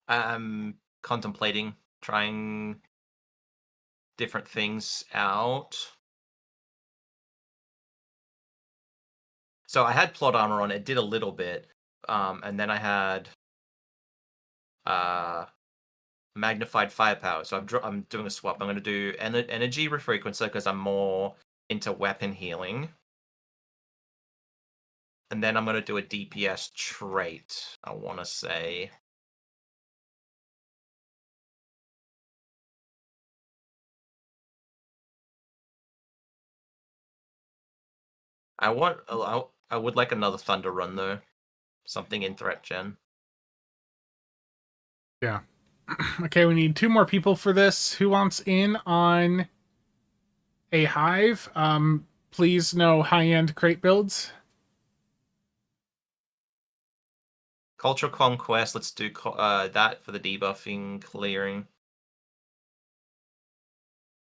I'm contemplating trying different things out. So I had plot armor on it, did a little bit, and then I had magnified firepower. So I'm doing a swap. I'm going to do energy refrequencer because I'm more into weapon healing. And then I'm going to do a DPS trait, I want to say. I would like another Thunder Run, though. Something in threat gen. Yeah. Okay, we need 2 more people for this. Who wants in on a hive? Please no high-end crate builds. Cultural Conquest, let's do that for the debuffing, clearing.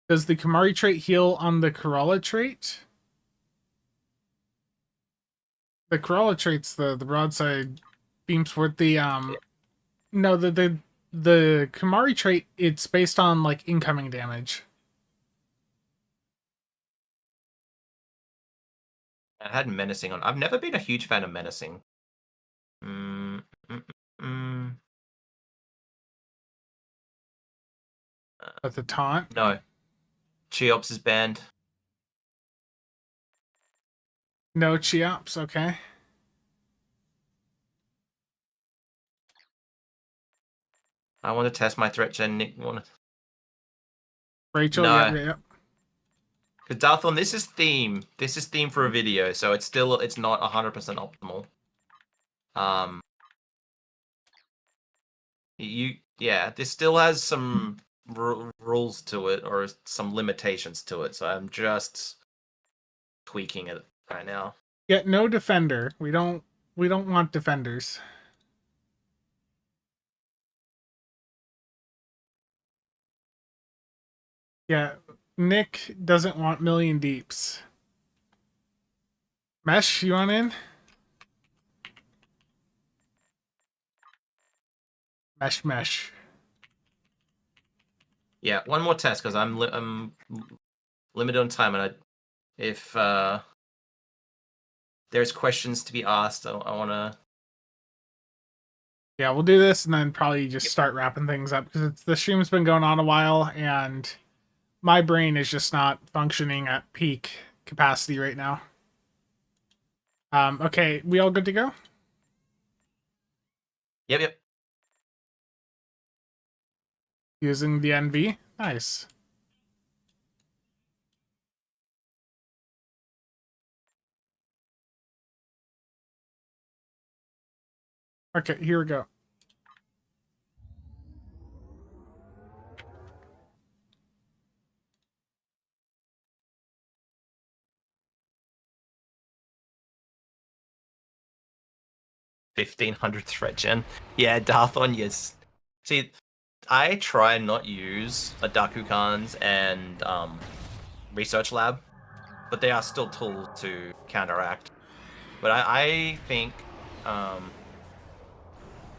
Does the Kamari trait heal on the Corolla trait? The Corolla trait's the broadside beam sword. No, the Kamari trait, it's based on like incoming damage. I had menacing on. I've never been a huge fan of menacing. But the taunt. No. Cheops is banned. No Cheops, okay. I want to test my threat gen. Nick want to. Rachel, No. yeah. Because Darthorn, this is theme. This is theme for a video, so it's not 100% optimal. This still has some rules to it, or some limitations to it. So I'm just tweaking it right now. Yeah, no defender. We don't want defenders. Yeah, Nick doesn't want million deeps. Mesh, you want in? Mesh. Yeah, one more test because I'm limited on time, and if there's questions to be asked, I want to. Yeah, we'll do this and then probably just start wrapping things up because the stream's been going on a while and my brain is just not functioning at peak capacity right now. Okay, we all good to go? Yep. Using the NV. Nice. Okay, here we go. $1,500 threat gen. Yeah, Darthon, yes. See, I try and not use a Dakukans and Research Lab, but they are still tools to counteract. But I think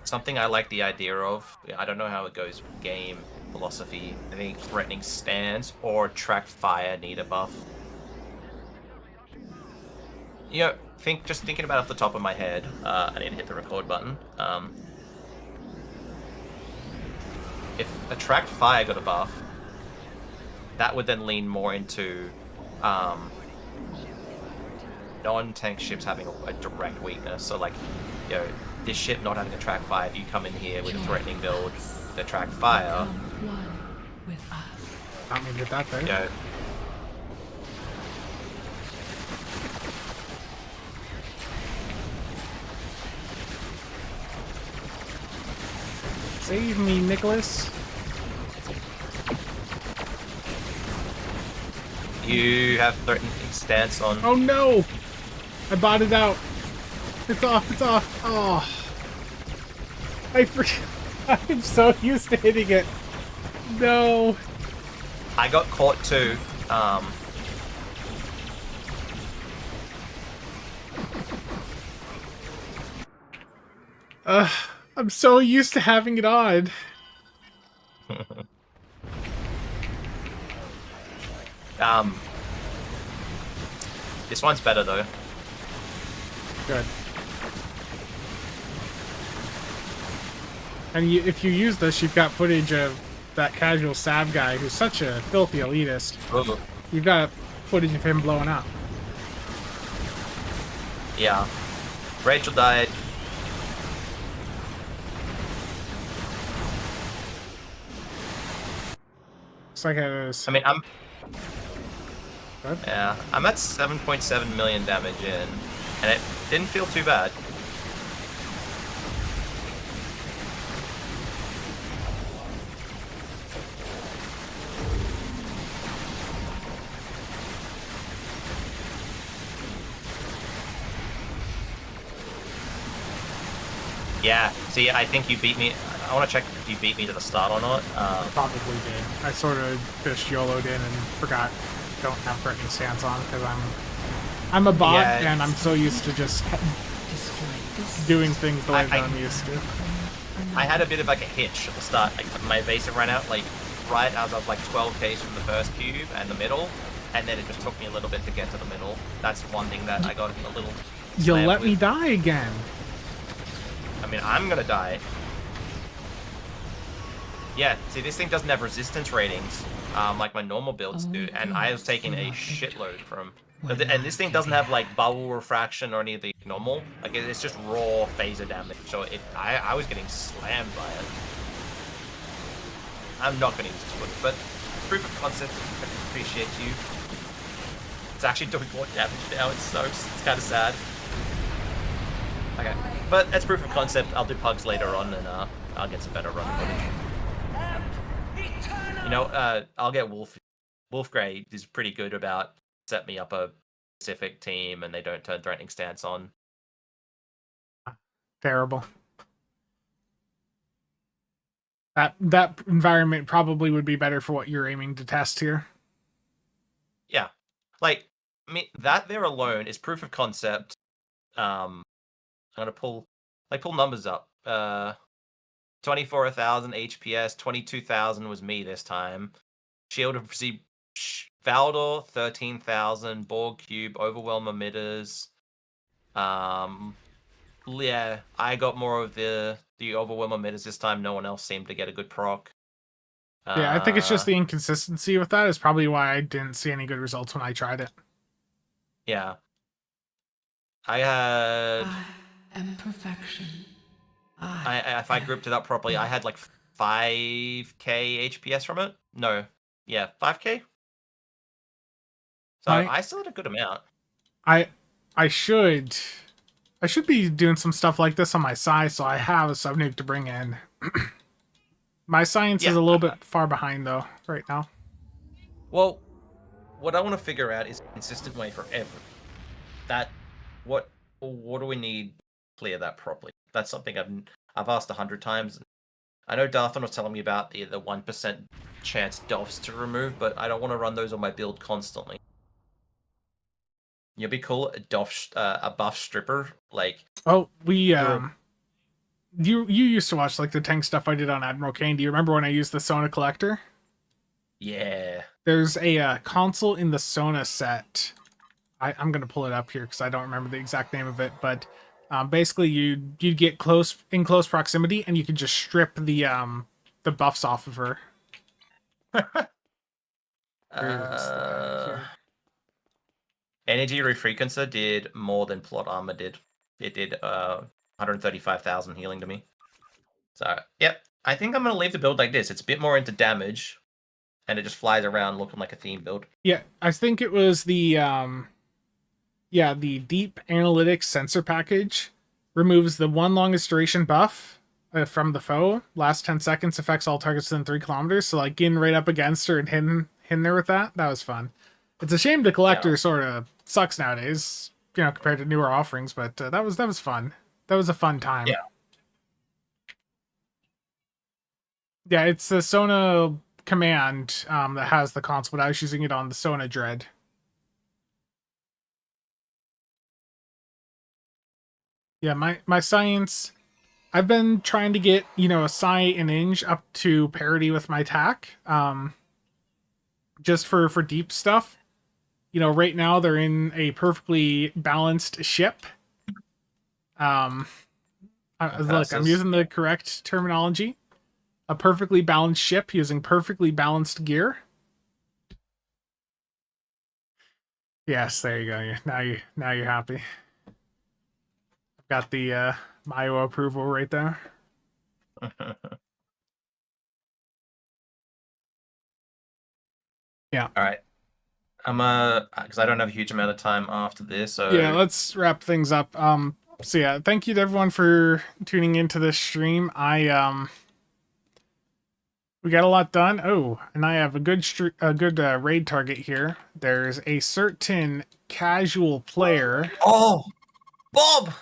something I like the idea of, I don't know how it goes with game philosophy, I think Threatening Stance or Track Fire need a buff. You know, just thinking about it off the top of my head, I need to hit the record button. If Attract Fire got a buff, that would then lean more into non-tank ships having a direct weakness. So like, you know, this ship not having Attract Fire, if you come in here with a threatening build, the Attract Fire. One with us. Not me get that there. You know, Save me, Nicholas. you have Threatening Stance on. Oh no! I bought it out. It's off. Oh. I forget. I'm so used to hitting it. No. I got caught too. I'm so used to having it on. This one's better though. Good. And if you use this, you've got footage of that CasualSAB guy who's such a filthy elitist. Ooh. You've got footage of him blowing up. Yeah. Rachel died. Looks like it was. I mean, I'm Good. Yeah, I'm at 7.7 million damage in, and it didn't feel too bad. Yeah, see, I think you beat me. I want to check if you beat me to the start or not. Probably did. I sort of just YOLO'd in and forgot. Don't have threatening stance on because I'm a bot Yeah, and I'm so used to just Destroy this doing things the way I- that I'm used to. I had a bit of like a hitch at the start. Like my basic ran out like right as I was like 12Ks from the first cube and the middle, and then it just took me a little bit to get to the middle. That's one thing that I got a little. You slammed let me with. die again. I mean, I'm gonna die. Yeah, see, this thing doesn't have resistance ratings, like my normal builds do, and I was taking a shitload from. And this thing doesn't have like bubble refraction or any of the normal. Like it's just raw phaser damage. So I was getting slammed by it. I'm not gonna use this book, but proof of concept. I appreciate you. It's actually doing more damage now. It's kind of sad. Okay, but that's proof of concept. I'll do pugs later on, and I'll get some better run footage. You know, I'll get Wolf. Wolf Grey is pretty good about set me up a specific team, and they don't turn threatening stance on. Terrible. That environment probably would be better for what you're aiming to test here. Yeah, like I mean that there alone is proof of concept. I'm gonna pull numbers up. 24,000 HPS, 22,000 was me this time. Shield of Valdor, 13,000. Borg Cube, Overwhelm emitters. Yeah, I got more of the Overwhelm emitters this time. No one else seemed to get a good proc. Yeah, I think it's just the inconsistency with that is probably why I didn't see any good results when I tried it. Yeah. I had. I am perfection. If I grouped it up properly, I had like 5k HPS from it. No, yeah, 5k. So I still had a good amount. I should be doing some stuff like this on my side, so I have a subnuke to bring in. My science is a little bit far behind though right now. Well, what I want to figure out is a consistent way for everyone. What do we need to clear that properly? That's something I've asked 100 times. I know Darthon was telling me about the 1% chance doffs to remove, but I don't want to run those on my build constantly. You'd be cool a buff stripper like. Oh, you used to watch like the tank stuff I did on Admiral Kane. Do you remember when I used the Sona collector? Yeah. There's a console in the Sona set. I'm gonna pull it up here because I don't remember the exact name of it, but basically you'd get in close proximity and you could just strip the buffs off of her. Energy Refrequencer did more than Plot Armor did. It did 135,000 healing to me. So, yep. I think I'm going to leave the build like this. It's a bit more into damage, and it just flies around looking like a theme build. Yeah, I think it was the Deep Analytics Sensor Package removes the one longest duration buff from the foe. Last 10 seconds affects all targets within 3 kilometers. So, like, getting right up against her and hitting her with that was fun. It's a shame the collector sort of sucks nowadays, compared to newer offerings, but that was fun. That was a fun time. Yeah. Yeah, it's the Sona Command that has the console, but I was using it on the Sona Dread. Yeah, my science, I've been trying to get, a Psi and Inge up to parity with my TAC, just for deep stuff. Right now they're in a perfectly balanced ship. Look, I'm using the correct terminology. A perfectly balanced ship using perfectly balanced gear. Yes, there you go. Now you're happy. I've got the Mayo approval right there. Yeah. All right. I'm because I don't have a huge amount of time after this, so yeah, let's wrap things up. So yeah, thank you to everyone for tuning into this stream. We got a lot done. Oh, and I have a good raid target here. There's a certain casual player. Oh, Bob.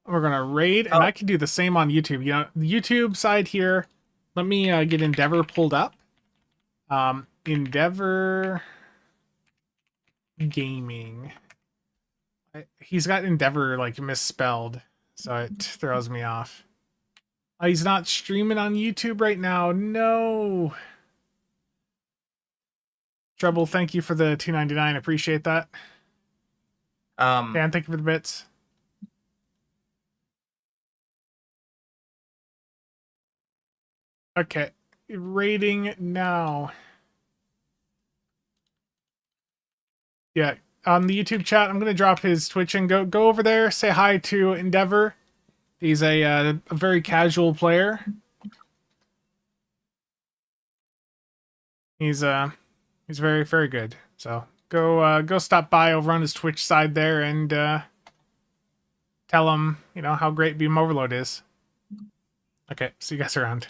We're gonna raid, and I can do the same on YouTube. You know, the YouTube side here. Let me get Endeavor pulled up. Endeavor Gaming. He's got Endeavor like misspelled, so it throws me off. Oh, he's not streaming on YouTube right now. No. Trouble, thank you for the $2.99. Appreciate that. Dan, thank you for the bits. Okay, rating now. Yeah, on the YouTube chat, I'm gonna drop his Twitch and go over there. Say hi to Endeavor. He's a very casual player. He's very, very good. So go stop by over on his Twitch side there and tell him, you know, how great Beam Overload is. Okay, see you guys around.